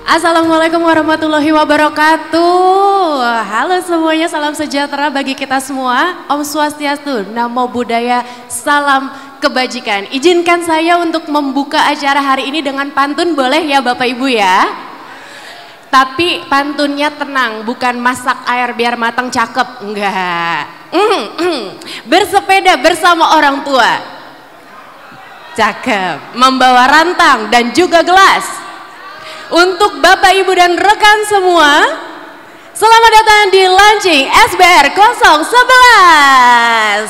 Assalamualaikum warahmatullahi wabarakatuh. Halo semuanya, salam sejahtera bagi kita semua. Om Swastiastu, Namo Buddhaya, salam kebajikan. Izinkan saya untuk membuka acara hari ini dengan pantun, boleh ya Bapak Ibu ya? Tapi pantunnya tenang, bukan masak air biar matang cakep, enggak. Bersepeda bersama orang tua, cakep. Membawa rantang dan juga gelas. Untuk Bapak Ibu dan rekan semua, selamat datang di launching SBR 011.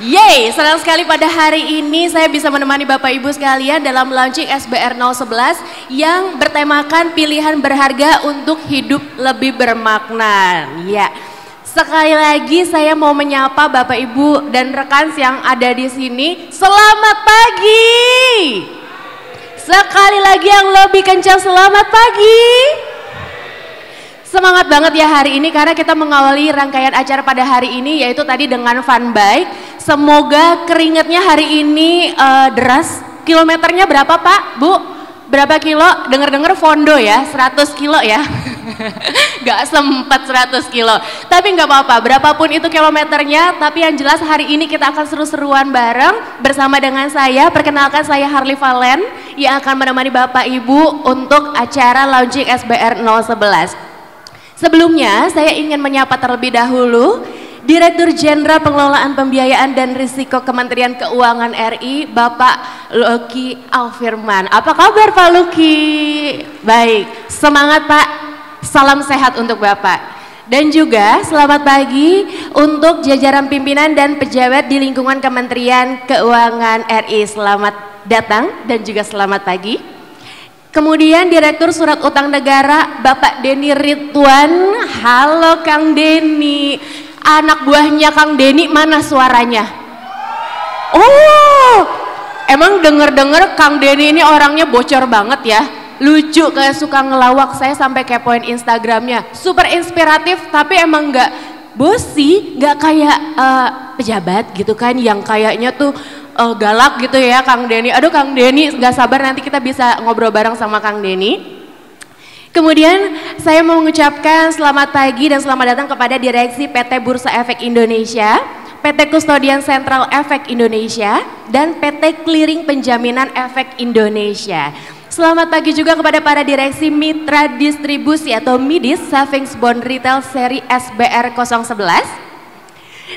Yeay, senang sekali pada hari ini saya bisa menemani Bapak Ibu sekalian dalam launching SBR 011 yang bertemakan pilihan berharga untuk hidup lebih bermakna. Ya, sekali lagi saya mau menyapa Bapak Ibu dan rekan yang ada di sini. Selamat pagi. Sekali lagi yang lebih kencang, selamat pagi. Semangat banget ya hari ini karena kita mengawali rangkaian acara pada hari ini yaitu tadi dengan fun bike. Semoga keringatnya hari ini deras. Kilometernya berapa Pak, Bu? Berapa kilo? Dengar-dengar fondo ya, 100 kilo ya. Gak sempat 100 kilo. Tapi gak apa-apa, berapapun itu kilometernya. Tapi yang jelas hari ini kita akan seru-seruan bareng bersama dengan saya. Perkenalkan, saya Harley Valen yang akan menemani Bapak Ibu untuk acara launching SBR 011. Sebelumnya saya ingin menyapa terlebih dahulu Direktur Jenderal Pengelolaan Pembiayaan dan Risiko Kementerian Keuangan RI, Bapak Luki Alfirman. Apa kabar Pak Luki? Baik, semangat Pak, salam sehat untuk Bapak. Dan juga selamat pagi untuk jajaran pimpinan dan pejabat di lingkungan Kementerian Keuangan RI. Selamat datang dan juga selamat pagi. Kemudian Direktur Surat Utang Negara, Bapak Denny Ridwan. Halo Kang Denny. Anak buahnya Kang Denny mana suaranya? Oh, emang denger-denger Kang Denny ini orangnya bocor banget ya. Lucu, kayak suka ngelawak, saya sampai kepoin Instagramnya. Super inspiratif, tapi emang nggak bosi, nggak kayak pejabat gitu kan, yang kayaknya tuh galak gitu ya Kang Denny. Aduh Kang Denny, nggak sabar nanti kita bisa ngobrol bareng sama Kang Denny. Kemudian saya mau mengucapkan selamat pagi dan selamat datang kepada Direksi PT Bursa Efek Indonesia, PT Kustodian Sentral Efek Indonesia, dan PT Clearing Penjaminan Efek Indonesia. Selamat pagi juga kepada para direksi mitra distribusi atau MIDIS Savings Bond Retail seri SBR 011.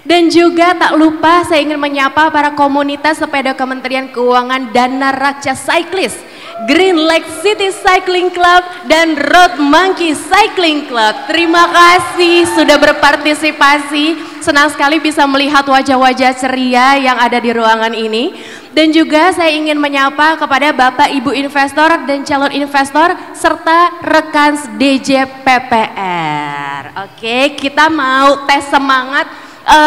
Dan juga tak lupa saya ingin menyapa para komunitas sepeda Kementerian Keuangan Dana Raksa Cyclist, Green Lake City Cycling Club, dan Road Monkey Cycling Club. Terima kasih sudah berpartisipasi. Senang sekali bisa melihat wajah-wajah ceria yang ada di ruangan ini. Dan juga saya ingin menyapa kepada Bapak Ibu investor dan calon investor serta rekan DJ PPR. Oke, kita mau tes semangat.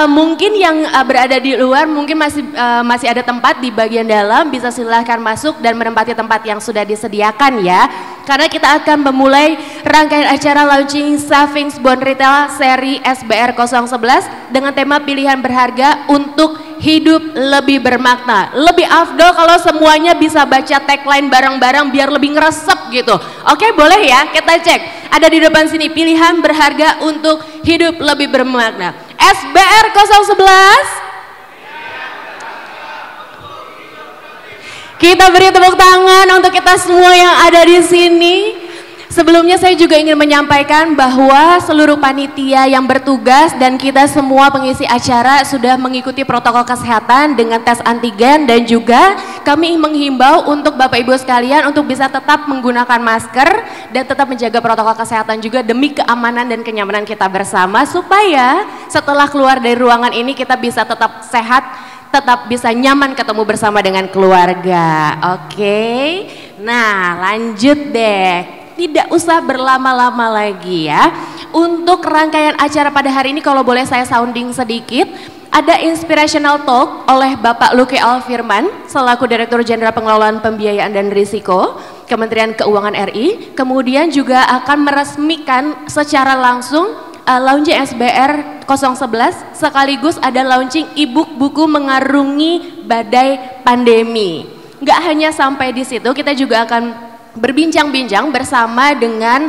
Mungkin yang berada di luar mungkin masih ada tempat di bagian dalam, bisa silahkan masuk dan menempati tempat yang sudah disediakan ya, karena kita akan memulai rangkaian acara launching Savings Bond Retail seri SBR 011 dengan tema pilihan berharga untuk hidup lebih bermakna. Lebih afdol kalau semuanya bisa baca tagline bareng-bareng biar lebih ngeresep gitu. Oke, boleh ya, kita cek. Ada di depan sini, pilihan berharga untuk hidup lebih bermakna. SBR 011. Kita beri tepuk tangan untuk kita semua yang ada di sini. Sebelumnya saya juga ingin menyampaikan bahwa seluruh panitia yang bertugas dan kita semua pengisi acara sudah mengikuti protokol kesehatan dengan tes antigen, dan juga kami menghimbau untuk Bapak Ibu sekalian untuk bisa tetap menggunakan masker dan tetap menjaga protokol kesehatan juga demi keamanan dan kenyamanan kita bersama, supaya setelah keluar dari ruangan ini kita bisa tetap sehat, tetap bisa nyaman ketemu bersama dengan keluarga. Oke, nah lanjut deh. Tidak usah berlama-lama lagi ya. Untuk rangkaian acara pada hari ini kalau boleh saya sounding sedikit, ada inspirational talk oleh Bapak Luki Alfirman selaku Direktur Jenderal Pengelolaan Pembiayaan dan Risiko Kementerian Keuangan RI. Kemudian juga akan meresmikan secara langsung launching SBR 011, sekaligus ada launching e-book buku mengarungi badai pandemi. Nggak hanya sampai di situ, kita juga akan berbincang-bincang bersama dengan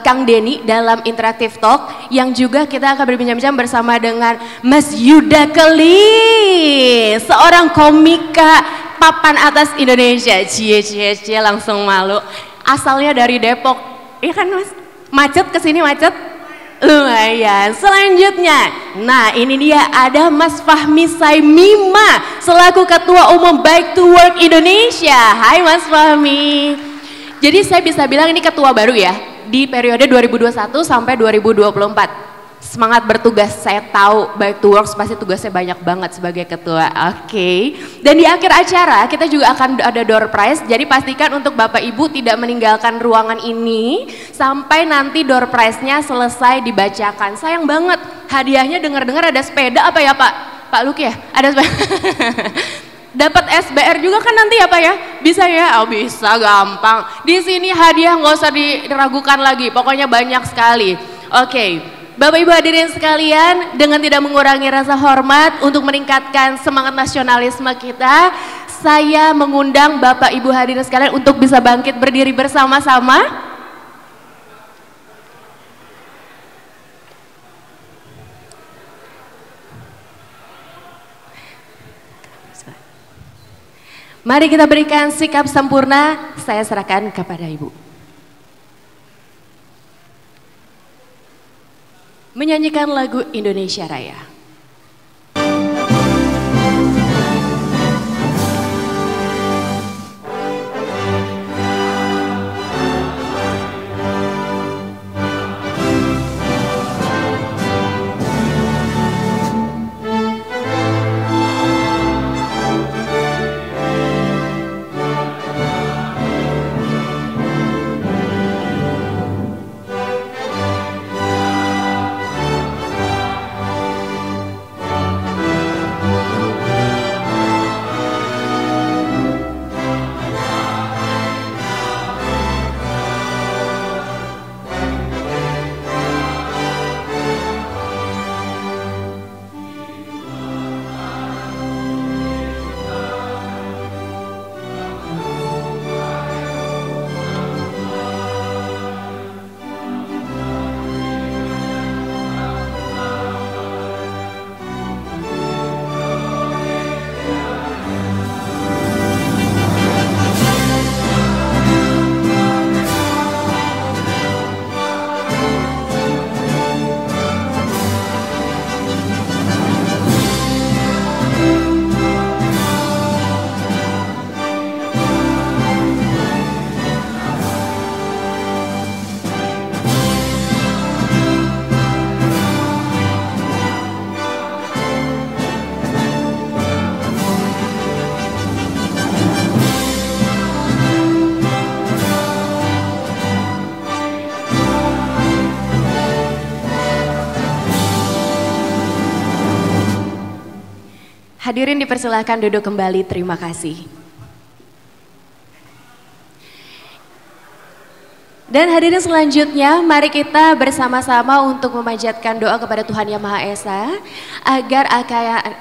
Kang Denny dalam Interactive Talk, yang juga kita akan berbincang-bincang bersama dengan Mas Yuda Kelis, seorang komika papan atas Indonesia. Cie langsung malu. Asalnya dari Depok. Iya kan Mas? Macet kesini macet? Lumayan. Selanjutnya, nah ini dia ada Mas Fahmi Saimima selaku Ketua Umum Bike to Work Indonesia. Hai Mas Fahmi. Jadi saya bisa bilang ini ketua baru ya di periode 2021 sampai 2024. Semangat bertugas, saya tahu Bike to Work pasti tugasnya banyak banget sebagai ketua. Oke. Dan di akhir acara kita juga akan ada door prize. Jadi pastikan untuk Bapak Ibu tidak meninggalkan ruangan ini sampai nanti door prize-nya selesai dibacakan. Sayang banget, hadiahnya dengar-dengar ada sepeda apa ya Pak? Pak Luki ya? Ada sepeda. Dapat SBR juga kan nanti ya Pak ya? Bisa ya? Oh bisa, gampang. Di sini hadiah nggak usah diragukan lagi, pokoknya banyak sekali. Oke. Bapak Ibu hadirin sekalian, dengan tidak mengurangi rasa hormat untuk meningkatkan semangat nasionalisme kita, saya mengundang Bapak Ibu hadirin sekalian untuk bisa bangkit berdiri bersama-sama. Mari kita berikan sikap sempurna, saya serahkan kepada Ibu. Menyanyikan lagu Indonesia Raya. Hadirin dipersilahkan duduk kembali, terima kasih. Dan hadirin selanjutnya, mari kita bersama-sama untuk memanjatkan doa kepada Tuhan Yang Maha Esa agar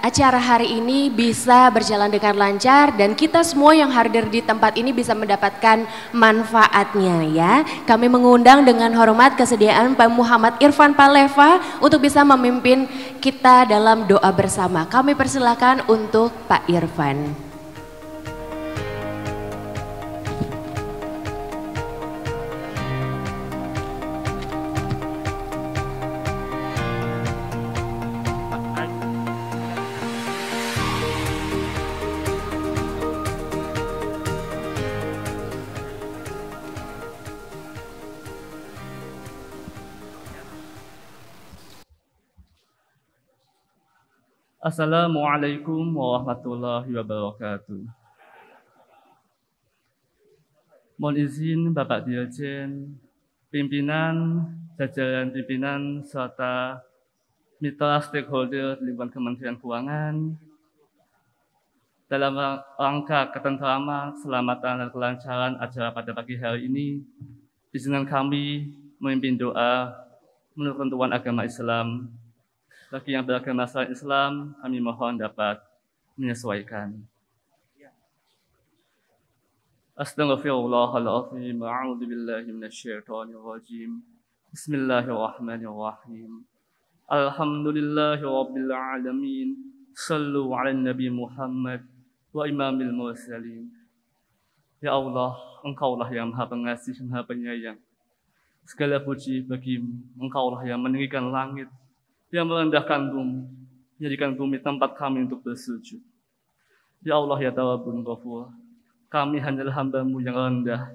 acara hari ini bisa berjalan dengan lancar dan kita semua yang hadir di tempat ini bisa mendapatkan manfaatnya ya. Kami mengundang dengan hormat kesediaan Pak Muhammad Irfan Paleva untuk bisa memimpin kita dalam doa bersama. Kami persilakan untuk Pak Irfan. Assalamualaikum warahmatullahi wabarakatuh. Mohon izin Bapak Dirjen, pimpinan, jajaran pimpinan, serta mitra stakeholder di lingkungan Kementerian Keuangan, dalam rangka ketentraman, keselamatan, dan kelancaran acara pada pagi hari ini, izinkan kami memimpin doa menurut ketentuan agama Islam. Bagi yang beragama selain Islam, kami mohon dapat menyesuaikan. Astaghfirullahal azim. A'udzu billahi minasyaitonir rajim. Bismillahirrahmanirrahim. Alhamdulillahi rabbil alamin. Sallu 'alan nabi Muhammad wa imamil mursalin. Ya Allah, Engkaulah yang Maha Pengasih, Maha Penyayang. Segala puji bagimu. Engkaulah yang meninggikan langit, yang merendahkan bumi, menjadikan bumi tempat kami untuk bersujud. Ya Allah, ya Tawwabun Ghafur, kami hanyalah hamba-Mu yang rendah,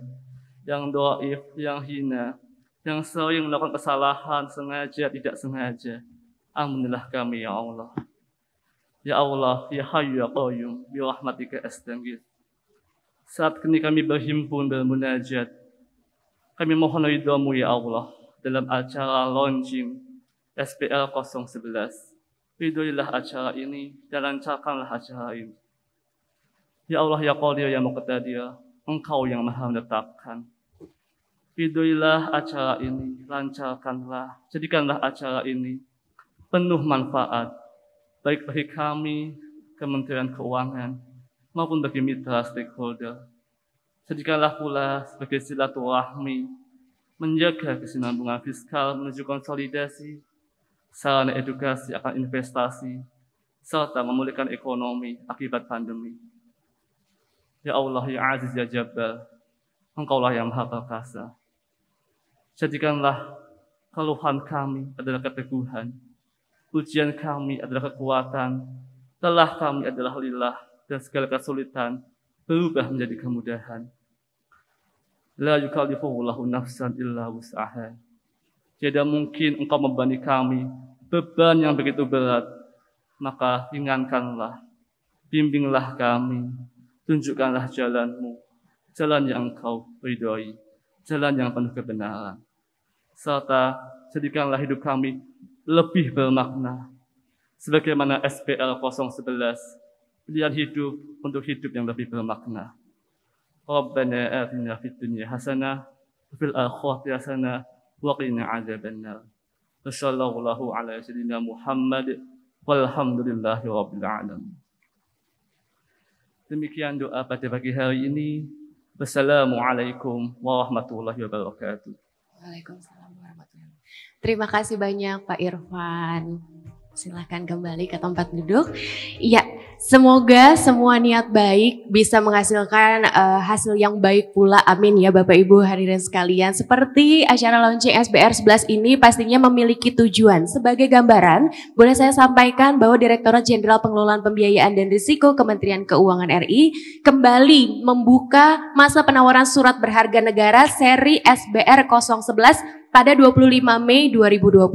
yang dhaif, yang hina, yang sering melakukan kesalahan sengaja tidak sengaja. Ampunilah kami ya Allah. Ya Allah, ya Hayyu ya Qayyum, bi rahmatika astaghfir. Saat kini kami berhimpun bermunajat, kami mohon ridha-Mu ya Allah dalam acara launching SPL 011. Ridhoilah acara ini dan lancarkanlah acara ini. Ya Allah, ya Qadir, ya Muqtadir, Engkau yang Maha menetapkan. Ridhoilah acara ini, lancarkanlah, jadikanlah acara ini penuh manfaat, baik bagi kami, Kementerian Keuangan, maupun bagi mitra stakeholder. Jadikanlah pula sebagai silaturahmi, menjaga kesinambungan fiskal menuju konsolidasi, sarana edukasi akan investasi, serta memulihkan ekonomi akibat pandemi. Ya Allah, ya Aziz, ya Jabbar, Engkaulah yang Maha Perkasa. Jadikanlah keluhan kami adalah keteguhan, ujian kami adalah kekuatan, lelah kami adalah lillah, dan segala kesulitan berubah menjadi kemudahan. La yukallifullahu nafsan illa wus'aha. Tidak mungkin Engkau membebani kami beban yang begitu berat, maka ringankanlah, bimbinglah kami, tunjukkanlah jalan-Mu, jalan yang Engkau ridhoi, jalan yang penuh kebenaran, serta jadikanlah hidup kami lebih bermakna, sebagaimana SPL 011, pilihan hidup untuk hidup yang lebih bermakna. Rabbana atina fid dunya hasanah wa fil akhirati hasanah wa qina adzabannar. Wassallallahu ala sayyidina Muhammad walhamdulillahi rabbil alamin. Demikian doa pada pagi hari ini. Wassalamualaikum warahmatullahi wabarakatuh. Waalaikumsalam warahmatullahi wabarakatuh. Terima kasih banyak Pak Irfan. Silakan kembali ke tempat duduk. Iya, semoga semua niat baik bisa menghasilkan hasil yang baik pula. Amin ya Bapak Ibu hadirin sekalian. Seperti acara launching SBR 11 ini pastinya memiliki tujuan. Sebagai gambaran, boleh saya sampaikan bahwa Direktorat Jenderal Pengelolaan Pembiayaan dan Risiko Kementerian Keuangan RI kembali membuka masa penawaran surat berharga negara seri SBR 011 pada 25 Mei 2022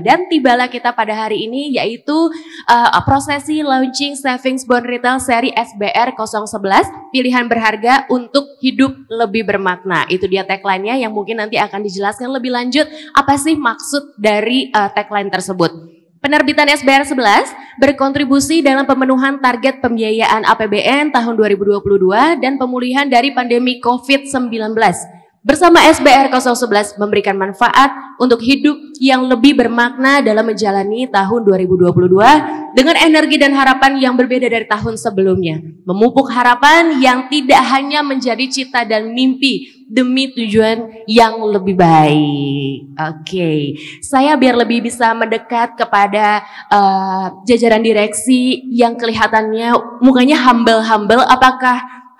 dan tibalah kita pada hari ini yaitu prosesi launching Savings Bond Retail seri SBR 011 pilihan berharga untuk hidup lebih bermakna. Itu dia tagline-nya yang mungkin nanti akan dijelaskan lebih lanjut apa sih maksud dari tagline tersebut. Penerbitan SBR 11 berkontribusi dalam pemenuhan target pembiayaan APBN tahun 2022 dan pemulihan dari pandemi COVID-19. Bersama SBR 011 memberikan manfaat untuk hidup yang lebih bermakna dalam menjalani tahun 2022 dengan energi dan harapan yang berbeda dari tahun sebelumnya. Memupuk harapan yang tidak hanya menjadi cita dan mimpi demi tujuan yang lebih baik. Oke, saya biar lebih bisa mendekat kepada jajaran direksi yang kelihatannya mukanya humble-humble,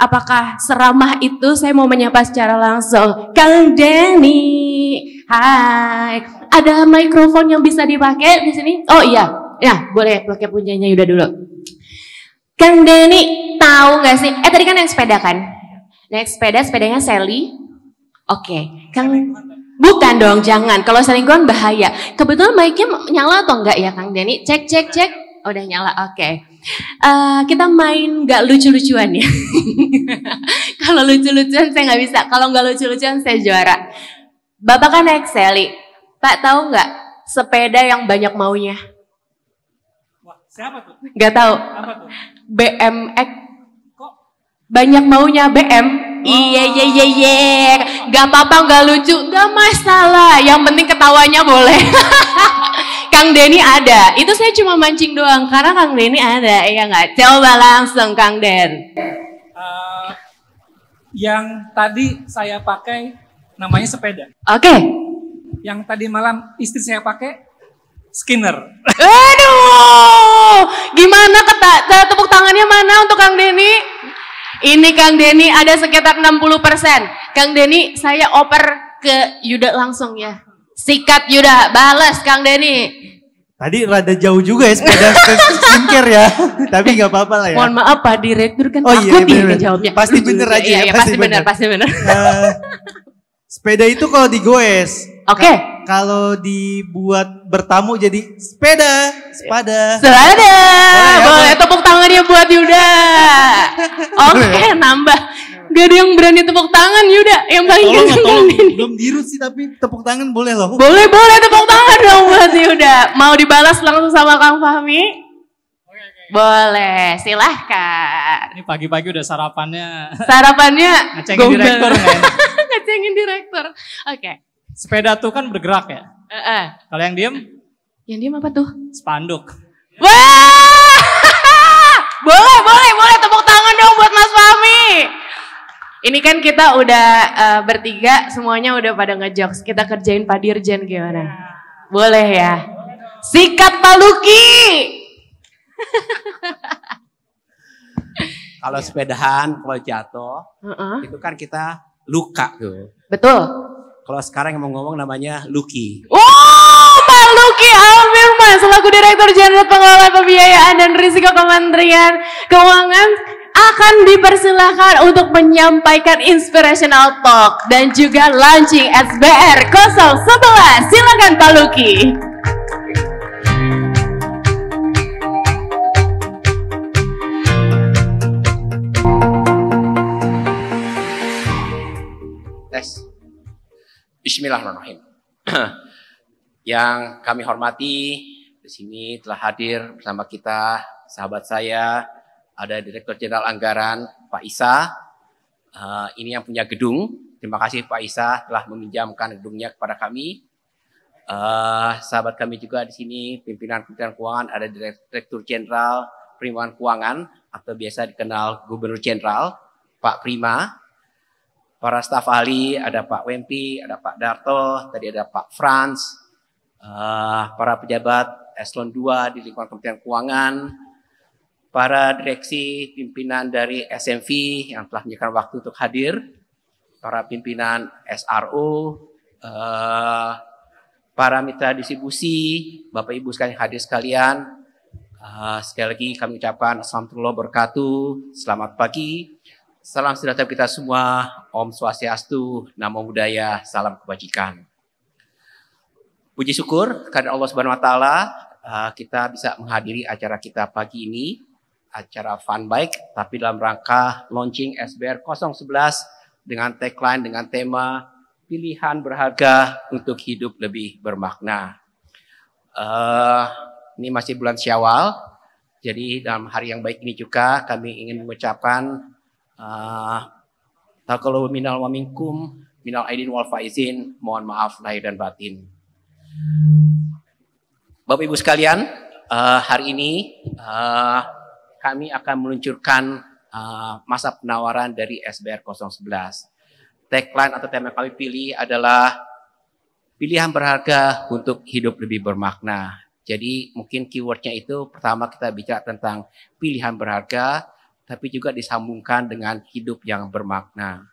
Apakah seramah itu? Saya mau menyapa secara langsung Kang Denny. Hai. Ada mikrofon yang bisa dipakai di sini? Oh iya. Ya, boleh pakai punyanya Yuda dulu. Kang Denny, tahu nggak sih? Tadi kan naik sepeda kan? Naik sepeda, sepedanya Sally. Oke. Kang bukan dong, jangan. Kalau selingkuhan bahaya. Kebetulan mic-nya nyala atau enggak ya Kang Denny? Cek. Oh, udah nyala, oke. Kita main gak lucu-lucuan ya. Kalau lucu-lucuan saya nggak bisa. Kalau nggak lucu-lucuan saya juara. Bapak kan naik Sally. Pak tahu nggak sepeda yang banyak maunya? Wah, siapa tuh? Nggak tahu. Apa tuh? BMX. Kok? Banyak maunya BM. Iya. Gak apa-apa, gak lucu, gak masalah. Yang penting ketawanya boleh. Kang Denny ada. Itu saya cuma mancing doang karena Kang Denny ada. Iya nggak? Coba langsung Kang Den. Yang tadi saya pakai namanya sepeda. Oke. Yang tadi malam istri saya pakai Skinner. Aduh, gimana tepuk tangannya mana untuk Kang Denny? Ini Kang Denny ada sekitar 60%. Kang Denny, saya oper ke Yuda langsung ya. Sikat Yuda, balas Kang Denny. Tadi rada jauh juga ya sepeda skincare ya. Tapi nggak apa-apa lah ya. Mohon maaf Pak Direktur kan Oh takut iya, nih jawabnya. Pasti bener aja iya, ya. iya, pasti bener, pasti bener. Sepeda itu kalau digoes. Oke. Kalau dibuat bertamu jadi sepeda. Selada. Boleh tepuk tangannya buat Yuda. Oke, nambah. Gak ada yang berani tepuk tangan Yuda. Yang paling tolong. Belum dirut sih tapi tepuk tangan boleh loh. Boleh tepuk tangan dong buat Yuda. Mau dibalas langsung sama Kang Fahmi? Boleh, silahkan. Ini pagi-pagi udah sarapannya. Ngecengin direktur nggak ya? Ngecengin direktur. Oke. Sepeda tuh kan bergerak ya. Kalau yang diem? Yang diem apa tuh? Spanduk. Wah! boleh tepuk tangan dong buat Mas Fahmi. Ini kan kita udah bertiga semuanya udah pada ngejokes. Kita kerjain Pak Dirjen gimana? Boleh ya? Sikat Pak Luki. Kalau sepedahan, kalau jatuh, itu kan kita luka tuh. Betul. Kalau sekarang yang mau ngomong namanya Luki. Pak Luki Alfirman selaku Direktur Jenderal Pengelolaan Pembiayaan dan Risiko Kementerian Keuangan akan dipersilahkan untuk menyampaikan inspirational talk dan juga launching SBR 011. Silakan Pak Luki. Bismillahirrahmanirrahim. Yang kami hormati, di sini telah hadir bersama kita sahabat saya, ada Direktur Jenderal Anggaran Pak Isa. Ini yang punya gedung. Terima kasih Pak Isa telah meminjamkan gedungnya kepada kami. Sahabat kami juga di sini pimpinan Kementerian Keuangan, ada Direktur Jenderal Perizinan Keuangan atau biasa dikenal Gubernur Jenderal Pak Prima. Para staf ahli, ada Pak Wempi, ada Pak Darto, tadi ada Pak Frans, para pejabat eselon 2 di lingkungan Kementerian Keuangan, para direksi pimpinan dari SMV yang telah menyediakan waktu untuk hadir, para pimpinan SRO, para mitra distribusi, Bapak Ibu sekalian hadir sekalian, sekali lagi kami ucapkan Assalamualaikum warahmatullahi wabarakatuh, selamat pagi. Salam sejahtera kita semua, Om Swastiastu, Namo Buddhaya, salam kebajikan. Puji syukur karena Allah Subhanahu Wa Taala kita bisa menghadiri acara kita pagi ini, acara fun bike, tapi dalam rangka launching SBR 011 dengan tagline dengan tema pilihan berharga untuk hidup lebih bermakna. Ini masih bulan Syawal, jadi dalam hari yang baik ini juga kami ingin mengucapkan Taqalu minal wa minkum minal aidin wal faizin, mohon maaf lahir dan batin. Bapak Ibu sekalian, hari ini kami akan meluncurkan masa penawaran dari SBR 011. Tagline atau tema yang kami pilih adalah pilihan berharga untuk hidup lebih bermakna. Jadi mungkin keywordnya itu pertama kita bicara tentang pilihan berharga, tapi juga disambungkan dengan hidup yang bermakna.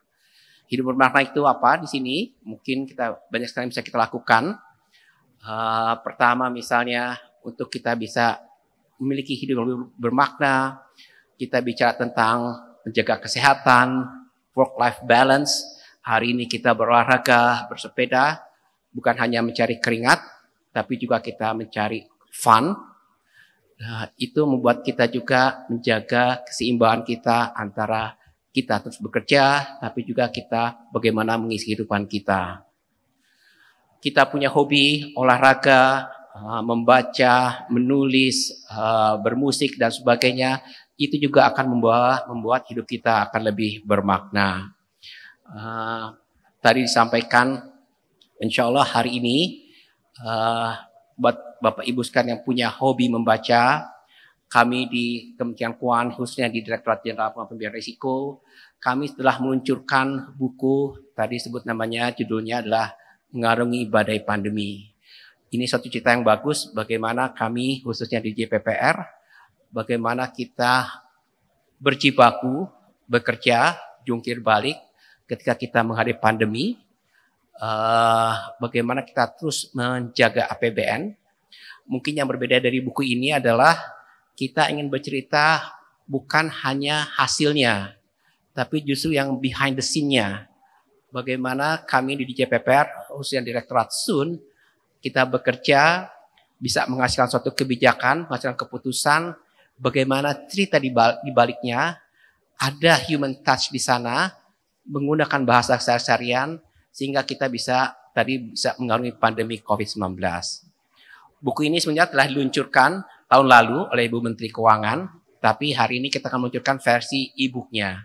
Hidup bermakna itu apa di sini? Mungkin kita banyak sekali bisa kita lakukan. Pertama misalnya untuk kita bisa memiliki hidup yang bermakna, kita bicara tentang menjaga kesehatan, work-life balance. Hari ini kita berolahraga, bersepeda, bukan hanya mencari keringat, tapi juga kita mencari fun. Nah, itu membuat kita juga menjaga keseimbangan kita antara kita terus bekerja, tapi juga kita bagaimana mengisi kehidupan kita. Kita punya hobi, olahraga, membaca, menulis, bermusik dan sebagainya. Itu juga akan membuat hidup kita akan lebih bermakna. Tadi disampaikan, insya Allah hari ini buat Bapak Ibu sekalian yang punya hobi membaca, kami di Kementerian Keuangan, khususnya di Direktorat Jenderal Pengambilan Risiko, kami telah meluncurkan buku, tadi sebut namanya, judulnya adalah Mengarungi Badai Pandemi. Ini suatu cerita yang bagus bagaimana kami, khususnya di JPPR, bagaimana kita berjibaku, bekerja, jungkir balik ketika kita menghadapi pandemi, bagaimana kita terus menjaga APBN. Mungkin yang berbeda dari buku ini adalah kita ingin bercerita bukan hanya hasilnya, tapi justru yang behind the scene-nya. Bagaimana kami di DJPPR, khususnya Direktorat SUN, kita bekerja, bisa menghasilkan suatu kebijakan, menghasilkan keputusan, bagaimana cerita di baliknya, ada human touch di sana, menggunakan bahasa sehari-harian, sehingga kita bisa mengarungi pandemi COVID-19. Buku ini sebenarnya telah diluncurkan tahun lalu oleh Ibu Menteri Keuangan, tapi hari ini kita akan meluncurkan versi e-booknya.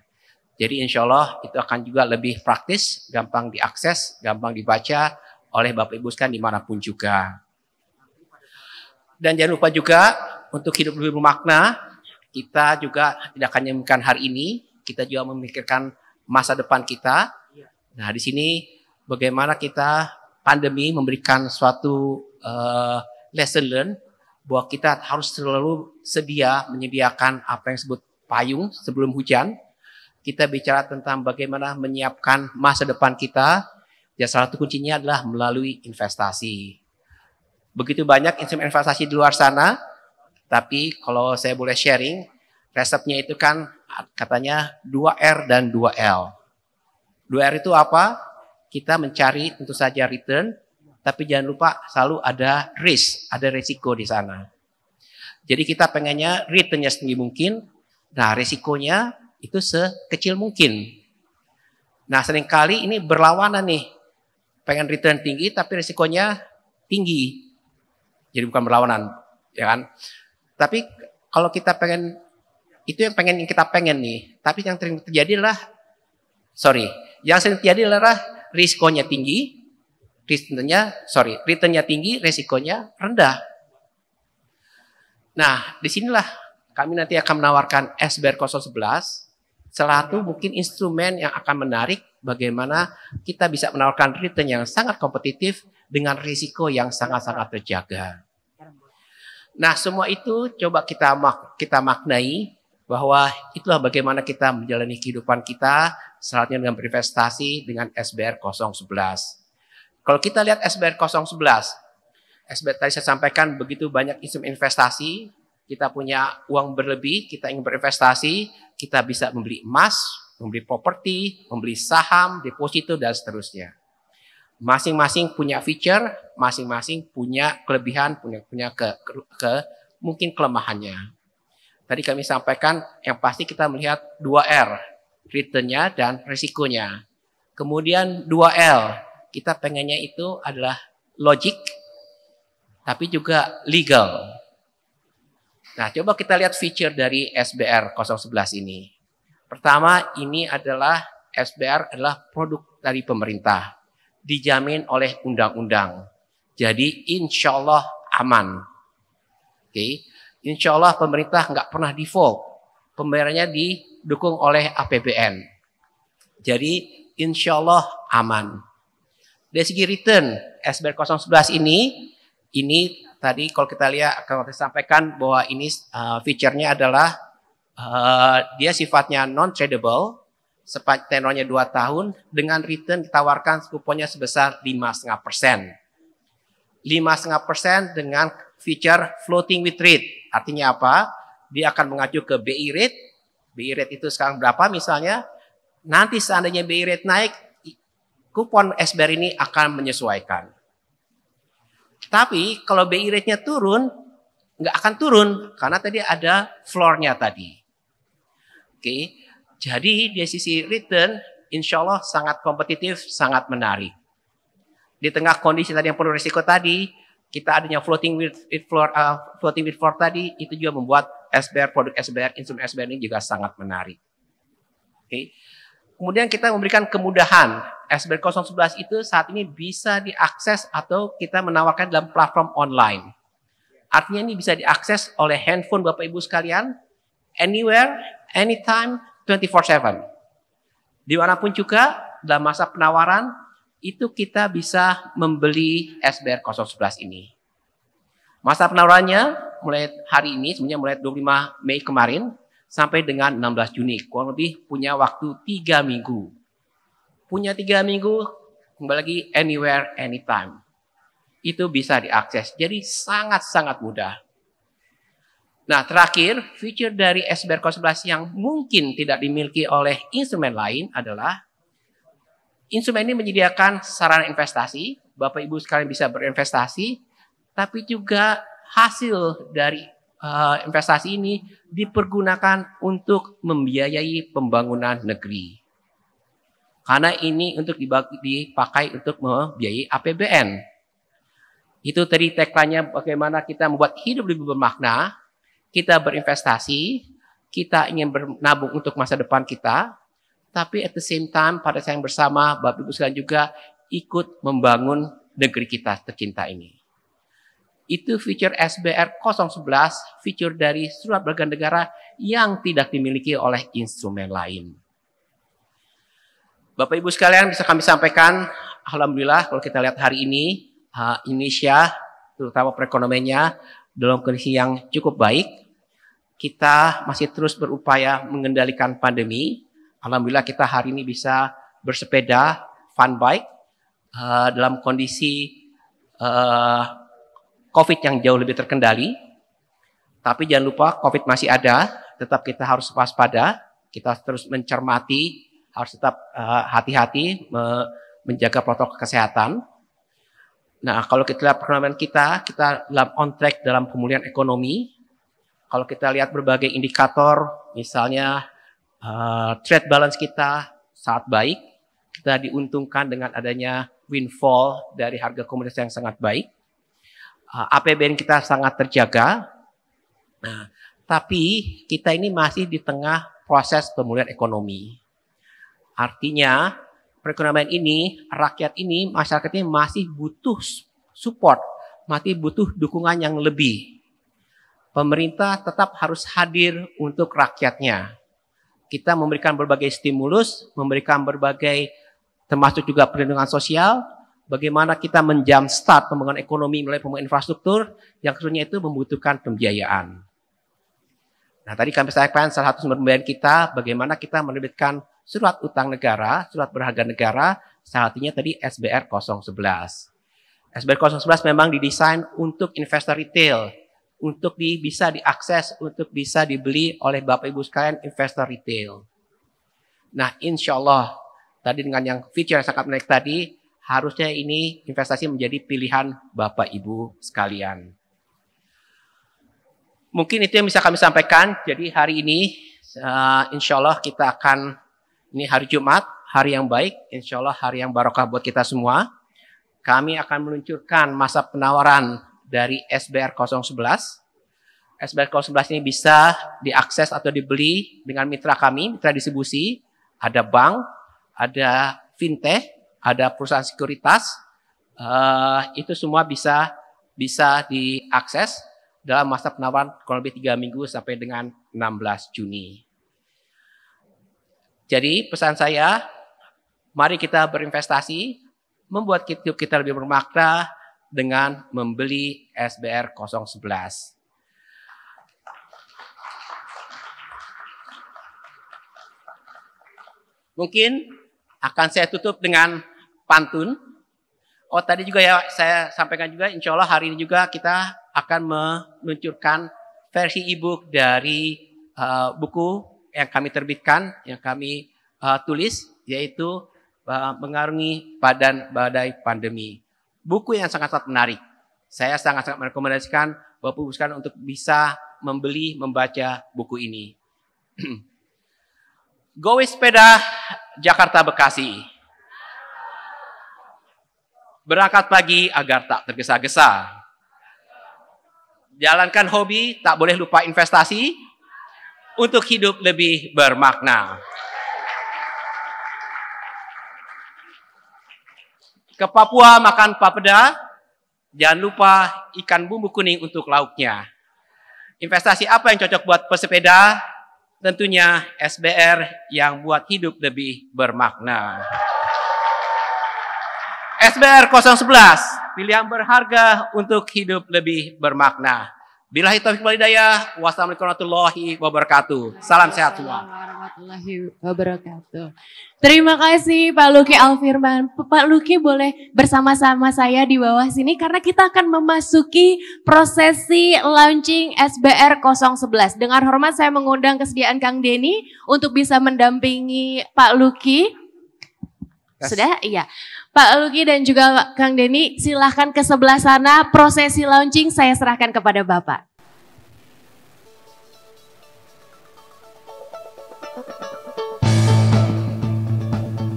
Jadi insya Allah itu akan juga lebih praktis, gampang diakses, gampang dibaca oleh Bapak Ibu sekalian dimanapun juga. Dan jangan lupa juga untuk hidup lebih bermakna, kita juga tidak hanya memikirkan hari ini, kita juga memikirkan masa depan kita. Nah di sini bagaimana kita pandemi memberikan suatu lesson learned bahwa kita harus selalu menyediakan apa yang disebut payung sebelum hujan. Kita bicara tentang bagaimana menyiapkan masa depan kita. Ya salah satu kuncinya adalah melalui investasi. Begitu banyak instrumen investasi di luar sana, tapi kalau saya boleh sharing, resepnya itu kan katanya 2R dan 2L. 2R itu apa? Kita mencari tentu saja return, tapi jangan lupa selalu ada risk, ada resiko di sana. Jadi kita pengennya returnnya setinggi mungkin, nah resikonya itu sekecil mungkin. Nah seringkali ini berlawanan nih, pengen return tinggi tapi resikonya tinggi. Jadi bukan berlawanan, ya kan? Tapi kalau kita pengen, itu yang kita pengen nih, tapi yang terjadi adalah, yang sering terjadi adalah risikonya tinggi, returnnya tinggi, resikonya rendah. Nah, disinilah kami nanti akan menawarkan SBR 011, salah satu mungkin instrumen yang akan menarik bagaimana kita bisa menawarkan return yang sangat kompetitif dengan risiko yang sangat-sangat terjaga. Nah, semua itu coba kita maknai bahwa itulah bagaimana kita menjalani kehidupan kita, salah satunya dengan berinvestasi dengan SBR 011. Kalau kita lihat SBR 011, SBR tadi saya sampaikan begitu banyak instrumen investasi, kita punya uang berlebih, kita ingin berinvestasi, kita bisa membeli emas, membeli properti, membeli saham, deposito, dan seterusnya. Masing-masing punya feature, masing-masing punya kelebihan, punya mungkin kelemahannya. Tadi kami sampaikan yang pasti kita melihat 2R, return-nya dan resikonya. Kemudian 2L, kita pengennya itu adalah logic, tapi juga legal. Nah, coba kita lihat feature dari SBR 011 ini. Pertama, ini adalah SBR adalah produk dari pemerintah. Dijamin oleh undang-undang. Jadi, insya Allah aman. Oke. Insya Allah pemerintah nggak pernah default. Pembayarannya didukung oleh APBN. Jadi, insya Allah aman. Dari segi return, SBR 011 ini tadi kalau kita lihat, kalau saya sampaikan bahwa ini feature-nya adalah dia sifatnya non-tradable, tenornya 2 tahun, dengan return ditawarkan kuponnya sebesar 5,5%. 5,5% dengan feature floating with rate. Artinya apa? Dia akan mengacu ke BI rate. BI rate itu sekarang berapa misalnya? Nanti seandainya BI rate naik, kupon SBR ini akan menyesuaikan. Tapi kalau BI rate-nya turun, nggak akan turun. Karena tadi ada floor-nya tadi. Oke, jadi dari sisi return, insya Allah sangat kompetitif, sangat menarik. Di tengah kondisi tadi yang penuh risiko tadi, kita adanya floating with floor tadi, itu juga membuat SBR, produk SBR, instrumen SBR ini juga sangat menarik. Oke. Kemudian kita memberikan kemudahan. SBR 011 itu saat ini bisa diakses atau kita menawarkan dalam platform online. Artinya ini bisa diakses oleh handphone Bapak Ibu sekalian, anywhere, anytime, 24/7. Dimanapun juga dalam masa penawaran, itu kita bisa membeli SBR 011 ini. Masa penawarannya mulai hari ini, sebenarnya mulai 25 Mei kemarin, sampai dengan 16 Juni. Kurang lebih punya waktu 3 minggu. Punya 3 minggu, kembali lagi anywhere, anytime. Itu bisa diakses. Jadi sangat-sangat mudah. Nah, terakhir, fitur dari SBR 011 yang mungkin tidak dimiliki oleh instrumen lain adalah instrumen ini menyediakan sarana investasi. Bapak Ibu sekalian bisa berinvestasi, tapi juga hasil dari investasi ini dipergunakan untuk membiayai pembangunan negeri. Karena ini untuk dipakai untuk membiayai APBN. Itu tadi tagline-nya bagaimana kita membuat hidup lebih bermakna, kita berinvestasi, kita ingin menabung untuk masa depan kita, tapi at the same time pada saat yang bersama Bapak Ibu sekalian juga ikut membangun negeri kita tercinta ini. Itu fitur SBR 011, fitur dari surat berharga negara yang tidak dimiliki oleh instrumen lain. Bapak Ibu sekalian bisa kami sampaikan, alhamdulillah kalau kita lihat hari ini, Indonesia, terutama perekonomiannya, dalam kondisi yang cukup baik. Kita masih terus berupaya mengendalikan pandemi. Alhamdulillah kita hari ini bisa bersepeda, fun bike, dalam kondisi COVID yang jauh lebih terkendali. Tapi jangan lupa COVID masih ada, tetap kita harus waspada, kita terus mencermati, harus tetap hati-hati menjaga protokol kesehatan. Nah, kalau kita lihat perekonomian kita dalam on track dalam pemulihan ekonomi. Kalau kita lihat berbagai indikator, misalnya trade balance kita sangat baik, kita diuntungkan dengan adanya windfall dari harga komoditas yang sangat baik. APBN kita sangat terjaga. Nah, tapi kita ini masih di tengah proses pemulihan ekonomi. Artinya, perekonomian ini, rakyat ini, masyarakat ini masih butuh support, masih butuh dukungan yang lebih. Pemerintah tetap harus hadir untuk rakyatnya. Kita memberikan berbagai stimulus, memberikan berbagai, termasuk juga perlindungan sosial, bagaimana kita menjumpstart pembangunan ekonomi melalui pembangunan infrastruktur, yang kemudian itu membutuhkan pembiayaan. Nah, tadi kami sampaikan salah satu sumber pembiayaan kita, bagaimana kita menerbitkan surat utang negara, surat berharga negara, salah satunya tadi SBR 011. SBR 011 memang didesain untuk investor retail, untuk bisa diakses, untuk bisa dibeli oleh Bapak Ibu sekalian investor retail. Nah, insya Allah, tadi dengan yang feature yang sangat menarik tadi, harusnya ini investasi menjadi pilihan Bapak Ibu sekalian. Mungkin itu yang bisa kami sampaikan. Jadi hari ini, insya Allah kita akan, ini hari Jumat, hari yang baik, insya Allah hari yang barokah buat kita semua. Kami akan meluncurkan masa penawaran dari SBR 011. SBR 011 ini bisa diakses atau dibeli dengan mitra kami, mitra distribusi. Ada bank, ada fintech, ada perusahaan sekuritas. Itu semua bisa diakses dalam masa penawaran kurang lebih 3 minggu sampai dengan 16 Juni. Jadi pesan saya, mari kita berinvestasi, membuat hidup kita lebih bermakna dengan membeli SBR 011. Mungkin akan saya tutup dengan pantun. Oh, tadi juga ya saya sampaikan juga, insya Allah hari ini juga kita akan meluncurkan versi e-book dari buku yang kami terbitkan, yang kami tulis, yaitu Mengarungi Badai Pandemi. Buku yang sangat-sangat menarik. Saya sangat-sangat merekomendasikan Bapak Ibu sekalian untuk bisa membeli, membaca buku ini. Goes sepeda Jakarta Bekasi. Berangkat pagi agar tak tergesa-gesa. Jalankan hobi, tak boleh lupa investasi untuk hidup lebih bermakna. Ke Papua makan papeda, Jangan lupa ikan bumbu kuning untuk lauknya. Investasi apa yang cocok buat pesepeda? Tentunya SBR yang buat hidup lebih bermakna. SBR 011, pilihan berharga untuk hidup lebih bermakna. Billahi taufiq wal hidayah. Wassalamualaikum warahmatullahi wabarakatuh. Salam sehat semua. Warahmatullahi wabarakatuh. Terima kasih Pak Luki Alfirman. Pak Luki boleh bersama-sama saya di bawah sini karena kita akan memasuki prosesi launching SBR 011. Dengan hormat saya mengundang kesediaan Kang Denny untuk bisa mendampingi Pak Luki. Sudah? Iya. Pak Luki dan juga Kang Denny, silahkan ke sebelah sana. Prosesi launching saya serahkan kepada Bapak.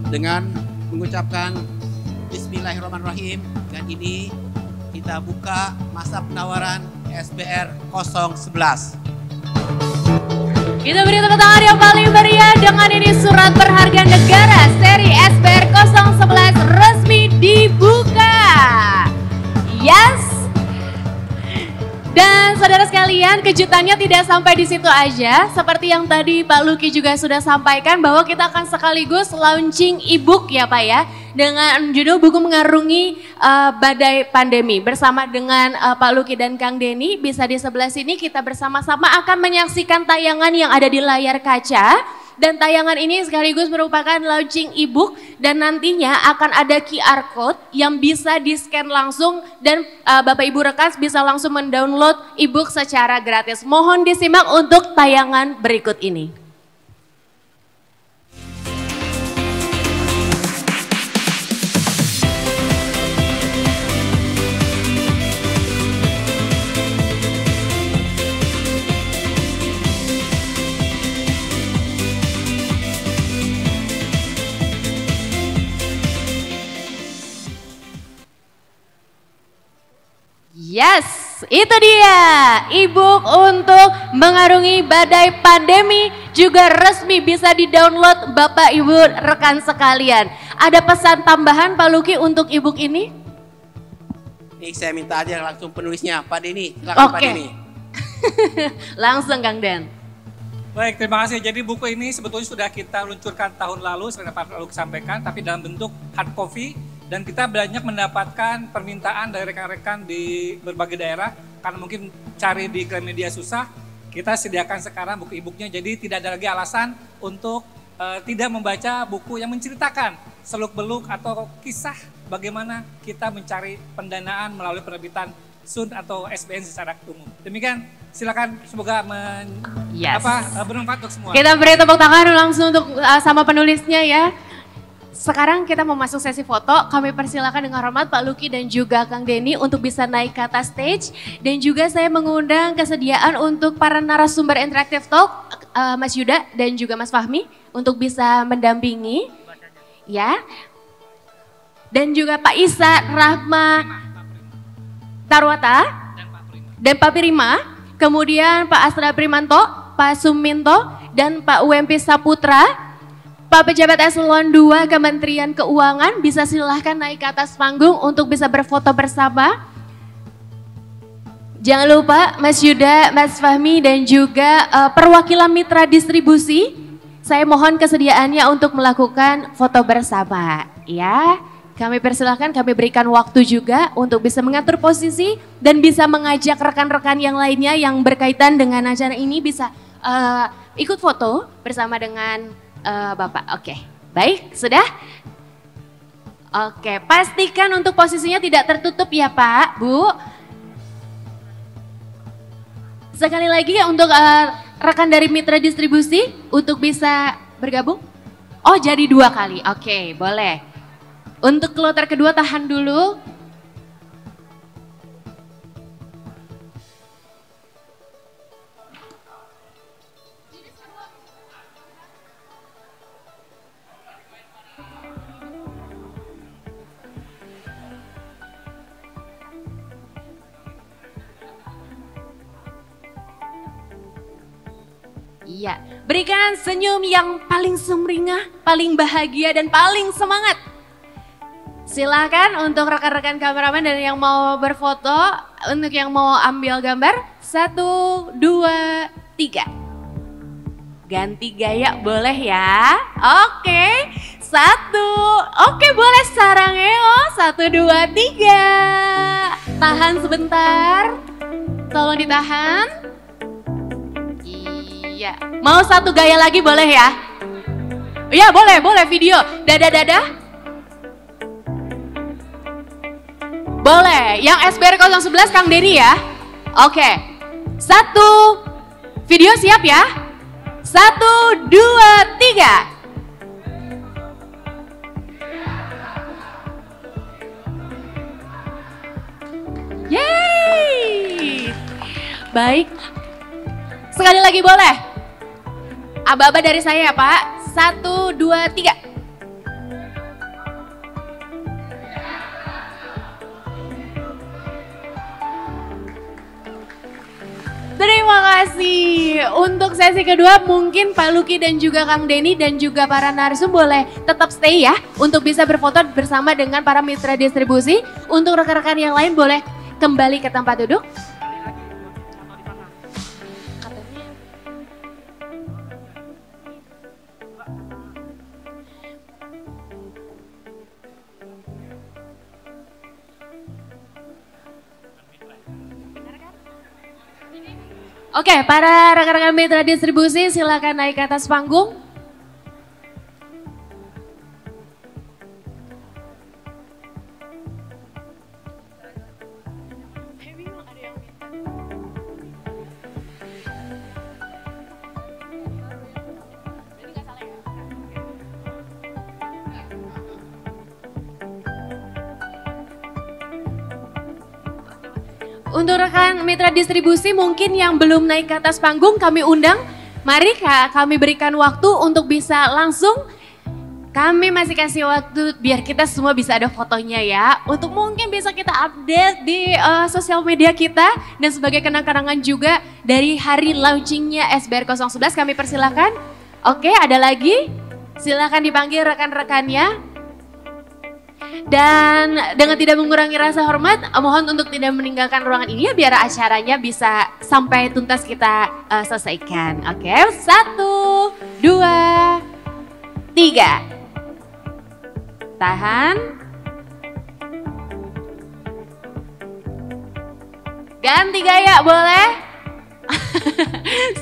Dengan mengucapkan Bismillahirrahmanirrahim, dan ini kita buka masa penawaran SBR 011. Kita beri tepuk tangan yang paling meriah. Dengan ini surat berharga negara seri SBR 011 resmi dibuka. Yes. Dan saudara sekalian, kejutannya tidak sampai di situ aja. Seperti yang tadi Pak Luki juga sudah sampaikan bahwa kita akan sekaligus launching e-book ya Pak ya. Dengan judul buku mengarungi badai pandemi. Bersama dengan Pak Luki dan Kang Denny, bisa di sebelah sini kita bersama-sama akan menyaksikan tayangan yang ada di layar kaca. Dan tayangan ini sekaligus merupakan launching e-book dan nantinya akan ada QR code yang bisa di-scan langsung dan Bapak Ibu rekan bisa langsung mendownload e-book secara gratis. Mohon disimak untuk tayangan berikut ini. Yes, itu dia e-book untuk mengarungi badai pandemi juga resmi bisa di-download Bapak Ibu rekan sekalian. Ada pesan tambahan Pak Luki untuk e-book ini? Ini saya minta aja langsung penulisnya, Pak Denny. Silakan Pak Denny. Langsung Kang Den. Baik, terima kasih. Jadi buku ini sebetulnya sudah kita luncurkan tahun lalu, seperti Pak Luki sampaikan, tapi dalam bentuk hard copy. Dan kita banyak mendapatkan permintaan dari rekan-rekan di berbagai daerah, karena mungkin cari di Gramedia susah, kita sediakan sekarang buku e-booknya, jadi tidak ada lagi alasan untuk tidak membaca buku yang menceritakan seluk-beluk atau kisah bagaimana kita mencari pendanaan melalui penerbitan SUN atau SBN secara umum. Demikian, silakan semoga bermanfaat untuk semua. Kita beri tepuk tangan langsung untuk sama penulisnya ya. Sekarang kita mau masuk sesi foto, kami persilakan dengan hormat Pak Luki dan juga Kang Denny untuk bisa naik ke atas stage. Dan juga saya mengundang kesediaan untuk para narasumber Interactive Talk, Mas Yuda dan juga Mas Fahmi untuk bisa mendampingi. Ya. Dan juga Pak Isa Rahma Tarwata dan Pak Pirima. Kemudian Pak Astra Primanto, Pak Suminto dan Pak UMP Saputra. Pak Pejabat Eselon 2 Kementerian Keuangan bisa silahkan naik ke atas panggung untuk bisa berfoto bersama. Jangan lupa Mas Yuda, Mas Fahmi dan juga perwakilan mitra distribusi. Saya mohon kesediaannya untuk melakukan foto bersama. Ya, kami persilahkan, kami berikan waktu juga untuk bisa mengatur posisi dan bisa mengajak rekan-rekan yang lainnya yang berkaitan dengan acara ini bisa ikut foto bersama dengan Bapak. Oke, baik, sudah? Oke, pastikan untuk posisinya tidak tertutup ya Pak, Bu. Sekali lagi untuk rekan dari mitra distribusi untuk bisa bergabung. Oh, jadi 2 kali, oke, boleh. Untuk kloter kedua tahan dulu. Iya, berikan senyum yang paling sumringah, paling bahagia dan paling semangat. Silakan untuk rekan-rekan kameramen dan yang mau berfoto, untuk yang mau ambil gambar, 1, 2, 3. Ganti gaya boleh ya? Oke, 1, oke boleh sarangeo, 1, 2, 3. Tahan sebentar, tolong ditahan. Iya, mau 1 gaya lagi boleh ya? Iya boleh video, dadah. Boleh, yang SBR 011 Kang Denny ya? Oke, 1, video siap ya? 1, 2, 3. Yeay! Baik, sekali lagi boleh? Aba-aba dari saya ya Pak, 1, 2, 3. Terima kasih. Untuk sesi kedua mungkin Pak Lucky dan juga Kang Denny dan juga para narsum boleh tetap stay ya untuk bisa berfoto bersama dengan para mitra distribusi. Untuk rekan-rekan yang lain boleh kembali ke tempat duduk. Oke, para rekan-rekan mitra distribusi silakan naik ke atas panggung. Untuk rekan mitra distribusi mungkin yang belum naik ke atas panggung kami undang, mari kami berikan waktu untuk bisa langsung, kami masih kasih waktu biar kita semua bisa ada fotonya ya, untuk mungkin bisa kita update di sosial media kita dan sebagai kenang-kenangan juga dari hari launchingnya SBR 011 kami persilakan. Oke, ada lagi, silakan dipanggil rekan-rekannya. Dan dengan tidak mengurangi rasa hormat, mohon untuk tidak meninggalkan ruangan ini ya biar acaranya bisa sampai tuntas kita selesaikan. Oke, 1, 2, 3. Tahan. Ganti gaya boleh?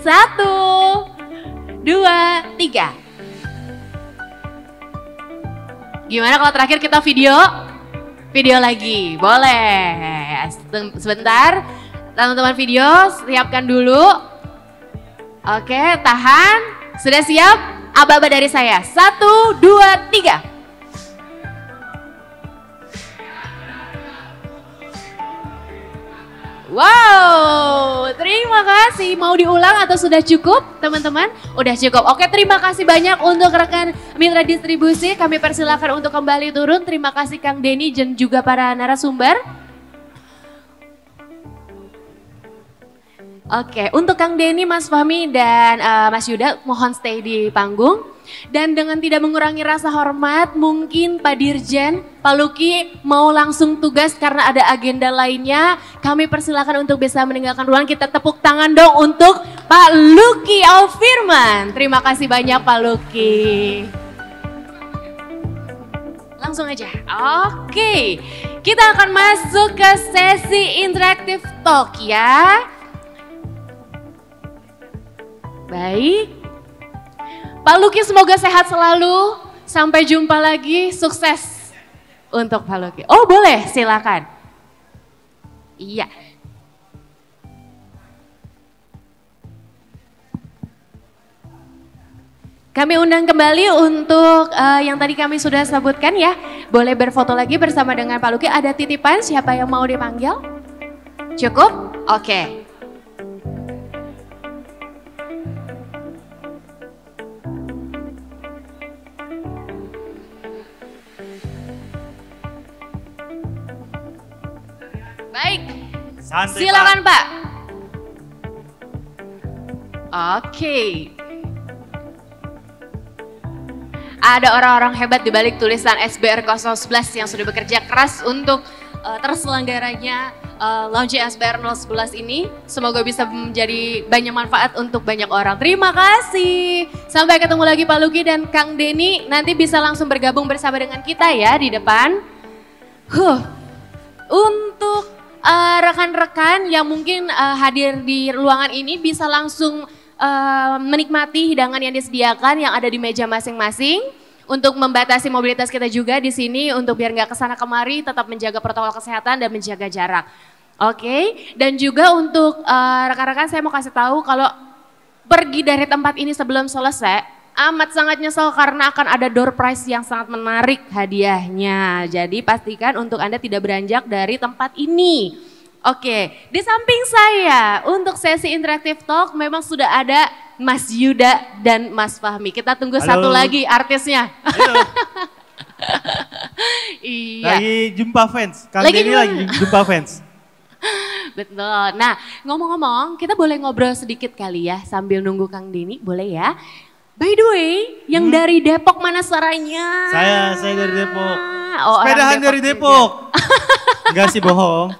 1, 2, 3. Gimana kalau terakhir kita video lagi? Boleh. Sebentar, teman-teman video siapkan dulu. Oke, tahan. Sudah siap? Aba-aba dari saya. 1, 2, 3. Wow, terima kasih. Mau diulang atau sudah cukup teman-teman? Udah cukup. Oke, terima kasih banyak untuk rekan mitra distribusi. Kami persilakan untuk kembali turun. Terima kasih Kang Denny dan juga para narasumber. Oke, untuk Kang Denny, Mas Fahmi dan Mas Yuda mohon stay di panggung. Dan dengan tidak mengurangi rasa hormat, mungkin Pak Dirjen, Pak Lucky mau langsung tugas karena ada agenda lainnya. Kami persilakan untuk bisa meninggalkan ruangan. Kita tepuk tangan dong untuk Pak Lucky Alfirman. Terima kasih banyak Pak Lucky. Langsung aja. Oke, kita akan masuk ke sesi interaktif talk ya. Baik. Pak Lucky semoga sehat selalu, sampai jumpa lagi, sukses untuk Pak Lucky. Oh boleh, silakan. Iya. Kami undang kembali untuk yang tadi kami sudah sebutkan ya, boleh berfoto lagi bersama dengan Pak Lucky. Ada titipan, siapa yang mau dipanggil? Cukup? Oke. Baik, santai, silakan Pak. Oke. ada orang-orang hebat di balik tulisan SBR 011 yang sudah bekerja keras untuk terselenggaranya launching SBR 011 ini. Semoga bisa menjadi banyak manfaat untuk banyak orang. Terima kasih. Sampai ketemu lagi Pak Luki dan Kang Denny. Nanti bisa langsung bergabung bersama dengan kita ya di depan. Untuk rekan-rekan yang mungkin hadir di ruangan ini bisa langsung menikmati hidangan yang disediakan yang ada di meja masing-masing. Untuk membatasi mobilitas kita juga di sini untuk biar nggak kesana kemari, tetap menjaga protokol kesehatan dan menjaga jarak. Oke, dan juga untuk rekan-rekan saya mau kasih tahu kalau pergi dari tempat ini sebelum selesai, amat sangat nyesel karena akan ada door prize yang sangat menarik hadiahnya. Jadi pastikan untuk Anda tidak beranjak dari tempat ini. Oke, di samping saya untuk sesi interaktif talk memang sudah ada Mas Yuda dan Mas Fahmi. Kita tunggu satu lagi artisnya. Iya. Lagi jumpa fans. Kang Denny lagi jumpa fans. Betul. Nah, ngomong-ngomong, kita boleh ngobrol sedikit kali ya sambil nunggu Kang Denny, boleh ya? By the way, yang dari Depok mana suaranya? Saya dari Depok. Oh, sepedahan dari Depok. Enggak sih, bohong.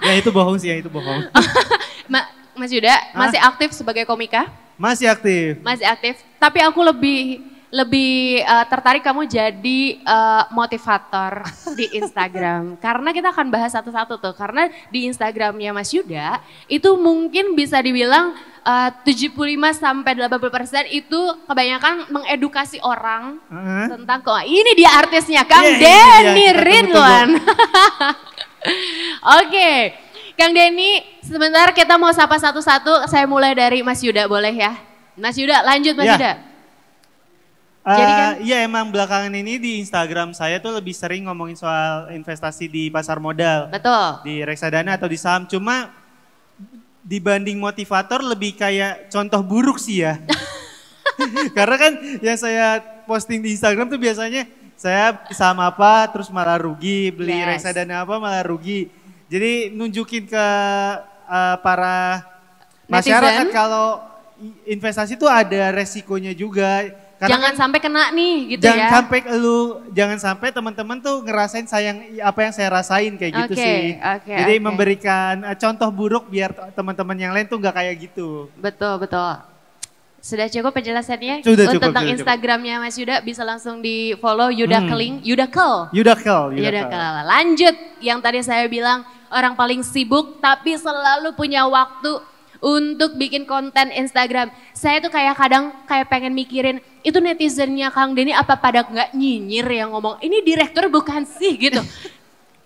Yang itu bohong sih, yang itu bohong. Mas Yuda masih aktif sebagai komika? Masih aktif. Masih aktif. Tapi aku lebih tertarik kamu jadi motivator di Instagram. Karena kita akan bahas satu-satu tuh. Karena di Instagramnya Mas Yuda itu mungkin bisa dibilang 75-80% itu kebanyakan mengedukasi orang tentang ini dia artisnya Kang Denny Ridwan. Oke, Kang Denny, sebentar kita mau sapa satu-satu. Saya mulai dari Mas Yuda, boleh ya? Mas Yuda, lanjut Mas Yuda. Iya emang belakangan ini di Instagram saya tuh lebih sering ngomongin soal investasi di pasar modal. Betul. Di reksadana atau di saham. Cuma dibanding motivator lebih kayak contoh buruk sih ya. Karena kan yang saya posting di Instagram tuh biasanya saya saham apa terus malah rugi, beli reksadana apa malah rugi. Jadi nunjukin ke para masyarakat kalau investasi tuh ada resikonya juga. Karena jangan sampai kena nih gitu jangan sampai teman-teman tuh ngerasain apa yang saya rasain kayak gitu sih. Jadi memberikan contoh buruk biar teman-teman yang lain tuh nggak kayak gitu. Betul. Sudah cukup penjelasannya? Sudah cukup. Tentang Instagramnya Mas Yuda bisa langsung di follow Yudakel. Lanjut yang tadi saya bilang orang paling sibuk tapi selalu punya waktu untuk bikin konten Instagram. Saya tuh kadang pengen mikirin itu netizennya Kang Denny apa pada nggak nyinyir yang ngomong ini direktur bukan sih gitu.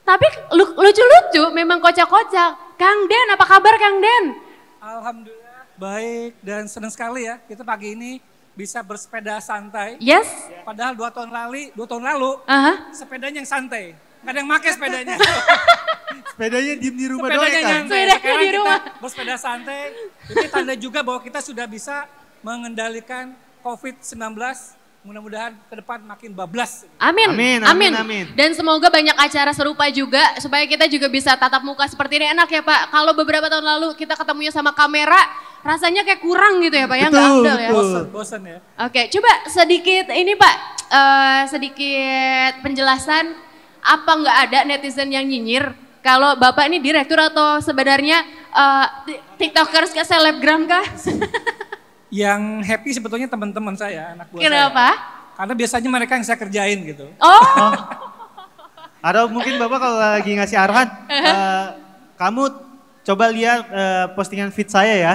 Tapi lucu-lucu memang kocak-kocak. Kang Den, apa kabar Kang Den? Alhamdulillah baik dan senang sekali ya kita pagi ini bisa bersepeda santai. Yes. Padahal 2 tahun lalu sepedanya yang santai. Nggak ada yang pakai sepedanya. Sepedanya diem di rumah doang kan? Sepedanya di rumah. Kita bersepeda santai, ini tanda juga bahwa kita sudah bisa mengendalikan COVID-19. Mudah-mudahan ke depan makin bablas. Amin. Dan semoga banyak acara serupa juga supaya kita juga bisa tatap muka seperti ini enak ya Pak. Kalau beberapa tahun lalu kita ketemunya sama kamera, rasanya kayak kurang gitu ya Pak ya, nggak afdal ya. Bosan ya. Oke, coba sedikit ini Pak, sedikit penjelasan apa nggak ada netizen yang nyinyir kalau Bapak ini direktur atau sebenarnya tiktokers ke selebgram kah? Yang happy sebetulnya teman-teman saya, anak buah Kenapa? saya. Karena biasanya mereka yang saya kerjain gitu. Oh. Atau mungkin Bapak kalau lagi ngasih arahan, kamu coba lihat postingan feed saya ya.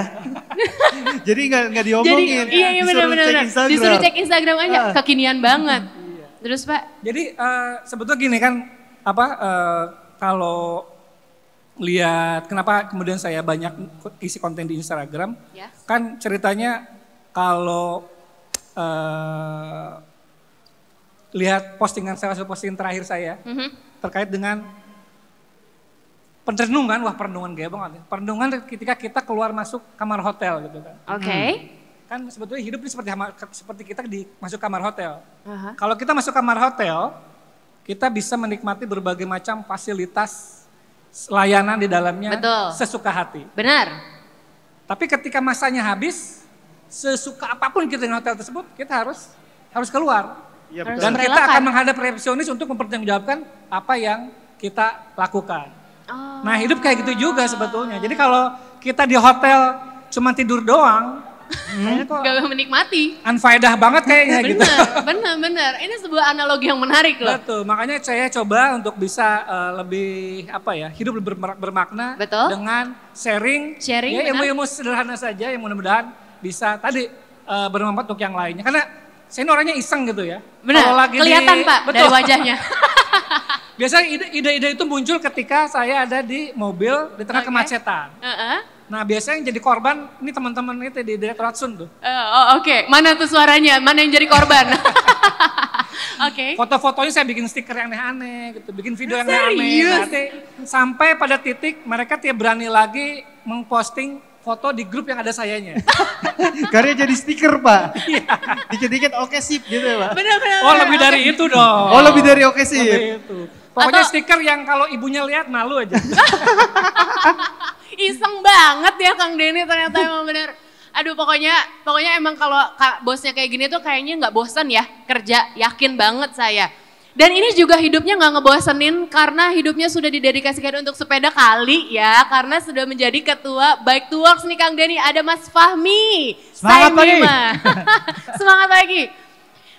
Jadi nggak diomongin. Jadi, iya benar-benar. Disuruh cek Instagram aja, kekinian banget. Terus Pak? Jadi sebetulnya gini kan, kalau lihat kenapa kemudian saya banyak isi konten di Instagram, kan ceritanya kalau lihat postingan saya, postingan terakhir saya terkait dengan perenungan, perenungan gaya banget. Perenungan ketika kita keluar masuk kamar hotel gitu kan. Oke. Kan sebetulnya hidup ini seperti kita masuk kamar hotel. Kalau kita masuk kamar hotel, kita bisa menikmati berbagai macam fasilitas layanan di dalamnya sesuka hati. Benar. Tapi ketika masanya habis, sesuka apapun kita di hotel tersebut, kita harus keluar. Iya, Harus Dan kita merelakan. akan menghadap resepsionis untuk mempertanggungjawabkan apa yang kita lakukan. Oh. Nah hidup kayak gitu juga sebetulnya. Jadi kalau kita di hotel cuma tidur doang, kayaknya kok Gak menikmati. unfaedah banget kayaknya gitu. Bener. Ini sebuah analogi yang menarik loh. Betul, makanya saya coba untuk bisa lebih hidup lebih bermakna Betul. dengan sharing, Sharing, ya, benar. ilmu-ilmu sederhana saja yang mudah-mudahan bisa tadi bermanfaat untuk yang lainnya. Karena saya ini orangnya iseng gitu ya. Benar, Kalau lagi kelihatan Pak betul. dari wajahnya. Biasanya ide-ide itu muncul ketika saya ada di mobil di tengah Oke. kemacetan. Nah biasanya yang jadi korban ini teman-teman itu di Direktorat Sun tuh. Oke, mana tuh suaranya? Mana yang jadi korban? Oke. Foto-fotonya saya bikin stiker yang aneh-aneh gitu, bikin video yang Serius? aneh-aneh. Nanti sampai pada titik mereka tidak berani lagi mengposting foto di grup yang ada sayanya. Karena jadi stiker Pak. Dikit-dikit oke sip gitu ya Pak. Bener. Oh lebih dari itu dong. Oh lebih dari oke sip. Lebih itu. Pokoknya Atau- stiker yang kalau ibunya lihat malu aja. Iseng banget ya Kang Denny ternyata emang bener. Aduh pokoknya emang kalau bosnya kayak gini tuh kayaknya nggak bosan ya kerja, yakin banget saya. Dan ini juga hidupnya nggak ngebosenin karena hidupnya sudah didedikasikan untuk sepeda kali ya. Karena sudah menjadi ketua Bike to Works nih Kang Denny. Ada Mas Fahmi. Semangat pagi. Semangat pagi.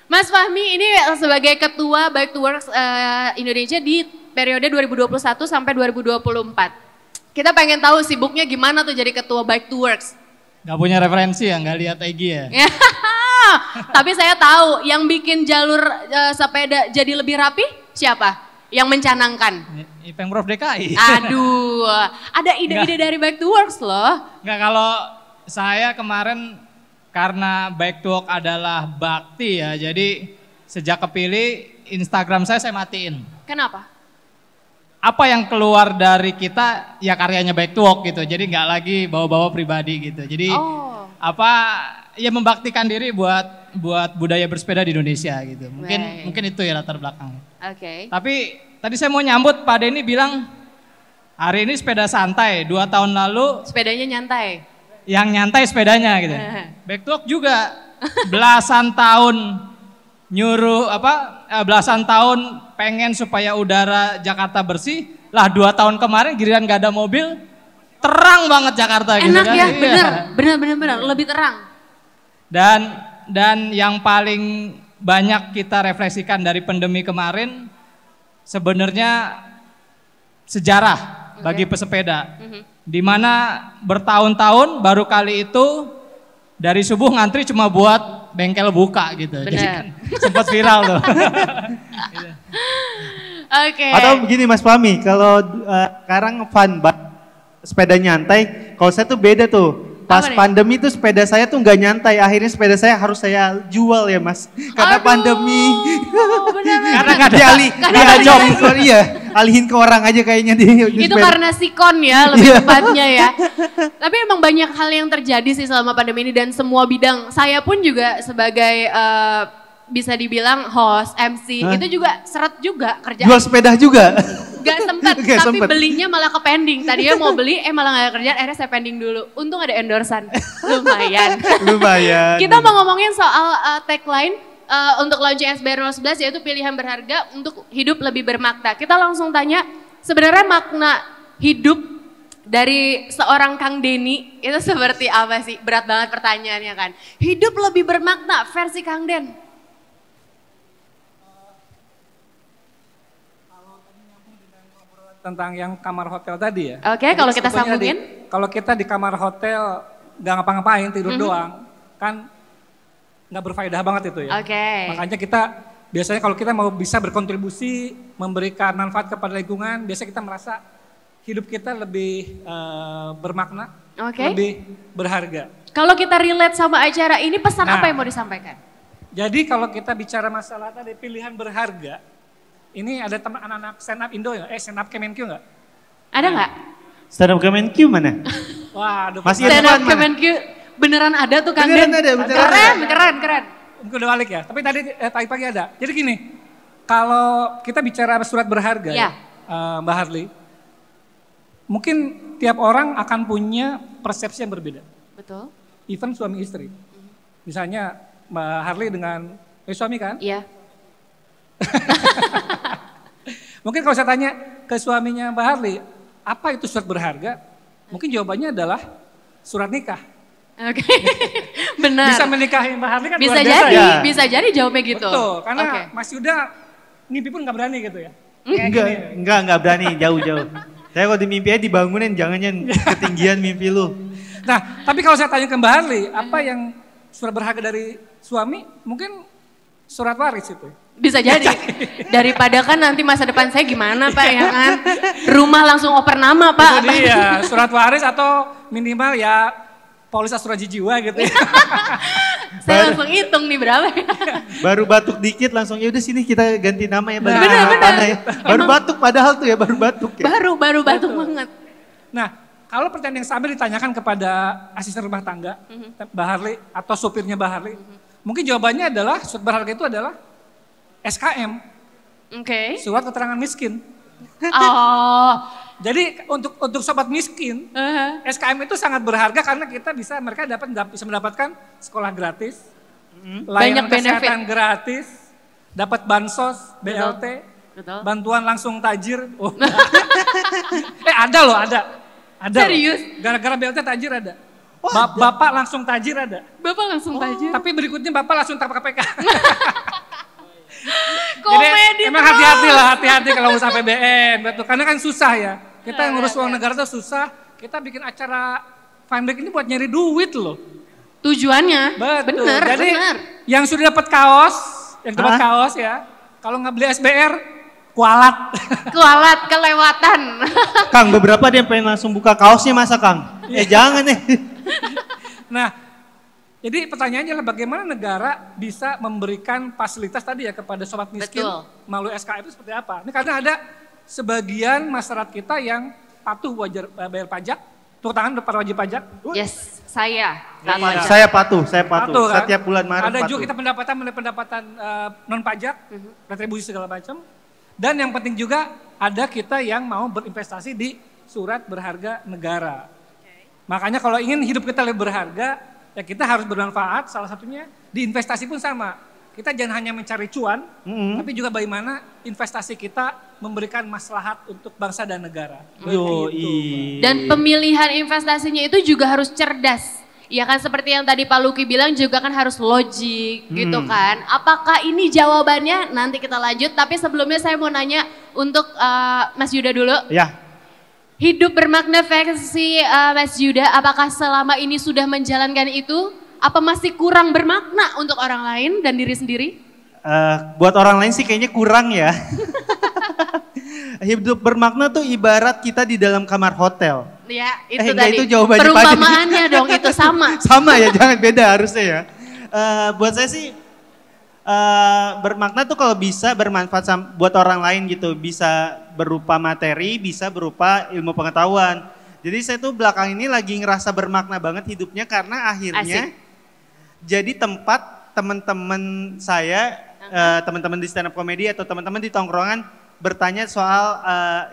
Mas Fahmi ini sebagai ketua Bike to Works Indonesia di periode 2021 sampai 2024. Kita pengen tahu sibuknya gimana tuh jadi ketua Bike to Works. Gak punya referensi ya, gak lihat Egy ya. Tapi saya tahu yang bikin jalur sepeda jadi lebih rapi siapa? Yang mencanangkan. Pemprov DKI. Aduh, ada ide-ide dari Bike to Works loh. Enggak, kalau saya kemarin karena Bike to Work adalah bakti ya, jadi sejak kepilih Instagram saya matiin. Kenapa? Apa yang keluar dari kita ya karyanya Bike to Work gitu, jadi nggak lagi bawa-bawa pribadi gitu. Jadi ya membaktikan diri buat budaya bersepeda di Indonesia gitu. Mungkin itu ya latar belakang. Oke. Tapi tadi saya mau nyambut Pak Denny bilang hari ini sepeda santai, 2 tahun lalu Sepedanya nyantai. yang nyantai sepedanya gitu. Bike to Work juga belasan tahun nyuruh belasan tahun pengen supaya udara Jakarta bersih. Lah 2 tahun kemarin giliran gak ada mobil, terang banget Jakarta gitu Enak kan. ya, Iya. bener, lebih terang. Dan yang paling banyak kita refleksikan dari pandemi kemarin sebenarnya sejarah bagi pesepeda. Di mana bertahun-tahun baru kali itu dari subuh ngantri cuma buat bengkel buka gitu. Benar. Jadi kan sempat viral tuh. Oke. Atau begini Mas Fahmi, kalau sekarang fun sepeda nyantai, kalau saya tuh beda tuh. Pas Apa nih? pandemi tuh sepeda saya tuh nggak nyantai, akhirnya sepeda saya harus saya jual ya Mas. Karena Aduh, pandemi. bener. Karena nggak ada Dialihin ke iya, alihin ke orang aja kayaknya di Itu sepeda. karena sikon ya, lebih Iya. tepatnya ya. Tapi emang banyak hal yang terjadi sih selama pandemi ini dan semua bidang. Saya pun juga sebagai bisa dibilang host, MC, Hah? itu juga seret juga kerjaan. Jual sepeda juga. Gak sempet, Nggak tapi sempet. belinya malah ke pending. Tadinya mau beli, malah gak ada kerjaan, akhirnya saya pending dulu. Untung ada endorsan, lumayan. Lumayan. Kita mau ngomongin soal tagline untuk launching SBR 011 yaitu pilihan berharga untuk hidup lebih bermakna. Kita langsung tanya, sebenarnya makna hidup dari seorang Kang Denny itu seperti apa sih? Berat banget pertanyaannya kan. Hidup lebih bermakna versi Kang Den. Tentang yang kamar hotel tadi ya. Oke, kalau kita Sebetulnya sambungin. Kalau kita di kamar hotel nggak ngapa-ngapain tidur doang, kan nggak berfaedah banget itu ya. Oke. Makanya kita biasanya kalau kita mau bisa berkontribusi, memberikan manfaat kepada lingkungan, biasanya kita merasa hidup kita lebih bermakna, Oke. lebih berharga. Kalau kita relate sama acara ini, pesan Nah. apa yang mau disampaikan? Jadi kalau kita bicara masalah tadi pilihan berharga, ini ada teman anak-anak stand up Indo ya, stand up Kemenkyu nggak? Ada nggak? Stand up Kemenq mana? Wah, aduh, Masih Stand Irfan up mana? Kemenkyu beneran ada tuh Kang Beneran Den? ada, beneran Keren. mungkin udah balik ya. Tapi tadi pagi-pagi ada. Jadi gini, kalau kita bicara surat berharga Ya. Mbak Harley, mungkin tiap orang akan punya persepsi yang berbeda. Betul. Even suami istri. Misalnya Mbak Harley dengan suami kan, Iya. Mungkin kalau saya tanya ke suaminya Mbak Harley, apa itu surat berharga? Mungkin jawabannya adalah surat nikah. Oke, benar. Bisa menikahi Mbak Harley kan Bisa luar biasa jadi, ya. bisa jadi jawabnya gitu. Betul, karena Oke. Mas Yuda mimpi pun nggak berani gitu ya. Enggak berani, jauh-jauh. Saya kalau di mimpi aja dibangunin, jangan ketinggian mimpi lu. Nah, tapi kalau saya tanya ke Mbak Harley, apa yang surat berharga dari suami? Mungkin surat waris itu. Bisa jadi. Daripada kan nanti masa depan saya gimana Pak ya kan. Rumah langsung oper nama Pak. Itu dia, surat waris atau minimal ya polis asuransi jiwa gitu ya. Saya langsung hitung nih berapa ya. Baru batuk dikit langsung, ya udah sini kita ganti nama ya. balik Benar, nama benar. tanah ya. Baru batuk padahal tuh ya, baru batuk ya. Baru batuk banget. Nah, kalau pertanyaan yang sama ditanyakan kepada asisten rumah tangga, Mbak Harley atau supirnya Mbak Harley, mungkin jawabannya adalah surat berharga itu adalah SKM, Oke. surat keterangan miskin. Oh. Jadi untuk sobat miskin, SKM itu sangat berharga karena mereka bisa mendapatkan sekolah gratis, layanan Banyak kesehatan gratis, dapat bansos, BLT, Betul. bantuan langsung tajir. Oh. Ada loh, ada. Serius? Gara-gara BLT tajir ada. Bapak langsung tajir ada. Bapak langsung tajir. Tapi berikutnya Bapak langsung tangkap KPK. Komedi emang hati-hati kalau ngurus APBN, betul. Karena kan susah ya. Kita ngurus uang negara itu susah. Kita bikin acara Funback ini buat nyari duit loh. Tujuannya. Betul. Bener, Jadi bener. yang sudah dapat kaos, ya. Kalau nggak beli SBR, kualat. Kualat kelewatan. Kang, beberapa dia pengen langsung buka kaosnya masa Kang? Jangan Nah, jadi pertanyaannya adalah bagaimana negara bisa memberikan fasilitas tadi ya kepada sobat miskin Betul. melalui SKM itu seperti apa? Ini karena ada sebagian masyarakat kita yang patuh bayar pajak, tepuk tangan para wajib pajak. Yes, saya. Iya. Saya patuh. Patuh, kan? Setiap bulan Maret ada patuh. juga kita pendapatan non pajak, retribusi segala macam. Dan yang penting juga ada kita yang mau berinvestasi di surat berharga negara. Makanya kalau ingin hidup kita lebih berharga, ya kita harus bermanfaat. Salah satunya di investasi pun sama. Kita jangan hanya mencari cuan, tapi juga bagaimana investasi kita memberikan maslahat untuk bangsa dan negara. Begitu. Dan pemilihan investasinya itu juga harus cerdas. Ya kan seperti yang tadi Pak Luki bilang juga kan harus logik gitu kan. Apakah ini jawabannya? Nanti kita lanjut. Tapi sebelumnya saya mau nanya untuk Mas Yuda dulu. Ya. Hidup bermakna versi Mas Yuda, apakah selama ini sudah menjalankan itu? Apa masih kurang bermakna untuk orang lain dan diri sendiri? Buat orang lain sih kayaknya kurang ya. Hidup bermakna tuh ibarat kita di dalam kamar hotel. Ya, itu enggak, tadi. itu jawabannya Perumpamaannya dong, itu sama. Sama ya, jangan beda harusnya ya. Buat saya sih bermakna tuh kalau bisa bermanfaat buat orang lain gitu. Bisa berupa materi, bisa berupa ilmu pengetahuan. Jadi saya tuh belakang ini lagi ngerasa bermakna banget hidupnya karena akhirnya jadi tempat teman-teman saya, teman-teman di stand up comedy atau teman-teman di tongkrongan bertanya soal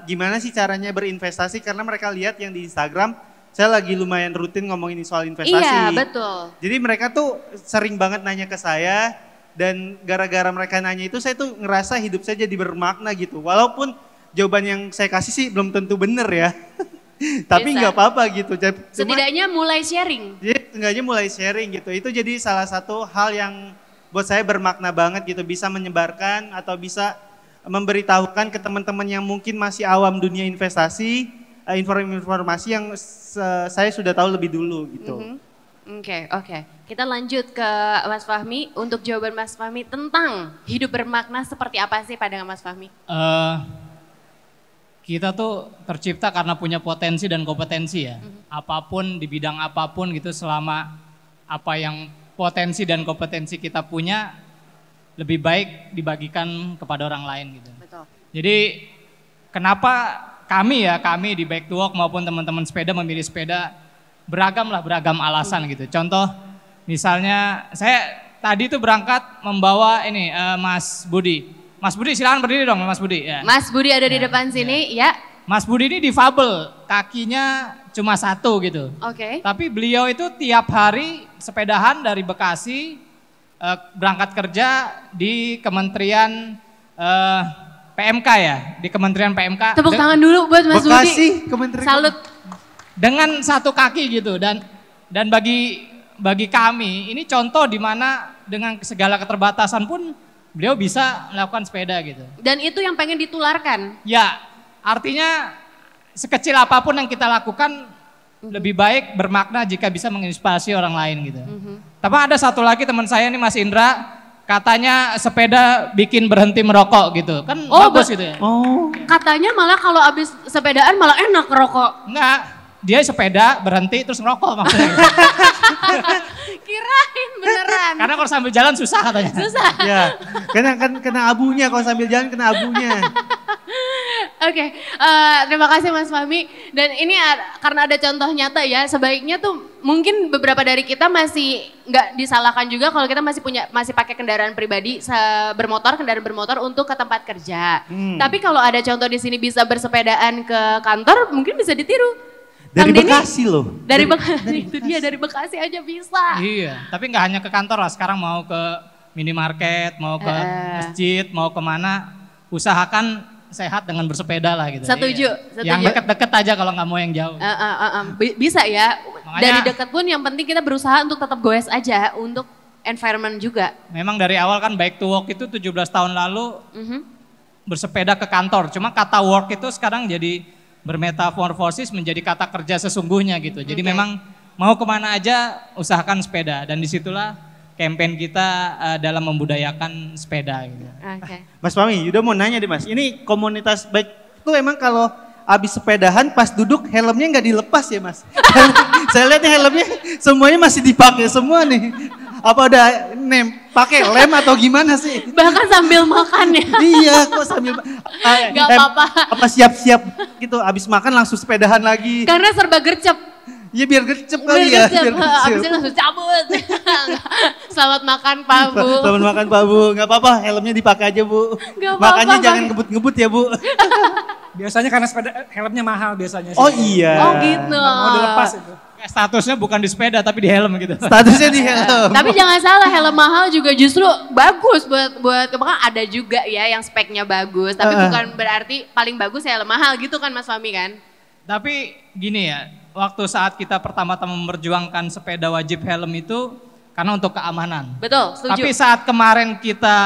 gimana sih caranya berinvestasi karena mereka lihat yang di Instagram saya lagi lumayan rutin ngomongin soal investasi. Iya, betul. Jadi mereka tuh sering banget nanya ke saya dan gara-gara mereka nanya itu saya tuh ngerasa hidup saya jadi bermakna gitu. Walaupun jawaban yang saya kasih sih belum tentu bener ya. Tapi nggak apa-apa gitu. Setidaknya mulai sharing. Jadi setidaknya mulai sharing gitu. Itu jadi salah satu hal yang buat saya bermakna banget gitu. Bisa menyebarkan atau bisa memberitahukan ke teman-teman yang mungkin masih awam dunia investasi, informasi yang saya sudah tahu lebih dulu gitu. Oke. Kita lanjut ke Mas Fahmi. Untuk jawaban Mas Fahmi tentang hidup bermakna seperti apa sih pandangan Mas Fahmi? Kita tuh tercipta karena punya potensi dan kompetensi ya. Apapun di bidang apapun gitu selama apa yang potensi dan kompetensi kita punya lebih baik dibagikan kepada orang lain gitu. Betul. Jadi kenapa kami di Back to Walk maupun teman-teman sepeda memilih sepeda beragam alasan gitu. Contoh misalnya saya tadi tuh berangkat membawa ini Mas Budi. Mas Budi silakan berdiri dong Mas Budi. Ya. Mas Budi ada di depan sini ya. Mas Budi ini difabel, kakinya cuma satu gitu. Oke. Tapi beliau itu tiap hari sepedahan dari Bekasi berangkat kerja di Kementerian PMK ya, di Kementerian PMK. Tepuk tangan dulu buat Mas Budi. Bekasi, Kementerian. Salut. Dengan satu kaki gitu, dan bagi kami ini contoh di mana dengan segala keterbatasan pun beliau bisa melakukan sepeda gitu. Dan itu yang pengen ditularkan. Ya, artinya sekecil apapun yang kita lakukan lebih baik bermakna jika bisa menginspirasi orang lain gitu. Tapi ada satu lagi teman saya nih Mas Indra, katanya sepeda bikin berhenti merokok gitu. Kan bagus gitu ya. Oh. Katanya malah kalau abis sepedaan malah enak rokok. Enggak, dia sepeda berhenti terus ngerokok maksudnya. Kirain beneran. Karena kalau sambil jalan susah katanya. Susah. Ya, kena abunya kalau sambil jalan kena abunya. Oke, terima kasih Mas Fahmi. Dan ini karena ada contoh nyata ya, sebaiknya tuh mungkin beberapa dari kita masih nggak disalahkan juga kalau kita masih pakai kendaraan pribadi, kendaraan bermotor untuk ke tempat kerja. Tapi kalau ada contoh di sini bisa bersepedaan ke kantor, mungkin bisa ditiru. Dari Kang Denny, Bekasi loh. Dari Bekasi, itu dia dari Bekasi aja bisa. Iya, tapi nggak hanya ke kantor lah. Sekarang mau ke minimarket, mau ke masjid, mau kemana, usahakan sehat dengan bersepeda lah gitu. Setuju. Yang deket-deket aja kalau nggak mau yang jauh. Bisa ya. Makanya, dari dekat pun yang penting kita berusaha untuk tetap goes aja untuk environment juga. Memang dari awal kan Bike to Work itu 17 tahun lalu bersepeda ke kantor. Cuma kata work itu sekarang jadi bermetamorfosis menjadi kata kerja sesungguhnya gitu. Jadi memang mau kemana aja usahakan sepeda, dan disitulah campaign kita dalam membudayakan sepeda gitu. Mas Fahmi, udah mau nanya deh Mas, ini komunitas bike itu emang kalau abis sepedahan pas duduk helmnya nggak dilepas ya Mas? Saya lihat nih helmnya semuanya masih dipakai semua nih. Apa udah pakai lem atau gimana sih? Bahkan sambil makan ya. Iya, kok sambil Gak apa-apa. Apa siap-siap gitu, abis makan langsung sepedahan lagi. Karena serba gercep. Iya biar gercep kali ya. Biar gercep. Abisnya langsung cabut. Selamat makan Pak Bu. Selamat makan Pak Bu. Gak apa-apa, helmnya dipakai aja Bu. Gak apa-apa, Makanya Pak. jangan ngebut-ngebut ya Bu. Biasanya karena helmnya mahal biasanya sih. Oh iya. Oh gitu. Mau dilepas itu. Statusnya bukan di sepeda tapi di helm gitu. Statusnya di helm. Tapi jangan salah, helm mahal juga justru bagus buat bahkan ada juga ya yang speknya bagus. Tapi bukan berarti paling bagus helm mahal gitu kan Mas Fahmi kan? Tapi gini ya, waktu saat kita pertama-tama memperjuangkan sepeda wajib helm itu karena untuk keamanan. Betul, setuju. Tapi saat kemarin kita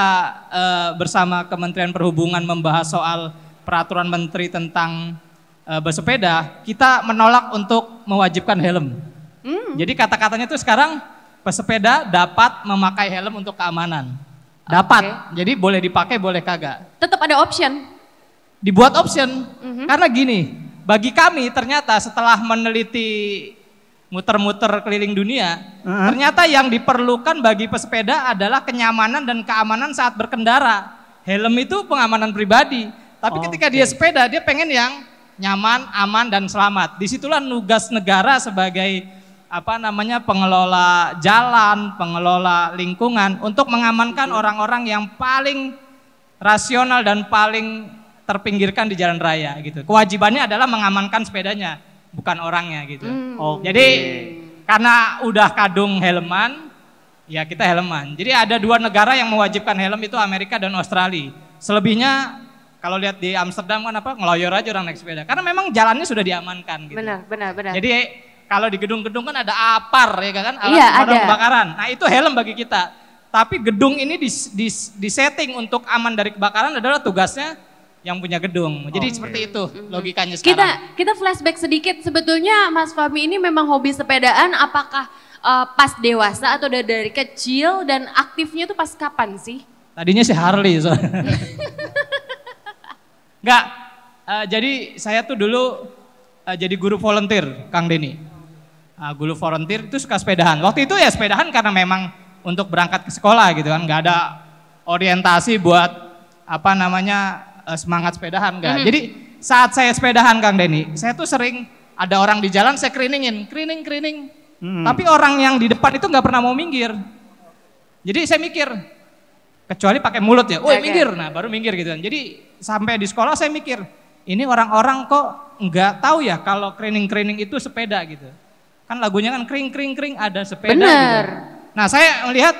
bersama Kementerian Perhubungan membahas soal peraturan menteri tentang bersepeda, kita menolak untuk mewajibkan helm. Jadi kata-katanya tuh sekarang pesepeda dapat memakai helm untuk keamanan. Dapat, jadi boleh dipakai boleh kagak. Tetap ada option. Dibuat option, karena gini, bagi kami ternyata setelah meneliti muter-muter keliling dunia, ternyata yang diperlukan bagi pesepeda adalah kenyamanan dan keamanan saat berkendara. Helm itu pengamanan pribadi, tapi ketika dia sepeda dia pengen yang nyaman, aman, dan selamat. Disitulah nugas negara sebagai pengelola jalan, pengelola lingkungan untuk mengamankan orang-orang yang paling rasional dan paling terpinggirkan di jalan raya gitu. Kewajibannya adalah mengamankan sepedanya, bukan orangnya gitu. Jadi karena udah kadung helman, ya kita helman. Jadi ada 2 negara yang mewajibkan helm, itu Amerika dan Australia. Selebihnya kalau lihat di Amsterdam kan ngeloyor aja orang naik sepeda. Karena memang jalannya sudah diamankan gitu. Benar. Jadi kalau di gedung-gedung kan ada APAR ya kan, alat Iya, pemadam ada. kebakaran. Nah itu helm bagi kita. Tapi gedung ini disetting untuk aman dari kebakaran adalah tugasnya yang punya gedung. Jadi seperti itu logikanya sekarang. Kita flashback sedikit, sebetulnya Mas Fahmi ini memang hobi sepedaan, apakah pas dewasa atau dari kecil, dan aktifnya tuh pas kapan sih? Tadinya sih Harley soalnya. Enggak, jadi saya tuh dulu jadi guru volunteer, Kang Denny. Guru volunteer itu suka sepedahan. Waktu itu ya sepedahan karena memang untuk berangkat ke sekolah gitu kan, nggak ada orientasi buat semangat sepedahan enggak. Jadi saat saya sepedahan Kang Denny, saya tuh sering ada orang di jalan saya kerining. Tapi orang yang di depan itu nggak pernah mau minggir. Jadi saya mikir, kecuali pakai mulut ya, woi minggir, nah baru minggir gitu kan. Jadi sampai di sekolah saya mikir, ini orang-orang kok nggak tahu ya kalau kerining itu sepeda gitu. Kan lagunya kan kring ada sepeda. Bener. Gitu. Nah saya melihat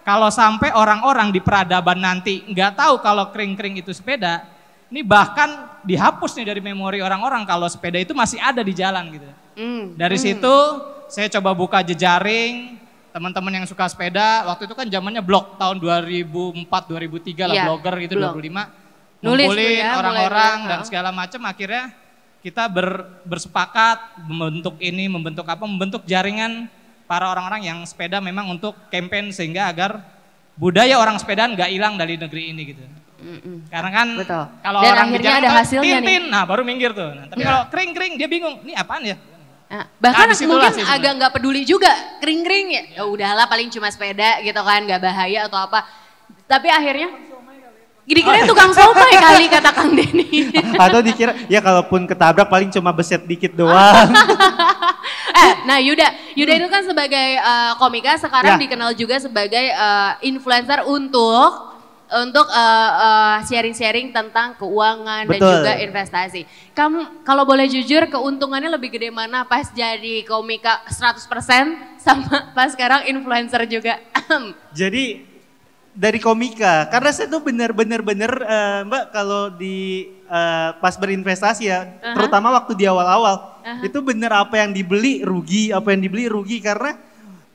kalau sampai orang-orang di peradaban nanti nggak tahu kalau kring-kring itu sepeda, ini bahkan dihapus nih dari memori orang-orang kalau sepeda itu masih ada di jalan gitu. Dari situ saya coba buka jejaring teman-teman yang suka sepeda. Waktu itu kan zamannya blog tahun 2004-2003 lah, blogger gitu, 25. Ngumpulin orang-orang dan segala macam, akhirnya kita bersepakat membentuk jaringan para orang-orang yang sepeda memang untuk campaign sehingga agar budaya orang sepedaan nggak hilang dari negeri ini gitu. Karena kan kalau dan orang di akhirnya jalan ada tuh hasilnya Tintin, nih. nah baru minggir tuh. Nah, tapi kalau kring-kring dia bingung, ini apaan ya? Nah, bahkan disitulah mungkin sih agak nggak peduli juga kring-kring ya. Ya udahlah paling cuma sepeda gitu kan, nggak bahaya atau apa. Tapi akhirnya dikira tukang somai kali kata Kang Denny. Atau dikira ya kalaupun ketabrak paling cuma beset dikit doang. Nah Yuda itu kan sebagai komika sekarang dikenal juga sebagai influencer untuk sharing-sharing tentang keuangan dan juga investasi. Kamu kalau boleh jujur keuntungannya lebih gede mana pas jadi komika 100% sama pas sekarang influencer juga? Jadi dari komika, karena saya tuh bener-bener Mbak kalau di pas berinvestasi ya, terutama waktu di awal-awal, itu bener apa yang dibeli rugi karena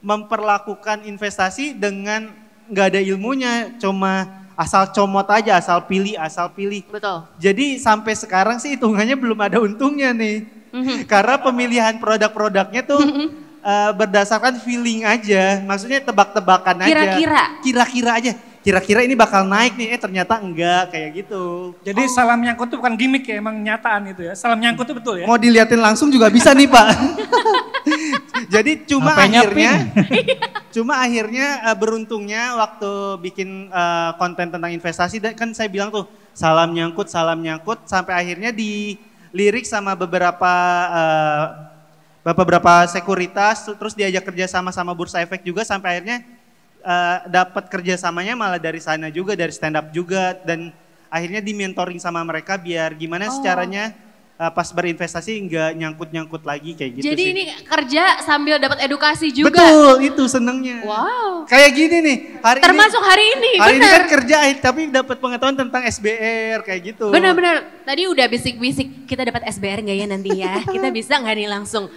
memperlakukan investasi dengan nggak ada ilmunya, cuma asal comot aja, asal pilih. Betul. Jadi sampai sekarang sih hitungannya belum ada untungnya nih, karena pemilihan produk-produknya tuh berdasarkan feeling aja, maksudnya tebak-tebakan aja. Kira-kira aja. Kira-kira ini bakal naik nih, ternyata enggak kayak gitu. Jadi salam nyangkut itu bukan gimmick ya, emang nyataan itu ya. Salam nyangkut itu betul ya. Mau diliatin langsung juga bisa nih Pak. Jadi cuma akhirnya beruntungnya waktu bikin konten tentang investasi, kan saya bilang tuh salam nyangkut sampai akhirnya dilirik sama beberapa sekuritas, terus diajak kerja sama Bursa Efek juga sampai akhirnya dapat kerjasamanya malah dari sana juga, dari stand up juga, dan akhirnya di mentoring sama mereka biar gimana caranya pas berinvestasi nggak nyangkut lagi kayak gitu. Jadi sih. ini kerja sambil dapat edukasi juga. Betul, itu senengnya. Wow. Kayak gini nih, termasuk hari ini, hari bener. ini kan kerja tapi dapat pengetahuan tentang SBR kayak gitu. Benar-benar. Tadi udah bisik-bisik kita dapat SBR nggak ya nanti ya? Kita bisa nggak nih langsung?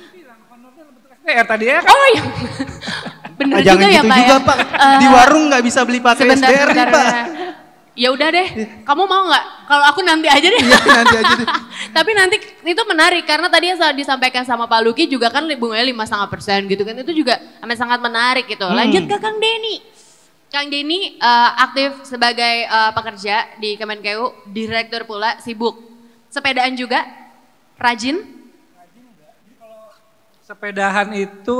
SBR tadi ya. Oh iya. Bener Jangan juga ya gitu Pak juga ya? Pak, di warung nggak bisa beli pakai SBR nih Pak. Ya udah deh, kamu mau nggak? Kalau aku nanti aja deh. Iya nanti aja deh. Tapi nanti itu menarik karena tadi yang disampaikan sama Pak Luki juga kan bunganya 5,5% gitu kan, itu juga amat sangat menarik gitu. Lanjut ke Kang Denny. Kang Denny aktif sebagai pekerja di Kemenkeu, direktur pula, sibuk. Sepedaan juga, rajin. Sepedahan itu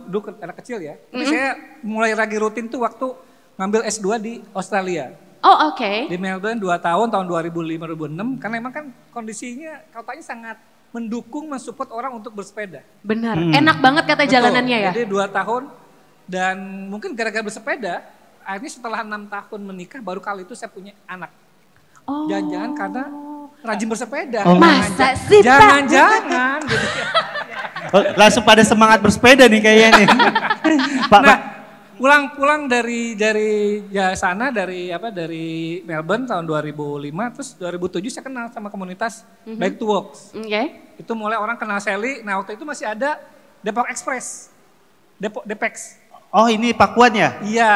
dulu anak kecil ya. Tapi saya mulai lagi rutin tuh waktu ngambil S2 di Australia. Oh oke. Di Melbourne 2 tahun 2005-2006. Karena emang kan kondisinya kotanya sangat mendukung, mensupport orang untuk bersepeda. Benar, enak banget kata jalanannya ya. Jadi 2 tahun dan mungkin gara-gara bersepeda, akhirnya setelah 6 tahun menikah baru kali itu saya punya anak. Oh. Jangan-jangan karena rajin bersepeda. Masa sih Pak? Jangan-jangan gitu. Langsung pada semangat bersepeda nih kayaknya nih. Pak. Pulang dari sana dari Melbourne tahun 2005, terus 2007 saya kenal sama komunitas Bike to Works. Itu mulai orang kenal Sally. Nah waktu itu masih ada Depok Express, Depex. Oh ini Pakuan ya? Iya.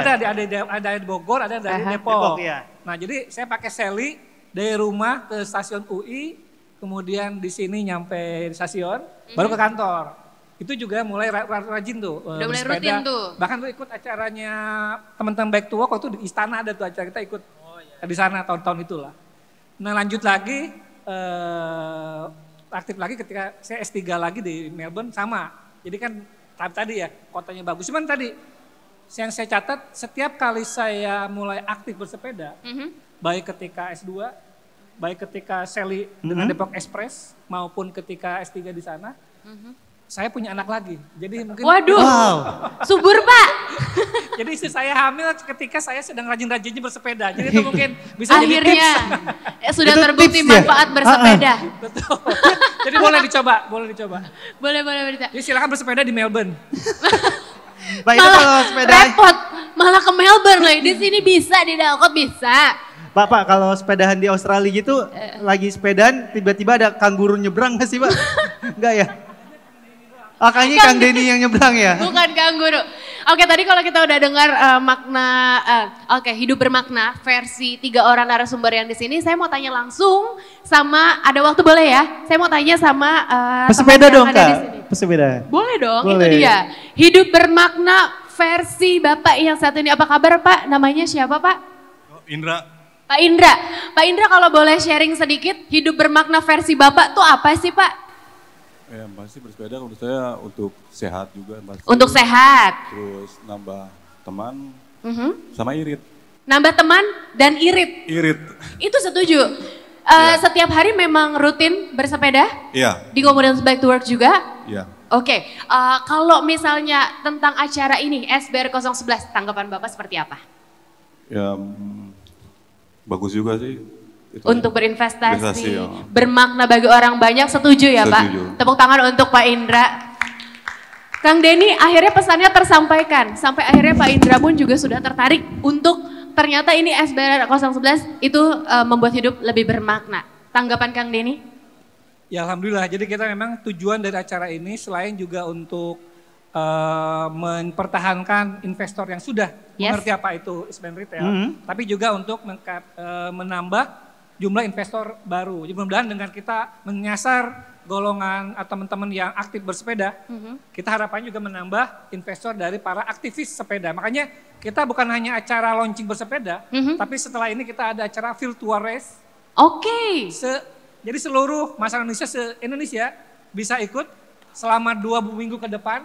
Ada di Bogor, ada dari Depok. Iya. Nah jadi saya pakai Sally dari rumah ke stasiun UI, kemudian di sini nyampe di stasiun, baru ke kantor. Itu juga mulai rajin tuh. Udah mulai rutin tuh. Bahkan tuh ikut acaranya teman-teman Bike to Work waktu di Istana ada tuh acara, kita ikut di sana tahun-tahun itulah. Nah lanjut lagi, aktif lagi ketika saya S3 lagi di Melbourne sama. Jadi kan tadi ya kotanya bagus. Cuman tadi yang saya catat setiap kali saya mulai aktif bersepeda, baik ketika S2, baik ketika Sally dengan Depok Express maupun ketika S3 di sana, saya punya anak lagi. Jadi mungkin waduh, subur Pak. Jadi istri saya hamil ketika saya sedang rajin-rajinnya bersepeda. Jadi itu mungkin bisa akhirnya jadi tips. Sudah itu terbukti tips manfaat bersepeda. Betul. Jadi boleh dicoba. Boleh. Jadi silakan bersepeda di Melbourne. Pak itu kalau sepeda repot. malah ke Melbourne loh. Di sini bisa, di Dalkot bisa. Pak, kalau sepedahan di Australia gitu, lagi sepedahan tiba-tiba ada kanguru nyebrang nggak sih Pak? Enggak ya? Oh, kayaknya Kang Denny yang nyebrang ya? Bukan kanguru. Oke, tadi kalau kita udah dengar makna, hidup bermakna versi 3 orang narasumber yang di sini, saya mau tanya langsung sama, ada waktu boleh ya? Saya mau tanya sama pesepeda dong ada di Kak, sini. pesepeda. Boleh dong, Boleh. itu dia. Hidup bermakna versi Bapak yang satu ini. Apa kabar Pak? Namanya siapa Pak? Indra. Pak Indra. Pak Indra kalau boleh sharing sedikit, hidup bermakna versi Bapak tuh apa sih Pak? Ya pasti bersepeda menurut saya untuk sehat juga. Pasti. Untuk sehat. Terus nambah teman Mhm. sama irit. Nambah teman dan irit. Irit. Itu setuju. Setiap hari memang rutin bersepeda? Iya. Di komunitas Bike to Work juga? Iya. Oke, kalau misalnya tentang acara ini, SBR 011, tanggapan Bapak seperti apa? Ya bagus juga sih. Itu Untuk berinvestasi, investasi, ya. bermakna bagi orang banyak, setuju ya Setuju. Pak? Tepuk tangan untuk Pak Indra. Kang Denny, akhirnya pesannya tersampaikan. Sampai akhirnya Pak Indra pun juga sudah tertarik untuk ternyata ini SBR 011 itu membuat hidup lebih bermakna. Tanggapan Kang Denny? Ya alhamdulillah, jadi kita memang tujuan dari acara ini selain juga untuk mempertahankan investor yang sudah mengerti apa itu investment retail, tapi juga untuk menambah jumlah investor baru. Jadi mudah-mudahan dengan kita menyasar golongan atau teman-teman yang aktif bersepeda, kita harapannya juga menambah investor dari para aktivis sepeda. Makanya kita bukan hanya acara launching bersepeda, tapi setelah ini kita ada acara virtual race. Oke. Jadi seluruh masyarakat Indonesia se-Indonesia bisa ikut selama 2 minggu ke depan.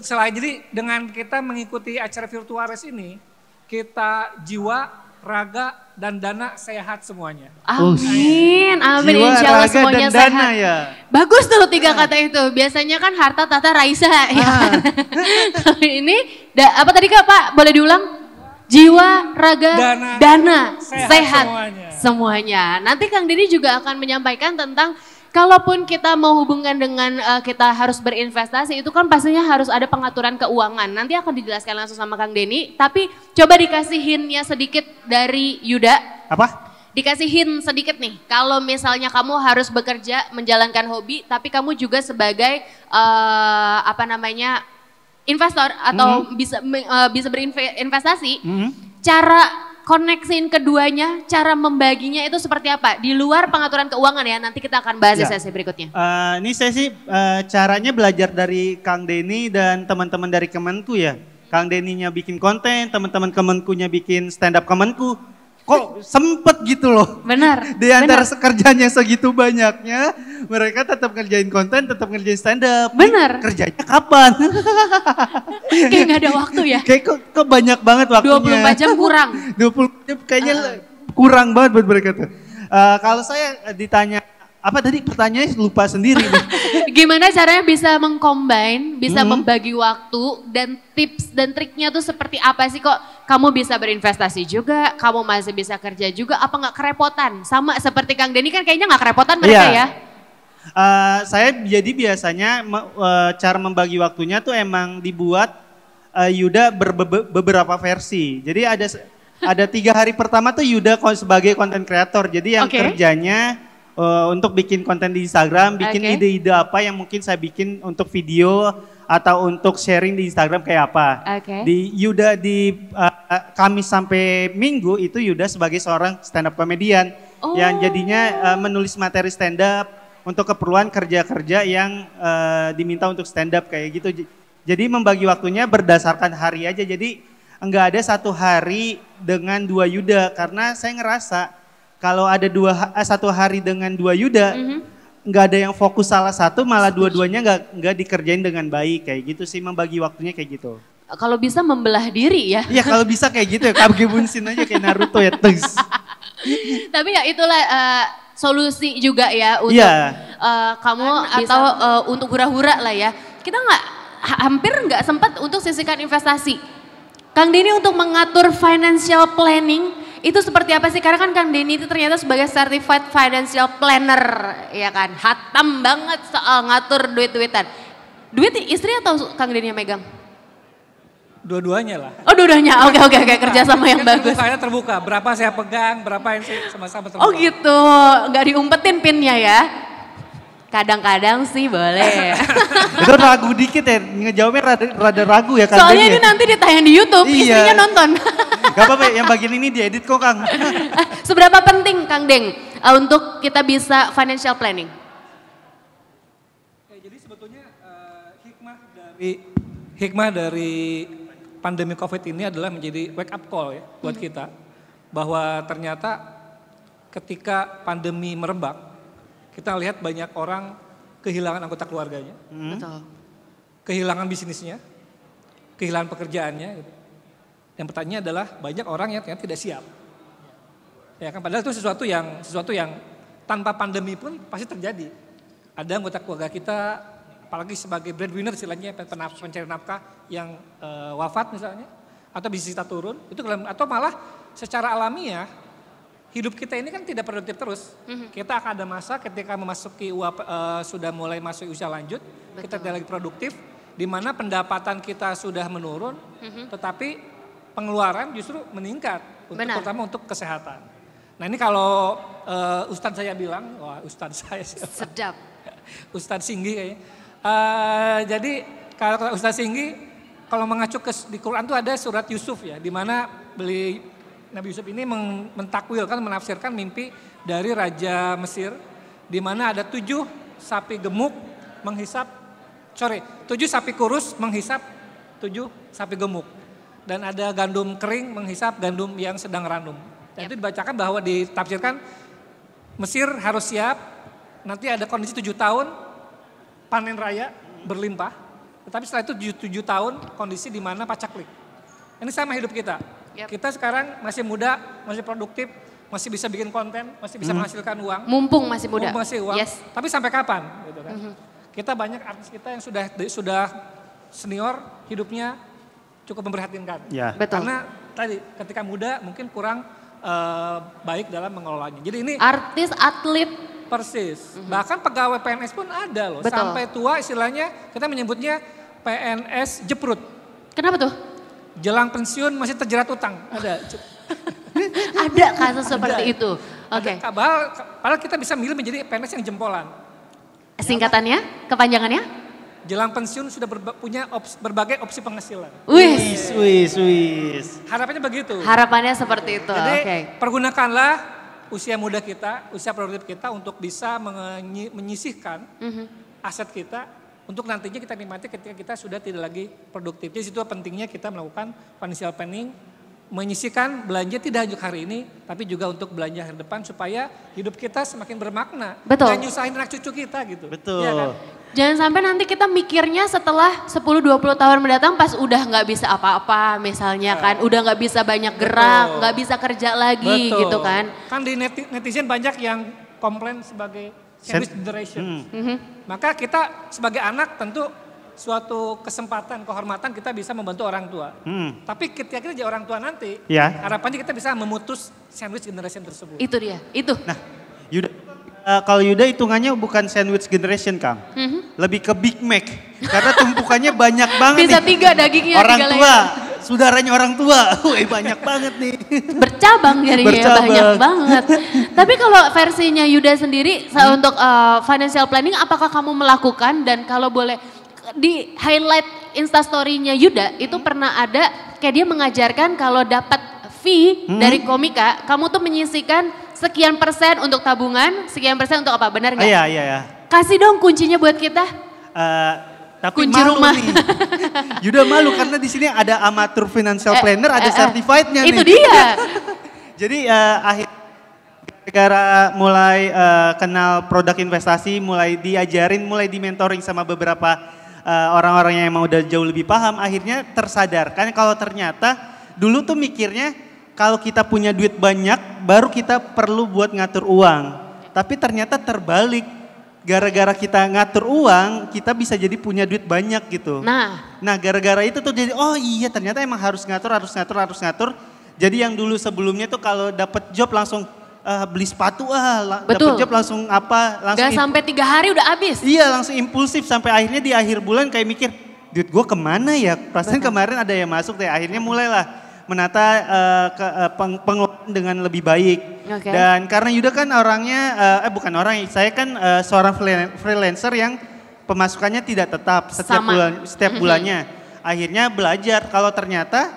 Jadi dengan kita mengikuti acara virtual race ini, kita jiwa, raga, dan dana sehat semuanya. Amin, amin. Jiwa, Insya Allah raga, semuanya dan dana sehat. ya. Bagus tuh 3 kata itu. Biasanya kan harta, tata, Raisa. Ya. Kalau ini, apa tadi Kak Pak? Boleh diulang? Jiwa, raga, dana, sehat semuanya. Nanti Kang Denny juga akan menyampaikan tentang kalaupun kita mau hubungkan dengan kita harus berinvestasi, itu kan pastinya harus ada pengaturan keuangan. Nanti akan dijelaskan langsung sama Kang Denny, tapi coba dikasih hint-nya sedikit dari Yuda. Apa? Dikasih hint sedikit nih, kalau misalnya kamu harus bekerja menjalankan hobi, tapi kamu juga sebagai investor atau bisa berinvestasi, cara koneksiin keduanya, cara membaginya itu seperti apa? Di luar pengaturan keuangan ya, nanti kita akan bahas di sesi berikutnya. Ini saya sih caranya belajar dari Kang Denny dan teman-teman dari Kemenku ya. Kang Denny-nya bikin konten, teman-teman Kemenku-nya bikin stand up Kemenku. Kok sempet gitu loh. Benar. Di antara kerjanya segitu banyaknya, mereka tetap ngerjain konten, tetap ngerjain stand up. Benar. Kerjanya kapan? Kayak gak ada waktu ya. Kayak kok banyak banget waktunya. 24 jam kurang. 20 jam kayaknya kurang banget buat mereka tuh. Kalau saya ditanya, apa tadi pertanyaannya lupa sendiri nih. Gimana caranya bisa mengcombine, bisa membagi waktu dan tips dan triknya tuh seperti apa sih kok kamu bisa berinvestasi juga, kamu masih bisa kerja juga, apa nggak kerepotan? Sama seperti Kang Denny kan kayaknya nggak kerepotan mereka ya. Saya jadi biasanya cara membagi waktunya tuh emang dibuat Yuda beberapa versi. Jadi ada 3 hari pertama tuh Yuda sebagai content creator. Jadi yang kerjanya untuk bikin konten di Instagram, bikin ide-ide apa yang mungkin saya bikin untuk video atau untuk sharing di Instagram kayak apa. Di Yuda di Kamis sampai Minggu itu Yuda sebagai seorang stand up comedian yang jadinya menulis materi stand up untuk keperluan kerja-kerja yang diminta untuk stand up kayak gitu. Jadi membagi waktunya berdasarkan hari aja. Jadi enggak ada satu hari dengan 2 Yuda karena saya ngerasa kalau ada 1 hari dengan 2 Yuda, nggak ada yang fokus salah satu, malah dua-duanya nggak dikerjain dengan baik kayak gitu sih, membagi waktunya kayak gitu. Kalau bisa membelah diri ya. Iya kalau bisa kayak gitu ya, kabge bunsin aja kayak Naruto ya. Tapi ya itulah solusi juga ya untuk kamu atau untuk hura-hura lah ya. Kita hampir nggak sempat untuk sisihkan investasi. Kang Denny untuk mengatur financial planning, itu seperti apa sih? Karena kan Kang Denny itu ternyata sebagai certified financial planner, ya kan? Hatam banget soal ngatur duit-duitan. Duit istri atau Kang Denny yang megang? Dua-duanya lah. Oh dua-duanya, oke kerja sama yang bagus. Terbuka, berapa saya pegang, berapa yang sama-sama terbuka. Oh gitu, nggak diumpetin pinnya ya? Kadang-kadang sih boleh. Itu ragu dikit ya, ngejawabnya rada ragu ya Kang. Soalnya ini nanti ditayang di YouTube, istrinya nonton. Gak apa-apa, yang bagian ini diedit kok Kang. Seberapa penting Kang Deng untuk kita bisa financial planning? Jadi sebetulnya hikmah dari pandemi COVID ini adalah menjadi wake up call ya buat kita. Bahwa ternyata ketika pandemi merebak, kita lihat banyak orang kehilangan anggota keluarganya. Betul. Kehilangan bisnisnya, kehilangan pekerjaannya. Gitu. Yang pertanyaannya adalah banyak orang yang ternyata tidak siap. Ya kan, padahal itu sesuatu yang tanpa pandemi pun pasti terjadi. Ada anggota keluarga kita, apalagi sebagai breadwinner istilahnya, pencari nafkah yang wafat misalnya, atau bisnis kita turun, itu atau malah secara alamiah hidup kita ini kan tidak produktif terus. Kita akan ada masa ketika memasuki sudah mulai masuk usia lanjut, kita tidak lagi produktif, di mana pendapatan kita sudah menurun, tetapi pengeluaran justru meningkat, terutama untuk kesehatan. Nah ini kalau Ustadz saya bilang, wah Ustadz saya siapa? Sedap. Ustadz Singgi kayaknya. Jadi kalau Ustadz Singgi, kalau mengacu di Quran itu ada surat Yusuf ya, di mana Nabi Yusuf ini mentakwilkan, menafsirkan mimpi dari Raja Mesir, di mana ada 7 sapi gemuk menghisap, 7 sapi kurus menghisap 7 sapi gemuk. Dan ada gandum kering menghisap gandum yang sedang ranum. Dan itu dibacakan bahwa ditafsirkan Mesir harus siap, nanti ada kondisi 7 tahun panen raya berlimpah. Tetapi setelah itu 7 tahun kondisi di mana pacaklik. Ini sama hidup kita. Kita sekarang masih muda, masih produktif, masih bisa bikin konten, masih bisa menghasilkan uang. Mumpung masih muda. Mumpung masih uang. Yes. Tapi sampai kapan? Gitu kan. Kita banyak artis kita yang sudah senior, hidupnya cukup memprihatinkan. Ya. Betul. Karena tadi ketika muda mungkin kurang baik dalam mengelolanya. Jadi ini artis, atlet. Persis. Bahkan pegawai PNS pun ada loh. Betul. Sampai tua istilahnya kita menyebutnya PNS jeprut. Kenapa tuh? Jelang pensiun masih terjerat utang. Ada. Ada kasus seperti itu. Oke. Padahal kita bisa milih menjadi PNS yang jempolan. Singkatannya, kepanjangannya? Jelang pensiun sudah punya berbagai opsi penghasilan. Wis. Harapannya begitu. Harapannya seperti itu. Jadi pergunakanlah usia muda kita, usia produktif kita untuk bisa menyisihkan aset kita untuk nantinya kita nikmati ketika kita sudah tidak lagi produktif. Jadi itu pentingnya kita melakukan financial planning, menyisihkan belanja tidak hanya hari ini, tapi juga untuk belanja hari depan supaya hidup kita semakin bermakna. Betul. Dan nyusahin anak cucu kita gitu. Betul. Ya kan? Jangan sampai nanti kita mikirnya setelah 10-20 tahun mendatang pas udah nggak bisa apa-apa misalnya kan. Udah nggak bisa banyak gerak, nggak bisa kerja lagi gitu kan. Kan di netizen banyak yang komplain sebagai sandwich generation. Maka kita sebagai anak tentu suatu kesempatan, kehormatan kita bisa membantu orang tua. Tapi ketika kita jadi orang tua nanti, harapannya kita bisa memutus sandwich generation tersebut. Itu dia, itu. Nah, Yuda, kalau Yuda hitungannya bukan sandwich generation Kang. Lebih ke Big Mac. Karena tumpukannya banyak banget bisa nih. 3 dagingnya. Orang 3 tua, saudaranya orang tua. Wih banyak banget nih. Bercabang jadinya banyak banget. Tapi kalau versinya Yuda sendiri untuk financial planning apakah kamu melakukan dan kalau boleh di highlight instastory-nya Yuda itu pernah ada kayak dia mengajarkan kalau dapat fee dari komika kamu tuh menyisihkan sekian persen untuk tabungan, sekian persen untuk apa, benar nggak? Iya. Kasih dong kuncinya buat kita. Tapi Kunci malu rumah. nih. Yuda malu karena di sini ada amatur financial planner, ada certified-nya nih. Itu dia. Jadi gara-gara mulai kenal produk investasi, mulai diajarin, mulai di-mentoring sama beberapa orang-orang yang emang udah jauh lebih paham, akhirnya tersadarkan kalau ternyata dulu tuh mikirnya kalau kita punya duit banyak baru kita perlu buat ngatur uang. Tapi ternyata terbalik. Gara-gara kita ngatur uang, kita bisa jadi punya duit banyak gitu. Nah gara-gara itu tuh jadi oh iya ternyata emang harus ngatur. Jadi yang dulu sebelumnya tuh kalau dapat job langsung beli sepatu dapat job langsung apa langsung gak sampai 3 hari udah habis. Iya langsung impulsif sampai akhirnya di akhir bulan kayak mikir duit gue kemana ya? Perasaan kemarin ada yang masuk deh. Akhirnya mulailah menata pengeluaran dengan lebih baik. Oke. Dan karena Yuda kan orangnya, bukan orang, saya kan seorang freelancer yang pemasukannya tidak tetap setiap bulannya. Akhirnya belajar kalau ternyata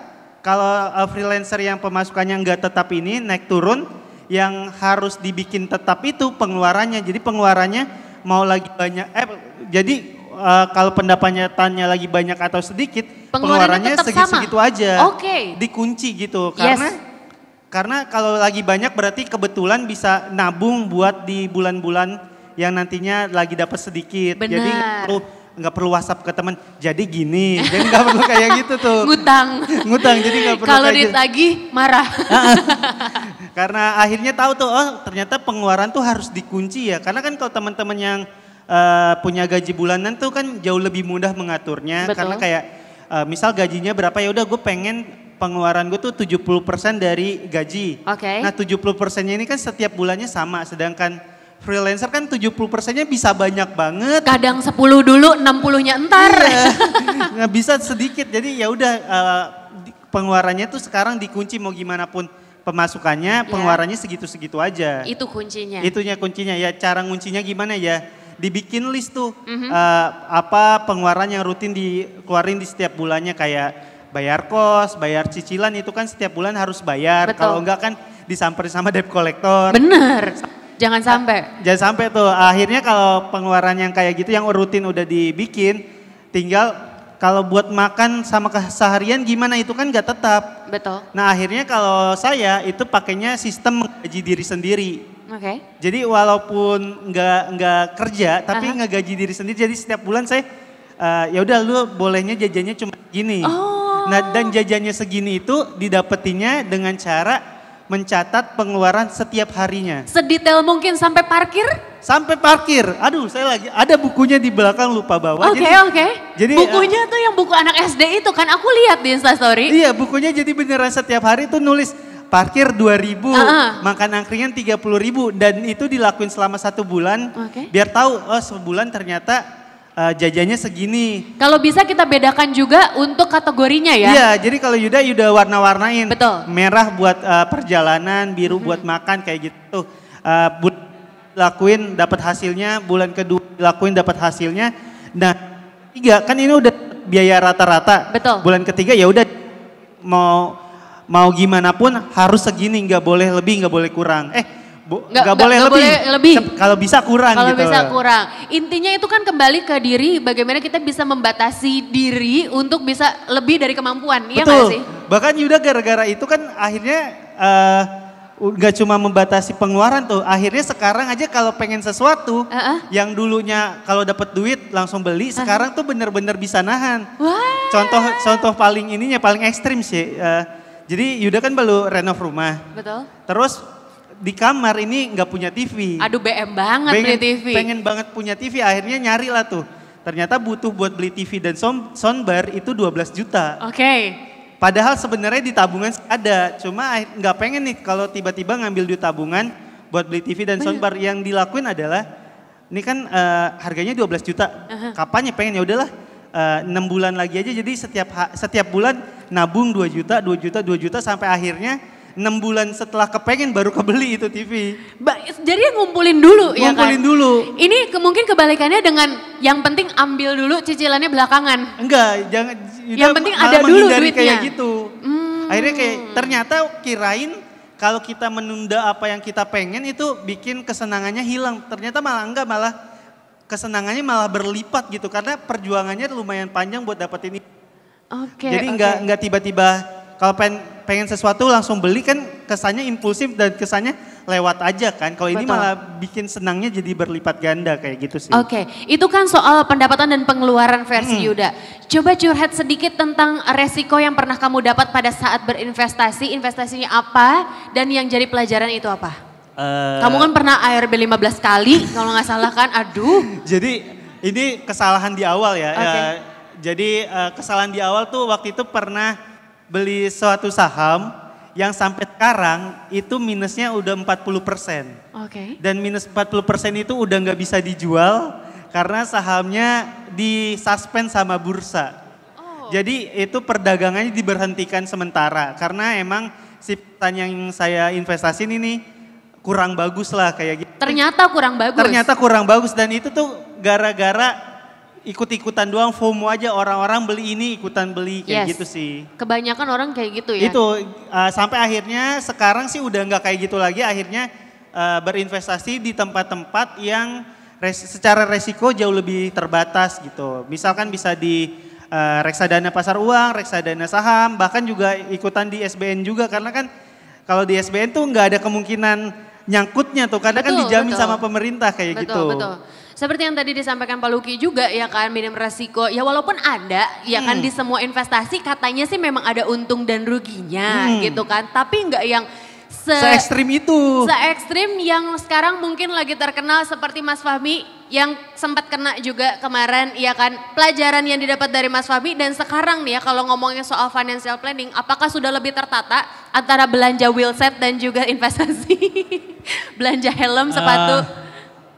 kalau freelancer yang pemasukannya nggak tetap ini naik turun, yang harus dibikin tetap itu pengeluarannya. Jadi pengeluarannya mau lagi banyak, kalau pendapatannya lagi banyak atau sedikit, pengeluarannya segitu aja. Oke. Dikunci gitu. Karena kalau lagi banyak berarti kebetulan bisa nabung buat di bulan-bulan yang nantinya lagi dapat sedikit. Benar. Jadi nggak perlu WhatsApp ke teman. Jadi gini, jadi nggak perlu kayak gitu tuh. Ngutang, jadi nggak perlu. Kalau ditagih marah. Karena akhirnya tahu tuh, oh ternyata pengeluaran tuh harus dikunci ya. Karena kan kalau teman-teman yang punya gaji bulanan tuh kan jauh lebih mudah mengaturnya. Betul. Karena kayak misal gajinya berapa, ya udah gue pengen pengeluaran gue tuh 70% dari gaji. Oke. Nah 70%-nya ini kan setiap bulannya sama, sedangkan freelancer kan 70%-nya bisa banyak banget. Kadang 10 dulu, 60-nya entar. Iya. Nggak bisa sedikit, jadi ya udah pengeluarannya tuh sekarang dikunci mau gimana pun. Pemasukannya, pengeluarannya segitu-segitu aja. Itu kuncinya. Itunya kuncinya ya. Cara nguncinya gimana ya? Dibikin list tuh apa pengeluaran yang rutin dikeluarin di setiap bulannya, kayak bayar kos, bayar cicilan itu kan setiap bulan harus bayar. Betul. Kalau enggak kan disamperin sama debt collector. Bener. Jangan sampai. Jangan sampai tuh. Akhirnya kalau pengeluaran yang kayak gitu yang rutin udah dibikin, tinggal kalau buat makan sama keseharian gimana itu kan gak tetap. Betul. Nah akhirnya kalau saya itu pakainya sistem menggaji diri sendiri. Oke. Jadi walaupun nggak kerja tapi ngegaji diri sendiri. Jadi setiap bulan saya ya udah lu bolehnya jajannya cuma gini. Oh. Nah dan jajannya segini itu didapetinnya dengan cara mencatat pengeluaran setiap harinya. Sedetail mungkin sampai parkir? Sampai parkir. Aduh saya lagi ada bukunya di belakang lupa bawa. Oke. Jadi bukunya tuh yang buku anak SD itu kan aku lihat di Instastory. Iya bukunya jadi beneran setiap hari tuh nulis parkir 2.000, makan angkringan 30.000 dan itu dilakuin selama 1 bulan. Biar tahu oh sebulan ternyata jajannya segini. Kalau bisa kita bedakan juga untuk kategorinya ya. Iya, jadi kalau Yuda warna-warnain. Betul. Merah buat perjalanan, biru buat makan kayak gitu. Lakuin dapat hasilnya, bulan kedua lakuin dapat hasilnya. Nah, 3 kan ini udah biaya rata-rata. Betul. Bulan ketiga ya udah mau gimana pun harus segini, nggak boleh lebih, nggak boleh kurang. Nggak boleh lebih. Kalau bisa kurang Kalau gitu. bisa kurang. Intinya itu kan kembali ke diri, bagaimana kita bisa membatasi diri untuk bisa lebih dari kemampuan. Iya nggak sih? Bahkan Yuda gara-gara itu kan akhirnya nggak cuma membatasi pengeluaran tuh. Akhirnya sekarang aja kalau pengen sesuatu yang dulunya kalau dapat duit langsung beli, sekarang tuh bener-bener bisa nahan. Wah. Contoh paling ekstrim sih. Jadi Yuda kan baru renov rumah. Betul. Terus di kamar ini nggak punya TV. Aduh BM banget beli TV. Pengen banget punya TV, akhirnya nyari lah tuh. Ternyata butuh buat beli TV dan soundbar itu 12 juta. Oke. Padahal sebenarnya di tabungan ada, cuma nggak pengen nih kalau tiba-tiba ngambil duit tabungan buat beli TV dan soundbar. Yang dilakuin adalah, ini kan harganya 12 juta. Kapan ya pengen, ya udahlah 6 bulan lagi aja. Jadi setiap bulan nabung 2 juta sampai akhirnya 6 bulan setelah kepengen baru kebeli itu TV. Jadi ngumpulin dulu ya kan? Ngumpulin dulu. Ini mungkin kebalikannya dengan yang penting ambil dulu cicilannya belakangan. Enggak, jangan. Yang penting ada dulu duitnya. Kayak gitu. Akhirnya kayak ternyata kirain kalau kita menunda apa yang kita pengen itu bikin kesenangannya hilang. Ternyata malah enggak, malah kesenangannya malah berlipat gitu. Karena perjuangannya lumayan panjang buat dapetin ini. Jadi enggak tiba-tiba kalau pengen sesuatu langsung beli kan kesannya impulsif dan kesannya lewat aja kan. Kalau ini malah bikin senangnya jadi berlipat ganda kayak gitu sih. Oke, itu kan soal pendapatan dan pengeluaran versi Yuda. Coba curhat sedikit tentang resiko yang pernah kamu dapat pada saat berinvestasi. Investasinya apa dan yang jadi pelajaran itu apa? Kamu kan pernah ARB 15 kali kalau nggak salah kan, aduh. Jadi ini kesalahan di awal ya. Jadi kesalahan di awal tuh waktu itu pernah beli suatu saham yang sampai sekarang itu minusnya udah 40%. Dan minus 40% itu udah nggak bisa dijual karena sahamnya disuspend sama bursa. Jadi itu perdagangannya diberhentikan sementara karena emang si perusahaan yang saya investasiin ini kurang bagus lah kayak gitu. Ternyata kurang bagus. Ternyata kurang bagus dan itu tuh gara-gara ikut-ikutan doang, FOMO aja, orang-orang beli ini ikutan beli kayak gitu sih. Kebanyakan orang kayak gitu ya. Itu sampai akhirnya sekarang sih udah nggak kayak gitu lagi, akhirnya berinvestasi di tempat-tempat yang secara resiko jauh lebih terbatas gitu. Misalkan bisa di reksadana pasar uang, reksadana saham, bahkan juga ikutan di SBN juga karena kan kalau di SBN tuh nggak ada kemungkinan nyangkutnya tuh karena kan dijamin sama pemerintah kayak gitu. Betul. Seperti yang tadi disampaikan Pak Luki juga ya kan, minim resiko. Ya walaupun ada ya kan di semua investasi katanya sih memang ada untung dan ruginya gitu kan. Tapi nggak yang se-ekstrim itu. Se-ekstrim yang sekarang mungkin lagi terkenal seperti Mas Fahmi yang sempat kena juga kemarin ya kan. Pelajaran yang didapat dari Mas Fahmi dan sekarang nih ya kalau ngomongin soal financial planning apakah sudah lebih tertata antara belanja wheelset dan juga investasi? Belanja helm, sepatu.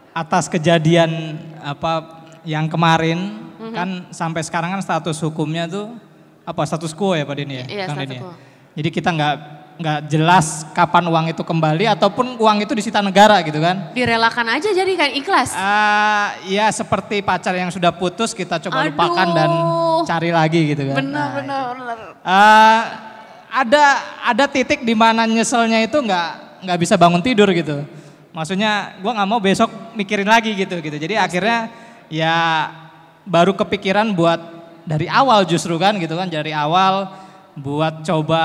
Atas kejadian apa yang kemarin kan sampai sekarang kan status hukumnya tuh apa status quo ya Pak Denny ya? Iya, status quo. Jadi kita nggak jelas kapan uang itu kembali ataupun uang itu disita negara gitu kan. Direlakan aja jadi kan ikhlas. Ya seperti pacar yang sudah putus kita coba lupakan dan cari lagi gitu kan. Benar. Ada titik di mana nyeselnya itu nggak bisa bangun tidur gitu. Maksudnya gue nggak mau besok mikirin lagi gitu. Jadi akhirnya ya baru kepikiran buat dari awal justru kan gitu kan, dari awal buat coba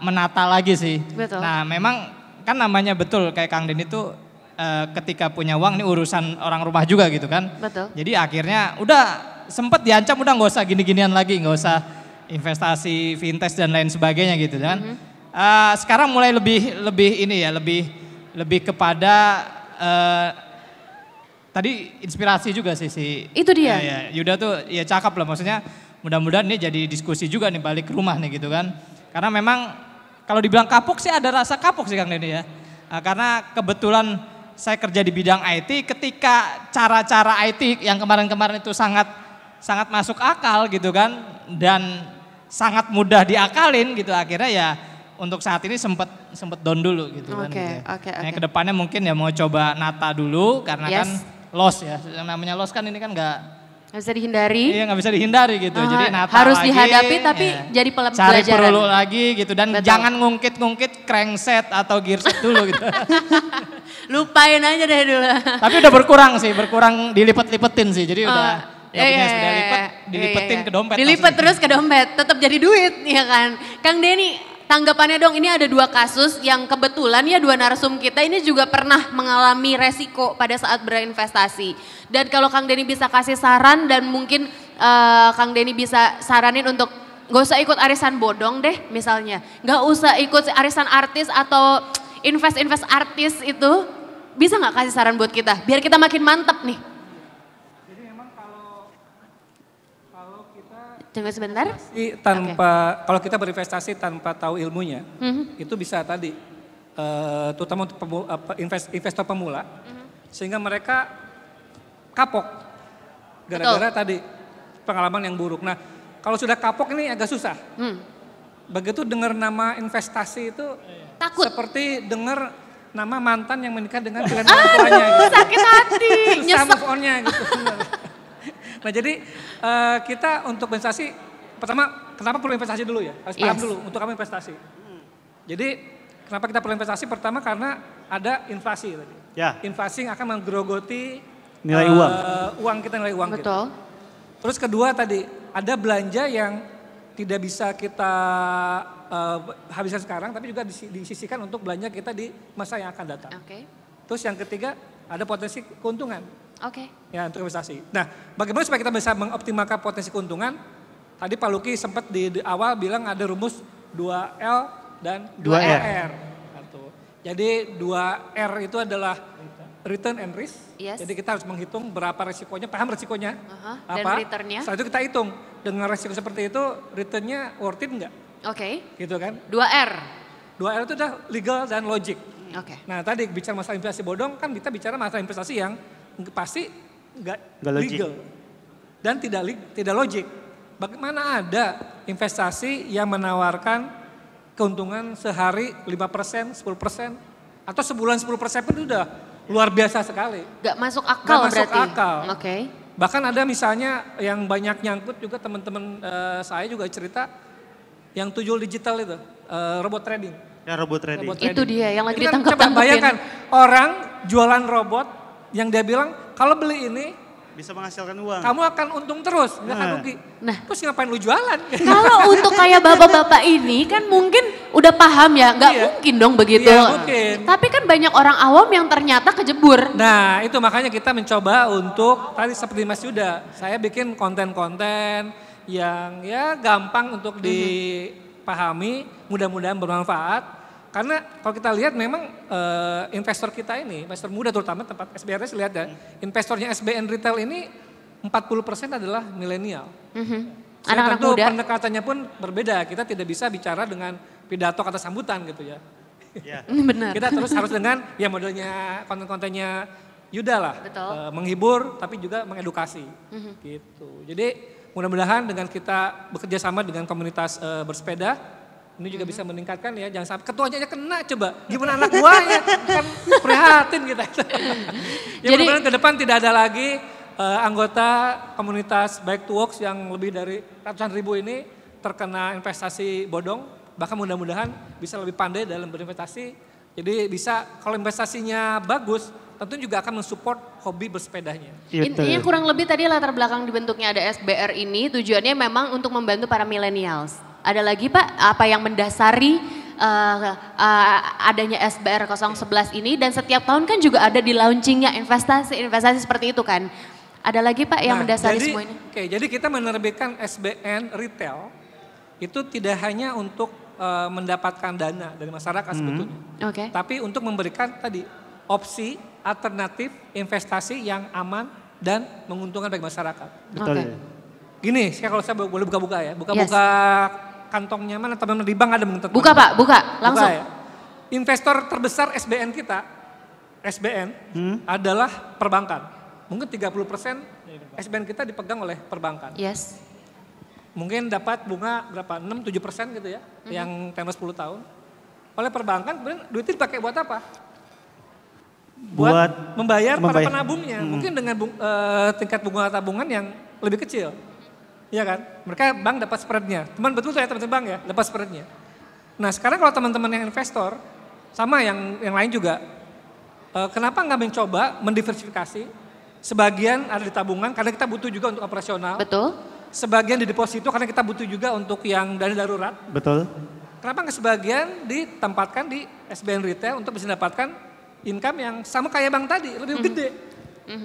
menata lagi sih. Betul. Nah memang kan namanya betul kayak Kang Den itu ketika punya uang ini urusan orang rumah juga gitu kan. Betul. Jadi akhirnya udah sempet diancam udah nggak usah gini-ginian lagi, nggak usah investasi vintage dan lain sebagainya gitu kan. Sekarang mulai lebih ini ya lebih kepada tadi inspirasi juga sih itu dia. Ya, Yuda tuh ya cakep lah, maksudnya mudah-mudahan ini jadi diskusi juga nih balik ke rumah nih gitu kan. Karena memang kalau dibilang kapok sih ada rasa kapok sih Kang Denny ya. Karena kebetulan saya kerja di bidang IT, ketika cara-cara IT yang kemarin-kemarin itu sangat masuk akal gitu kan dan sangat mudah diakalin gitu, akhirnya ya untuk saat ini sempet down dulu gitu kan. Oke. Kedepannya mungkin ya mau coba nata dulu karena kan loss ya, yang namanya loss kan ini kan nggak bisa dihindari. Iya nggak bisa dihindari gitu, jadi nata harus lagi, dihadapi tapi jadi pelajaran. Cari perlu lagi gitu dan jangan ngungkit crankset atau gearset dulu gitu. Lupain aja deh dulu. Tapi udah berkurang dilipet-lipetin sih, jadi udah sudah dilipetin ke dompet. Dilipet terus ke dompet, tetap jadi duit ya kan. Kang Denny, tanggapannya dong, ini ada 2 kasus yang kebetulan ya 2 narsum kita ini juga pernah mengalami resiko pada saat berinvestasi. Dan kalau Kang Denny bisa kasih saran dan mungkin Kang Denny bisa saranin untuk gak usah ikut arisan bodong deh misalnya. Gak usah ikut arisan artis atau invest artis itu. Bisa gak kasih saran buat kita biar kita makin mantep nih? Jadi memang kalau kita tunggu sebentar. Kalau kita berinvestasi tanpa tahu ilmunya, itu bisa tadi, terutama untuk investor pemula, sehingga mereka kapok gara-gara tadi pengalaman yang buruk. Nah, kalau sudah kapok ini agak susah. Begitu dengar nama investasi itu takut. Seperti dengar nama mantan yang menikah dengan pilihan orang tuanya. Gitu. Sakit hati, susah move on-nya gitu. Nah jadi kita untuk investasi, pertama kenapa perlu investasi dulu ya? Harus paham dulu untuk apa investasi. Jadi kenapa kita perlu investasi? Pertama karena ada inflasi tadi. Ya. Inflasi yang akan menggerogoti nilai nilai uang kita. Betul. Terus kedua tadi, ada belanja yang tidak bisa kita habiskan sekarang, tapi juga disisihkan untuk belanja kita di masa yang akan datang. Terus yang ketiga, ada potensi keuntungan. Ya, untuk investasi. Nah, bagaimana supaya kita bisa mengoptimalkan potensi keuntungan? Tadi Pak Luki sempat di awal bilang ada rumus 2L dan 2R. Jadi 2R itu adalah return and risk. Jadi kita harus menghitung berapa resikonya, paham resikonya. Dan returnnya. Setelah itu kita hitung, dengan resiko seperti itu returnnya worth it enggak? Gitu kan. 2R. 2R itu udah legal dan logic. Oke. Nah tadi bicara masalah investasi bodong kan kita bicara masalah investasi yang pasti nggak legal dan tidak logik. Bagaimana ada investasi yang menawarkan keuntungan sehari 5%, 10%, atau sebulan 10% pun udah luar biasa sekali. Gak masuk akal Nggak masuk berarti? akal. Oke. Bahkan ada misalnya yang banyak nyangkut juga teman-teman saya juga cerita yang tuyul digital itu, robot trading. Ya robot trading. Robot Itu dia yang lagi Itu kan ditangkap-tangkepin. coba bayangkan orang jualan robot yang dia bilang kalau beli ini Bisa menghasilkan uang. kamu akan untung terus, nggak akan Nah. rugi. Nah. Terus ngapain lu jualan? Kalau untuk kayak bapak-bapak ini kan mungkin udah paham ya, nggak Iya. mungkin dong begitu. Iya, mungkin. Tapi kan banyak orang awam yang ternyata kejebur. Nah itu makanya kita mencoba untuk, tadi seperti Mas Yuda, saya bikin konten-konten yang ya gampang untuk dipahami, mudah-mudahan bermanfaat. Karena kalau kita lihat memang investor kita ini, investor muda terutama tempat SBRS lihat ya, investornya SBN Retail ini 40% adalah milenial. Jadi Anak-anak tentu muda. pendekatannya pun berbeda, kita tidak bisa bicara dengan pidato kata sambutan gitu ya. Benar. Kita terus harus dengan ya modelnya konten-kontennya Yuda lah. Betul. Menghibur tapi juga mengedukasi. Gitu. Jadi mudah-mudahan dengan kita bekerja sama dengan komunitas bersepeda ini juga bisa meningkatkan ya, jangan sampai ketuanya aja kena coba. Gimana anak buahnya? Kan prihatin kita. Ya Jadi- mudah-mudahan ke depan tidak ada lagi anggota komunitas Bike to Works yang lebih dari ratusan ribu ini terkena investasi bodong. Bahkan mudah-mudahan bisa lebih pandai dalam berinvestasi. Jadi bisa kalau investasinya bagus, tentu juga akan mensupport hobi bersepedanya. Intinya kurang lebih tadi latar belakang dibentuknya ada SBR ini tujuannya memang untuk membantu para millennials. Ada lagi Pak, apa yang mendasari adanya SBR 011 ini dan setiap tahun kan juga ada di launchingnya investasi seperti itu kan. Ada lagi Pak yang mendasari jadi, semua ini? Oke, jadi kita menerbitkan SBN Retail itu tidak hanya untuk mendapatkan dana dari masyarakat sebetulnya. Oke. Tapi untuk memberikan tadi opsi alternatif investasi yang aman dan menguntungkan bagi masyarakat. Betul Oke. ya. Gini, kalau saya boleh buka-buka ya, buka-buka kantongnya mana teman-teman di bank ada menentukan. Buka Pak, buka langsung. Ya. Investor terbesar SBN kita, SBN adalah perbankan. Mungkin 30% SBN kita dipegang oleh perbankan. Yes. Mungkin dapat bunga berapa? 6-7% gitu ya, yang tenor 10 tahun. Oleh perbankan, kemudian duitnya dipakai buat apa? Buat membayar para penabungnya. Mungkin dengan tingkat bunga tabungan yang lebih kecil. Iya kan? Mereka bank dapat spreadnya. Betul ya teman-teman bank ya, dapat spreadnya. Nah sekarang kalau teman-teman yang investor, sama yang lain juga, kenapa nggak mencoba mendiversifikasi? Sebagian ada di tabungan karena kita butuh juga untuk operasional. Betul. Sebagian di deposito karena kita butuh juga untuk yang dana darurat. Betul. Kenapa nggak sebagian ditempatkan di SBN Retail untuk bisa mendapatkan income yang sama kayak bank tadi, lebih gede.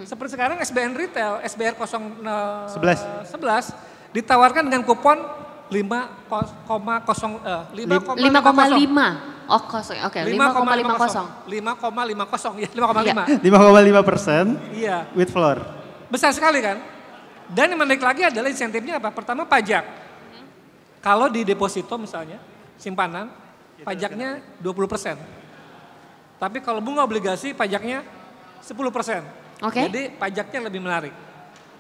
Seperti sekarang SBN Retail, SBR 011 ditawarkan dengan kupon 5,5. Oh kosong, oke 5,50. 5,50 ya 5,5. 5,5% Iya, with floor. besar sekali kan. Dan yang menarik lagi adalah insentifnya apa? Pertama pajak. Kalau di deposito misalnya, simpanan, pajaknya 20%. Tapi kalau bunga obligasi pajaknya 10%. Oke. Jadi pajaknya lebih menarik.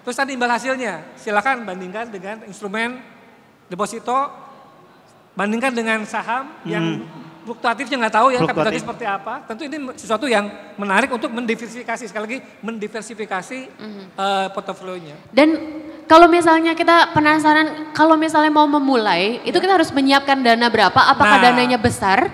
Terus tadi imbal hasilnya, silakan bandingkan dengan instrumen deposito, bandingkan dengan saham yang fluktuatifnya nggak tahu ya kapitalisasi seperti apa. Tentu ini sesuatu yang menarik untuk mendiversifikasi, sekali lagi mendiversifikasi portofolionya. Dan kalau misalnya kita penasaran, kalau misalnya mau memulai, itu kita harus menyiapkan dana berapa? Apakah Nah. dananya besar?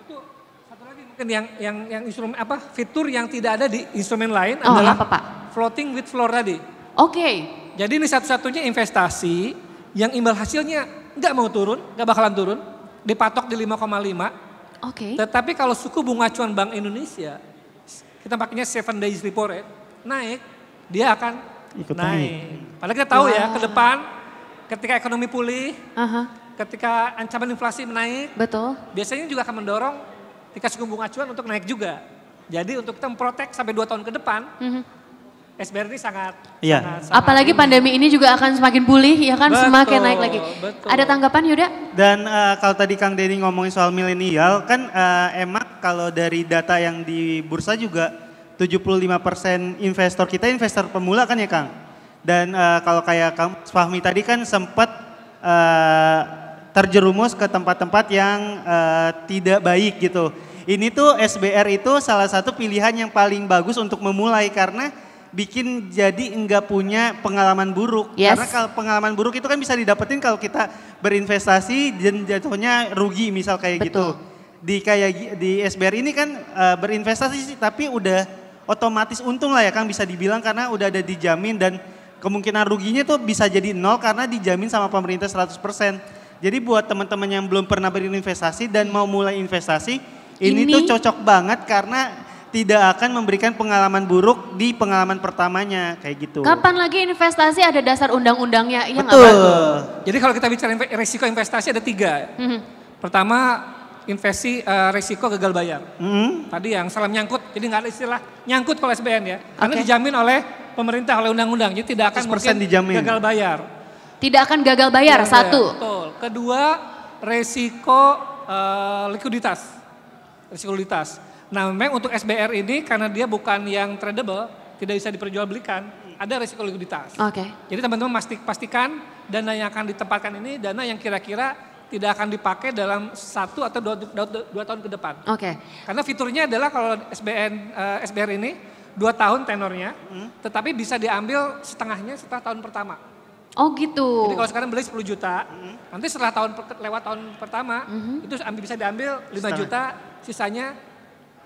Itu satu lagi mungkin yang instrumen apa fitur yang tidak ada di instrumen lain Oh, adalah apa, Pak? floating with floor tadi. Oke. Jadi ini satu-satunya investasi yang imbal hasilnya nggak mau turun, nggak bakalan turun, dipatok di 5,5. Oke. Tetapi kalau suku bunga acuan Bank Indonesia, kita pakainya 7 days repo rate, naik, dia akan Ikut naik. Padahal kita tahu ya ke depan ketika ekonomi pulih, Aha, ketika ancaman inflasi menaik, betul. biasanya juga akan mendorong tingkat suku bunga acuan untuk naik juga. Jadi untuk kita memprotek sampai 2 tahun ke depan, SBR ini sangat, Iya. sangat Apalagi pandemi ini juga akan semakin pulih, ya kan? Betul, Semakin naik lagi. betul. Ada tanggapan Yuda? Dan kalau tadi Kang Denny ngomongin soal milenial, kan emang kalau dari data yang di bursa juga 75% investor kita investor pemula kan ya Kang? Dan kalau kayak kamu Fahmi tadi kan sempat terjerumus ke tempat-tempat yang tidak baik gitu. Ini tuh SBR itu salah satu pilihan yang paling bagus untuk memulai karena bikin jadi enggak punya pengalaman buruk. Yes. Karena kalau pengalaman buruk itu kan bisa didapetin kalau kita berinvestasi dan jatuhnya rugi misal kayak gitu. Di SBR ini kan berinvestasi tapi udah otomatis untung lah ya Kang bisa dibilang karena udah ada dijamin dan kemungkinan ruginya tuh bisa jadi 0 karena dijamin sama pemerintah 100%. Jadi buat teman-teman yang belum pernah berinvestasi dan mau mulai investasi, ini tuh cocok banget karena tidak akan memberikan pengalaman buruk di pengalaman pertamanya kayak gitu. Kapan lagi investasi ada dasar undang-undangnya, iya nggak Betul. Pak? Jadi kalau kita bicara risiko investasi ada 3. Pertama, risiko gagal bayar. Tadi yang salah nyangkut, jadi nggak ada istilah nyangkut kalau SBN ya. Karena dijamin oleh pemerintah, oleh undang-undang, jadi tidak akan mungkin dijamin. gagal bayar. Tidak akan gagal bayar, satu. Betul. Kedua, resiko likuiditas. Risiko likuiditas. Nah memang untuk SBR ini karena dia bukan yang tradable, tidak bisa diperjualbelikan, ada risiko likuiditas. Oke. Jadi teman-teman pastikan dana yang akan ditempatkan ini dana yang kira-kira tidak akan dipakai dalam 1 atau 2 tahun ke depan. Oke. Karena fiturnya adalah kalau SBR ini 2 tahun tenornya, tetapi bisa diambil setengahnya setelah tahun pertama. Oh gitu. Jadi kalau sekarang beli 10 juta, nanti setelah lewat tahun pertama, itu bisa diambil 5 juta, sisanya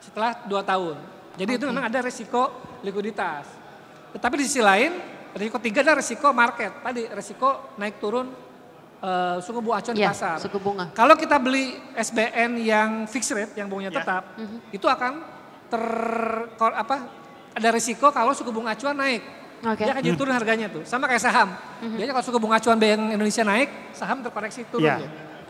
setelah 2 tahun. Jadi itu memang ada risiko likuiditas. Tetapi di sisi lain, risiko 3 adalah risiko market. Tadi risiko naik turun suku bunga acuan di pasar. Suku bunga. Kalau kita beli SBN yang fixed rate, yang bunganya tetap, itu akan ada risiko kalau suku bunga acuan naik. Dia akan jadi turun harganya tuh. Sama kayak saham. Biasanya kalau suku bunga acuan Bank Indonesia naik, saham terkoreksi turun. Ya.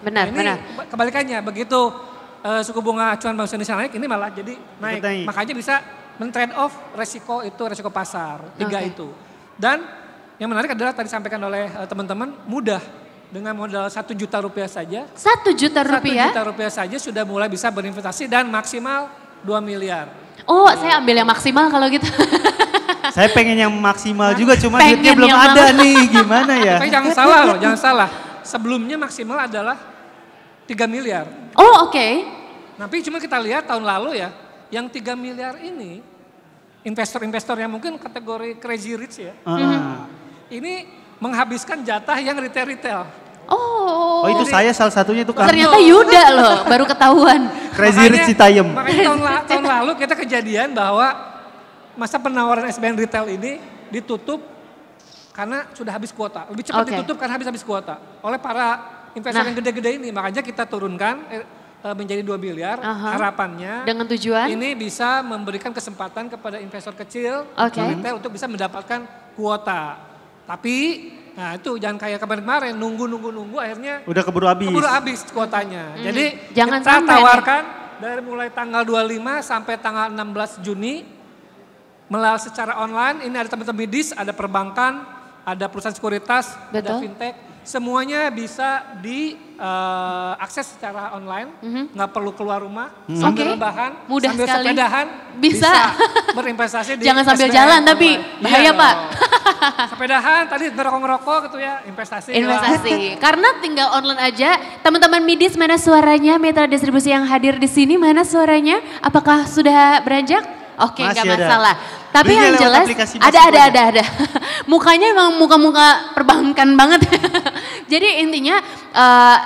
Benar, ini benar. Kebalikannya, begitu suku bunga acuan Bank Indonesia naik, ini malah jadi naik. Makanya bisa men-trade off resiko pasar. 3 itu. Dan yang menarik adalah tadi disampaikan oleh teman-teman, mudah. Dengan modal 1 juta rupiah saja. 1 juta rupiah? 1 juta rupiah saja sudah mulai bisa berinvestasi dan maksimal 2 miliar. Oh, saya ambil yang maksimal kalau gitu. Saya pengen yang maksimal juga, cuma duitnya belum ada nih, gimana ya? Tapi jangan salah loh, jangan salah. Sebelumnya maksimal adalah 3 miliar. Oh oke. Tapi cuma kita lihat tahun lalu ya, yang 3 miliar ini, investor-investor yang mungkin kategori crazy rich ya, ini menghabiskan jatah yang retail-retail. Oh itu saya salah satunya tuh Kang. Ternyata Yuda loh, baru ketahuan. Crazy rich Citayam. Makanya tahun lalu kita kejadian bahwa masa penawaran SBN retail ini ditutup karena sudah habis kuota. Lebih cepat ditutup karena habis kuota. Oleh para investor yang gede-gede ini. Makanya kita turunkan menjadi 2 miliar. Harapannya dengan tujuan ini bisa memberikan kesempatan kepada investor kecil retail untuk bisa mendapatkan kuota. Tapi nah itu jangan kayak kemarin nunggu akhirnya udah keburu habis kuotanya. Jadi jangan kita sampai tawarkan dari mulai tanggal 25 sampai tanggal 16 Juni melalui secara online. Ini ada teman-teman medis, ada perbankan, ada perusahaan sekuritas, ada fintech. Semuanya bisa diakses secara online, nggak perlu keluar rumah, sambil rebahan, mudah sambil sekali. sepedahan, bisa berinvestasi di jangan sambil SBN jalan online. tapi bahaya Pak. Sepedahan, tadi ngerokok gitu ya, investasi. Karena tinggal online aja. Teman-teman medis mana suaranya? Mitra distribusi yang hadir di sini mana suaranya? Apakah sudah beranjak? Oke, nggak masalah. Tapi yang jelas ada. Mukanya emang muka-muka perbankan banget. Jadi intinya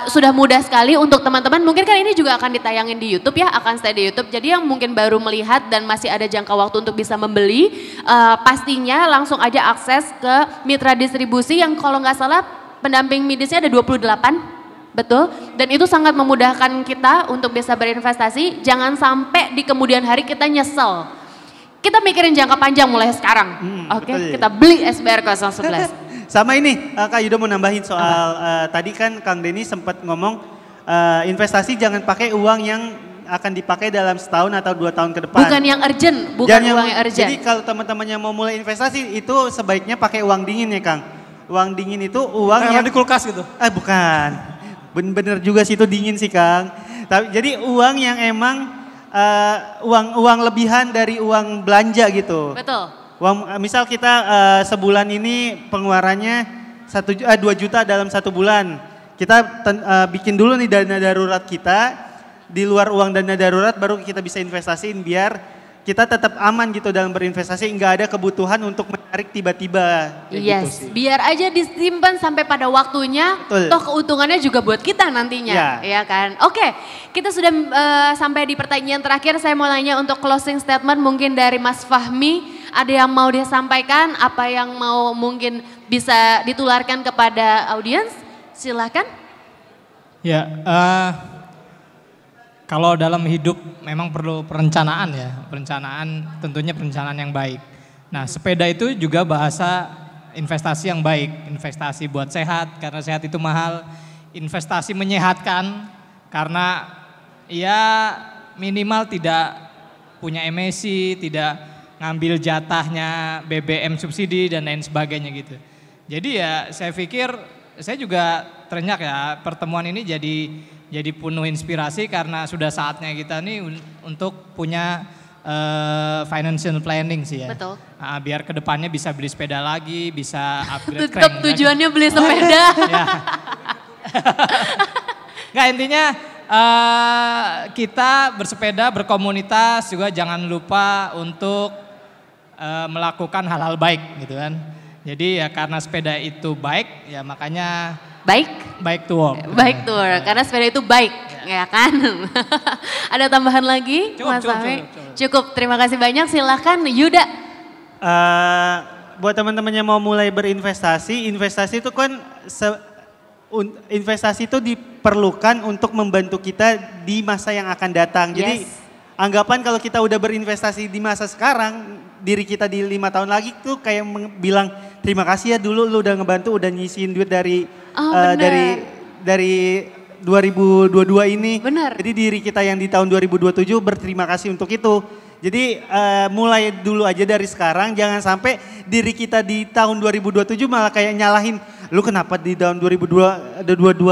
sudah mudah sekali untuk teman-teman. Mungkin kan ini juga akan ditayangin di YouTube ya, akan stay di YouTube. Jadi yang mungkin baru melihat dan masih ada jangka waktu untuk bisa membeli, pastinya langsung aja akses ke mitra distribusi yang kalau nggak salah pendamping medisnya ada 28. Betul, dan itu sangat memudahkan kita untuk bisa berinvestasi. Jangan sampai di kemudian hari kita nyesel. Kita mikirin jangka panjang mulai sekarang. Oke, kita beli SBR 011. Sama ini, Kak Yuda mau nambahin soal tadi kan Kang Denny sempat ngomong investasi jangan pakai uang yang akan dipakai dalam setahun atau 2 tahun ke depan. Bukan yang urgent, bukan uang yang urgent. Jadi kalau teman-temannya mau mulai investasi itu sebaiknya pakai uang dingin ya Kang. Uang dingin itu uang yang di kulkas gitu. Bukan. Bener juga sih itu dingin sih Kang. Tapi jadi uang yang emang uang lebihan dari uang belanja gitu. Betul. Misal kita sebulan ini pengeluarannya 2 juta dalam 1 bulan. Kita bikin dulu nih dana darurat kita. Di luar uang dana darurat baru kita bisa investasiin biar kita tetap aman gitu dalam berinvestasi, nggak ada kebutuhan untuk menarik tiba-tiba. Yes, gitu sih. biar aja disimpan sampai pada waktunya, Betul. toh keuntungannya juga buat kita nantinya, ya kan? Oke, kita sudah sampai di pertanyaan terakhir. Saya mau nanya untuk closing statement mungkin dari Mas Fahmi, ada yang mau dia sampaikan, apa yang mau mungkin bisa ditularkan kepada audiens? Silakan. Ya, kalau dalam hidup memang perlu perencanaan ya, tentunya perencanaan yang baik. Nah, sepeda itu juga bahasa investasi yang baik, investasi buat sehat karena sehat itu mahal, investasi menyehatkan karena ya minimal tidak punya emisi, tidak ngambil jatahnya BBM subsidi dan lain sebagainya gitu. Jadi ya saya pikir saya juga terenyak ya pertemuan ini jadi penuh inspirasi karena sudah saatnya kita nih untuk punya financial planning sih ya. Betul. Biar kedepannya bisa beli sepeda lagi, bisa upgrade Tetap tujuannya beli sepeda. Ya. Nggak, intinya kita bersepeda, berkomunitas juga jangan lupa untuk melakukan hal-hal baik gitu kan. Jadi ya karena sepeda itu baik ya makanya Bike to work. Baik tour, karena sepeda itu baik, ya kan? Ada tambahan lagi, Mas Fahmi? Cukup, terima kasih banyak. Silahkan Yuda. Buat teman-teman yang mau mulai berinvestasi, investasi itu diperlukan untuk membantu kita di masa yang akan datang. Jadi anggapan kalau kita udah berinvestasi di masa sekarang, diri kita di 5 tahun lagi tuh kayak bilang terima kasih ya dulu lu udah ngebantu, udah nyisihin duit dari 2022 ini. Bener. Jadi diri kita yang di tahun 2027 berterima kasih untuk itu. Jadi mulai dulu aja dari sekarang, jangan sampai diri kita di tahun 2027 malah kayak nyalahin, lu kenapa di tahun 2022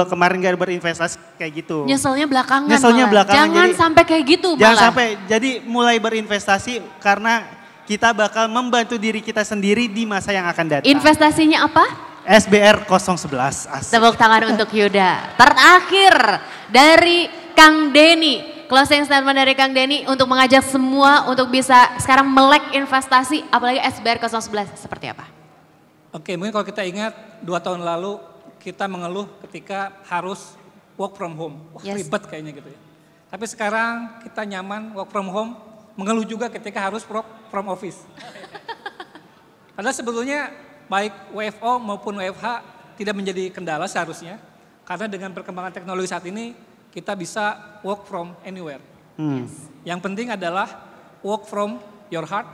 kemarin gak berinvestasi kayak gitu. Nyeselnya belakangan. Jangan jadi, sampai kayak gitu malah. Jangan sampai, jadi mulai berinvestasi karena kita bakal membantu diri kita sendiri di masa yang akan datang. Investasinya apa? SBR 011. Tepuk tangan untuk Yuda. Terakhir dari Kang Denny. Closing statement dari Kang Denny untuk mengajak semua untuk bisa sekarang melek investasi, apalagi SBR 011 seperti apa? Oke, mungkin kalau kita ingat 2 tahun lalu kita mengeluh ketika harus work from home. Wah, ribet kayaknya gitu ya. Tapi sekarang kita nyaman work from home, mengeluh juga ketika harus work from office. Padahal sebetulnya baik WFO maupun WFH tidak menjadi kendala seharusnya. Karena dengan perkembangan teknologi saat ini kita bisa work from anywhere. Yang penting adalah work from your heart,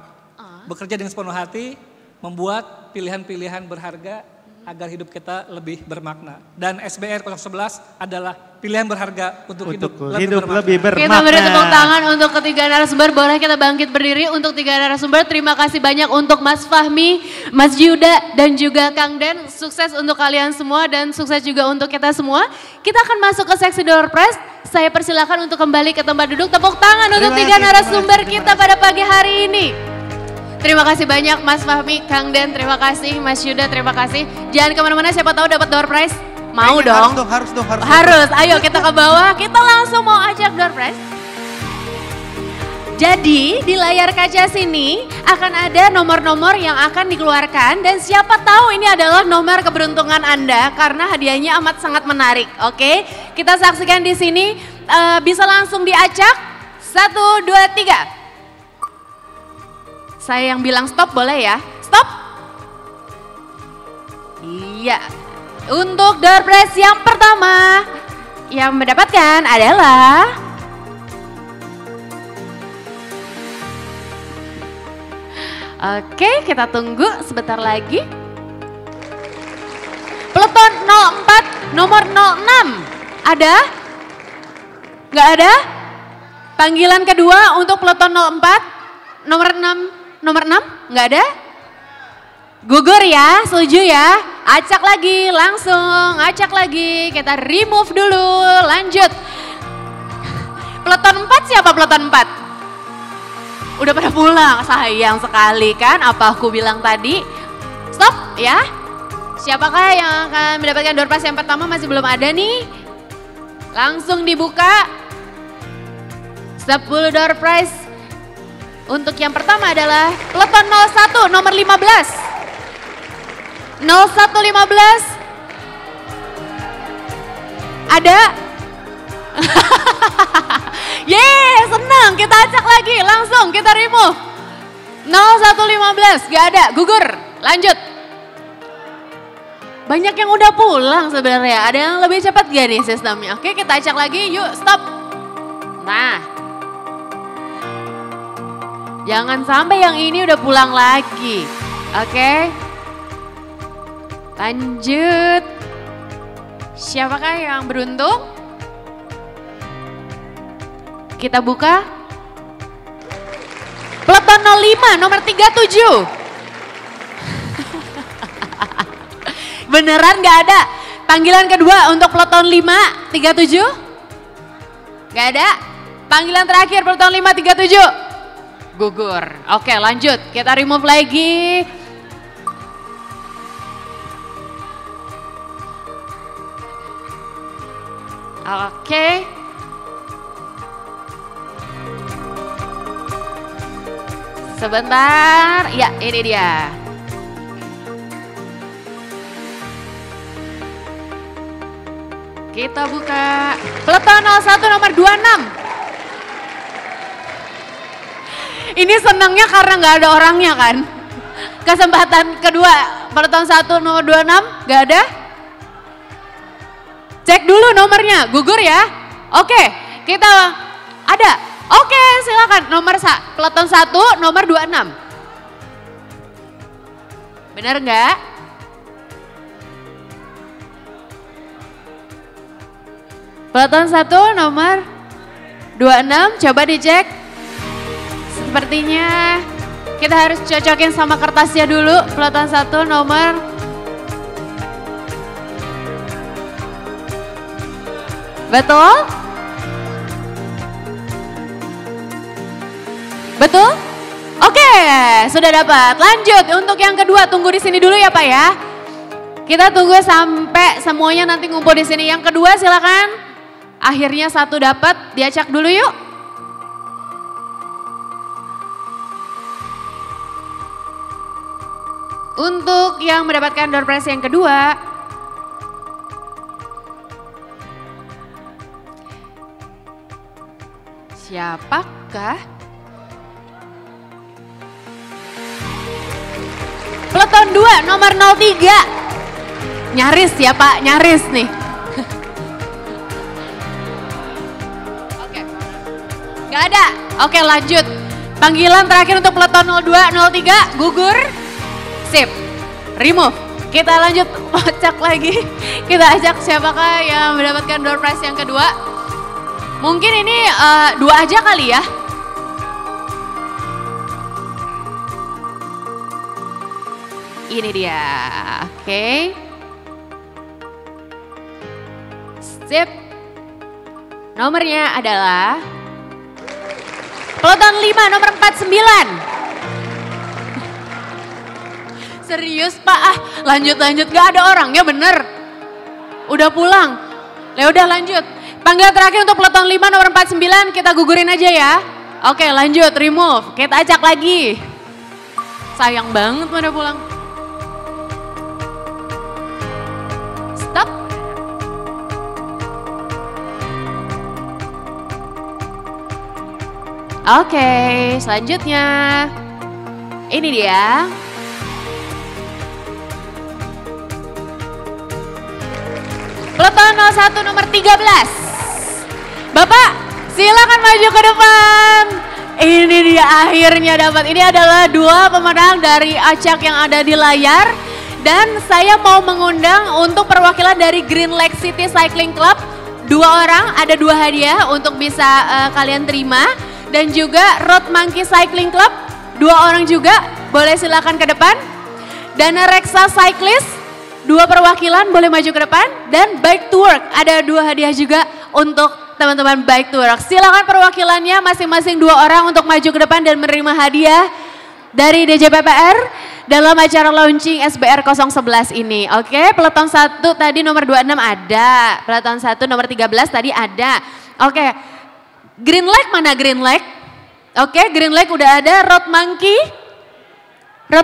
bekerja dengan sepenuh hati, membuat pilihan-pilihan berharga agar hidup kita lebih bermakna. Dan SBR 011 adalah pilihan berharga untuk hidup lebih bermakna. Kita beri tepuk tangan untuk ketiga narasumber, boleh kita bangkit berdiri untuk 3 narasumber. Terima kasih banyak untuk Mas Fahmi, Mas Yuda, dan juga Kang Den. Sukses untuk kalian semua dan sukses juga untuk kita semua. Kita akan masuk ke seksi door prize. Saya persilakan untuk kembali ke tempat duduk. Tepuk tangan untuk 3 narasumber kita pada pagi hari ini. Terima kasih banyak Mas Fahmi, Kang Den, terima kasih Mas Yuda, terima kasih. Jangan kemana-mana, siapa tahu dapat door prize. Mau dong? Harus. Ayo kita ke bawah, kita langsung mau ajak door prize. Jadi di layar kaca sini akan ada nomor-nomor yang akan dikeluarkan dan siapa tahu ini adalah nomor keberuntungan Anda karena hadiahnya amat sangat menarik. Oke, kita saksikan di sini, bisa langsung diacak. 1, 2, 3. Saya yang bilang stop boleh ya? Stop. Iya. Untuk door prize yang pertama yang mendapatkan adalah Oke, kita tunggu sebentar lagi. Peleton 04 nomor 06. Ada? Nggak ada? Panggilan kedua untuk peleton 04 nomor 6. Nomor 6, nggak ada? Gugur ya, setuju ya? Acak lagi, langsung acak lagi. Kita remove dulu, lanjut. Peleton 4 siapa peleton 4? Udah pada pulang, sayang sekali kan apa aku bilang tadi. Stop ya. Siapakah yang akan mendapatkan door prize yang pertama? Masih belum ada nih. Langsung dibuka. 10 door prize. Untuk yang pertama adalah Peleton 01 nomor 15. 0115. Ada? Yeay, senang. Kita acak lagi, langsung kita remove. 0115, gak ada, gugur. Lanjut. Banyak yang udah pulang sebenarnya. Ada yang lebih cepat gak nih sistemnya? Oke, kita acak lagi, yuk stop. Nah. Jangan sampai yang ini udah pulang lagi. Oke. Lanjut. Siapakah yang beruntung? Kita buka. Peleton 05 nomor 37. Beneran gak ada? Panggilan kedua untuk Peleton 5 37? Gak ada? Panggilan terakhir Peleton 5 37? Gugur. Oke, lanjut. Kita remove lagi. Oke. Sebentar. Ya, ini dia. Kita buka. Peleton 01 nomor 26. Ini senangnya karena nggak ada orangnya kan. Kesempatan kedua, Peleton 1 nomor 26, nggak ada. Cek dulu nomornya, gugur ya. Oke, kita ada. Oke, silakan Peleton 1 nomor 26. Benar nggak? Peleton 1 nomor 26, coba dicek. Sepertinya kita harus cocokin sama kertasnya dulu. Peleton 1 nomor betul? Betul? Oke, sudah dapat. Lanjut untuk yang kedua, tunggu di sini dulu ya Pak ya. Kita tunggu sampai semuanya nanti ngumpul di sini. Yang kedua silakan. Akhirnya satu dapat, diacak dulu yuk. Untuk yang mendapatkan door prize yang kedua, siapakah? Peleton 2 nomor 03. Nyaris ya Pak, nyaris nih. Oke. Gak ada. Oke, lanjut. Panggilan terakhir untuk Peleton 02, 03, gugur. Sip. Remove. Kita lanjut acak lagi. Kita acak siapakah yang mendapatkan door prize yang kedua. Mungkin ini 2 aja kali ya. Ini dia, oke. Sip. Nomornya adalah Peleton 5 nomor 49. Serius Pak, lanjut. Gak ada orangnya bener. Udah pulang. Ya udah lanjut. Panggilan terakhir untuk Peleton 5 nomor 49 kita gugurin aja ya. Oke lanjut, remove. Kita acak lagi. Sayang banget pada pulang. Stop. Oke, selanjutnya. Ini dia. Peleton 01 nomor 13. Bapak, silakan maju ke depan. Ini dia akhirnya dapat. Ini adalah 2 pemenang dari acak yang ada di layar. Dan saya mau mengundang untuk perwakilan dari Green Lake City Cycling Club. 2 orang, ada 2 hadiah untuk bisa kalian terima. Dan juga Road Monkey Cycling Club, 2 orang juga. Boleh silakan ke depan. Dan Reksa Cyclist, 2 perwakilan boleh maju ke depan. Dan Bike to Work, ada 2 hadiah juga untuk teman-teman Bike to Work. Silakan perwakilannya masing-masing 2 orang untuk maju ke depan dan menerima hadiah dari DJPPR dalam acara launching SBR 011 ini. Oke, peleton 1 tadi nomor 26 ada, peleton 1 nomor 13 tadi ada. Oke, Green Lake mana Green Lake? Oke, Green Lake udah ada. Road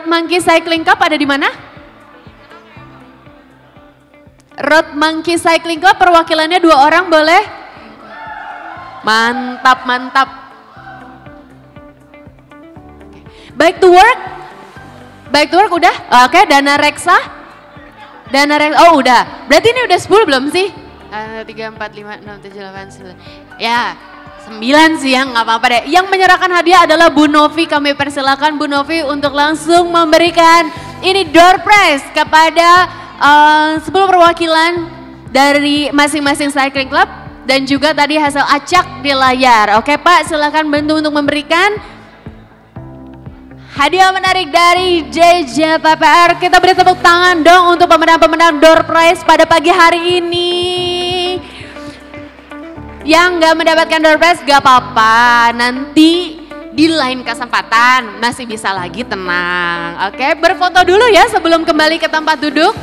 Monkey Cycling Club ada di mana? Road Monkey Cycling Club perwakilannya 2 orang boleh? Mantap, mantap. Bike to Work udah? Oke, Dana Reksa? Oh udah, berarti ini udah 10 belum sih? 3, 4, 5, 6, 7, 8, 9. Ya, 9 sih ya, nggak apa-apa deh. Yang menyerahkan hadiah adalah Bu Novi. Kami persilakan Bu Novi untuk langsung memberikan ini door prize kepada 10 perwakilan dari masing-masing cycling club dan juga tadi hasil acak di layar. Oke Pak, silakan bantu untuk memberikan hadiah menarik dari DJPPR. Kita beri tepuk tangan dong untuk pemenang-pemenang door prize pada pagi hari ini. Yang nggak mendapatkan door prize gak apa-apa, nanti di lain kesempatan masih bisa lagi, tenang. Oke, berfoto dulu ya sebelum kembali ke tempat duduk.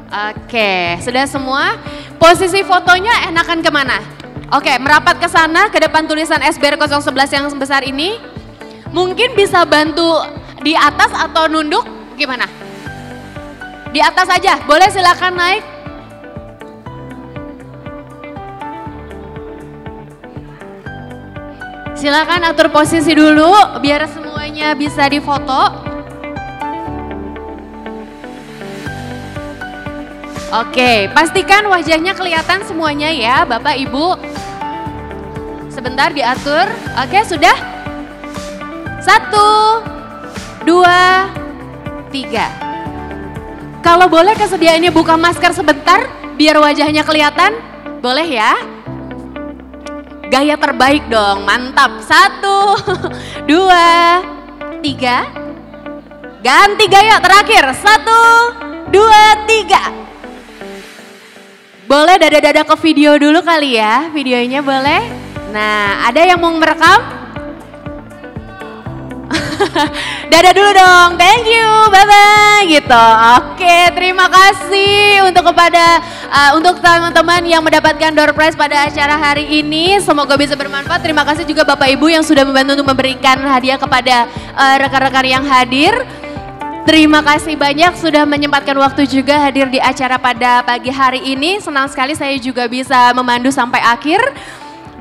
Oke, sudah semua. Posisi fotonya enakan kemana? Oke, merapat ke sana, ke depan tulisan SBR 011 yang besar ini. Mungkin bisa bantu di atas atau nunduk, gimana? Di atas aja, boleh silakan naik. Silakan atur posisi dulu, biar semuanya bisa difoto. Oke, pastikan wajahnya kelihatan semuanya ya Bapak Ibu. Sebentar diatur. Oke, sudah? 1, 2, 3. Kalau boleh kesediaannya buka masker sebentar biar wajahnya kelihatan. Boleh ya? Gaya terbaik dong, mantap. 1, 2, 3. Ganti gaya terakhir. 1, 2, 3. Boleh dada-dada ke video dulu kali ya, videonya boleh. Nah, ada yang mau merekam? Dada dulu dong, thank you, bye-bye gitu. Oke, terima kasih untuk teman-teman yang mendapatkan door prize pada acara hari ini. Semoga bisa bermanfaat. Terima kasih juga Bapak Ibu yang sudah membantu untuk memberikan hadiah kepada rekan-rekan yang hadir. Terima kasih banyak sudah menyempatkan waktu juga hadir di acara pada pagi hari ini. Senang sekali saya juga bisa memandu sampai akhir.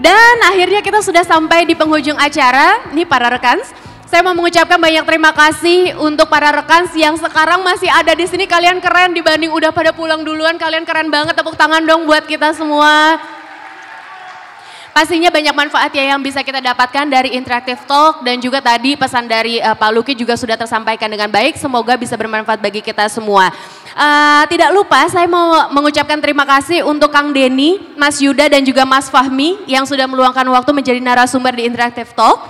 Dan akhirnya kita sudah sampai di penghujung acara. Ini para rekan, saya mau mengucapkan banyak terima kasih untuk para rekan yang sekarang masih ada di sini. Kalian keren dibanding udah pada pulang duluan. Kalian keren banget, tepuk tangan dong buat kita semua. Pastinya banyak manfaat ya yang bisa kita dapatkan dari Interactive Talk dan juga tadi pesan dari Pak Luki juga sudah tersampaikan dengan baik. Semoga bisa bermanfaat bagi kita semua. Tidak lupa saya mau mengucapkan terima kasih untuk Kang Denny, Mas Yuda dan juga Mas Fahmi yang sudah meluangkan waktu menjadi narasumber di Interactive Talk.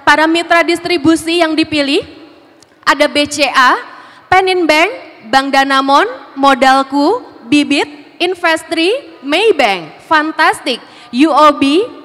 Para mitra distribusi yang dipilih ada BCA, Penin Bank, Bank Danamon, Modalku, Bibit, Investri, Maybank, Fantastic, UOB,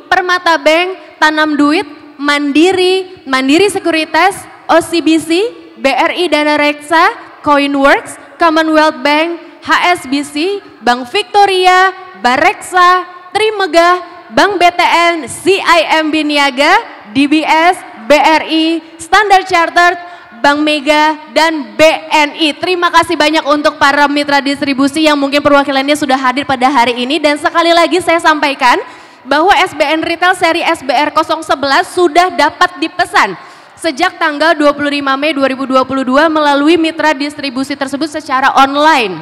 Permata Bank, Tanam Duit, Mandiri Sekuritas, OCBC, BRI Dana Reksa, Coinworks, Commonwealth Bank, HSBC, Bank Victoria, Bareksa, Trimegah, Bank BTN, CIMB Niaga, DBS, BRI, Standard Chartered, Bank Mega, dan BNI. Terima kasih banyak untuk para mitra distribusi yang mungkin perwakilannya sudah hadir pada hari ini. Dan sekali lagi saya sampaikan bahwa SBN Retail seri SBR 011 sudah dapat dipesan sejak tanggal 25 Mei 2022 melalui mitra distribusi tersebut secara online.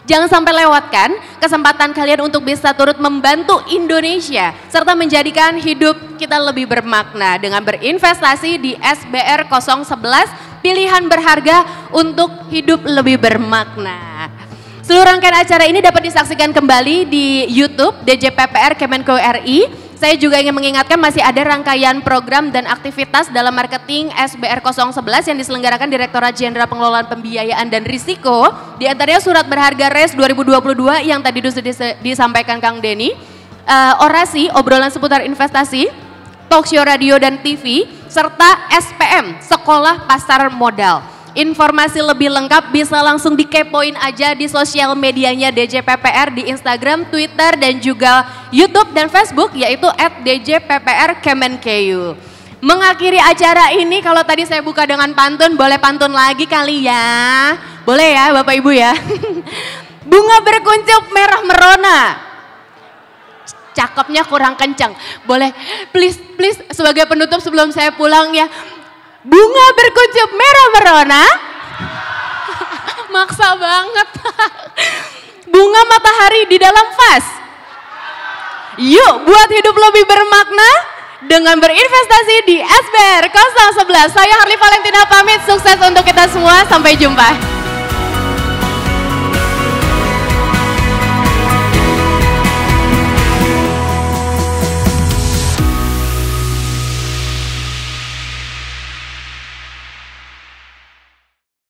Jangan sampai lewatkan kesempatan kalian untuk bisa turut membantu Indonesia serta menjadikan hidup kita lebih bermakna dengan berinvestasi di SBR 011, pilihan berharga untuk hidup lebih bermakna. Seluruh rangkaian acara ini dapat disaksikan kembali di YouTube DJPPR Kemenko RI. Saya juga ingin mengingatkan masih ada rangkaian program dan aktivitas dalam marketing SBR 011 yang diselenggarakan Direktorat Jenderal Pengelolaan Pembiayaan dan Risiko. Di antaranya surat berharga RES 2022 yang tadi sudah disampaikan Kang Denny, orasi, obrolan seputar investasi, talkshow radio dan TV, serta SPM, Sekolah Pasar Modal. Informasi lebih lengkap bisa langsung dikepoin aja di sosial medianya DJPPR di Instagram, Twitter, dan juga YouTube dan Facebook yaitu @DJPPR-Kemenkeu. Mengakhiri acara ini kalau tadi saya buka dengan pantun, boleh pantun lagi kali ya? Boleh ya Bapak Ibu ya? Bunga berkuncup merah merona. Cakepnya kurang kencang. Boleh please sebagai penutup sebelum saya pulang ya. Bunga berkuncup merah merona. Maksa banget. Bunga matahari di dalam vas. Yuk buat hidup lebih bermakna dengan berinvestasi di SBR 011. Saya Harley Valentina pamit, sukses untuk kita semua, sampai jumpa.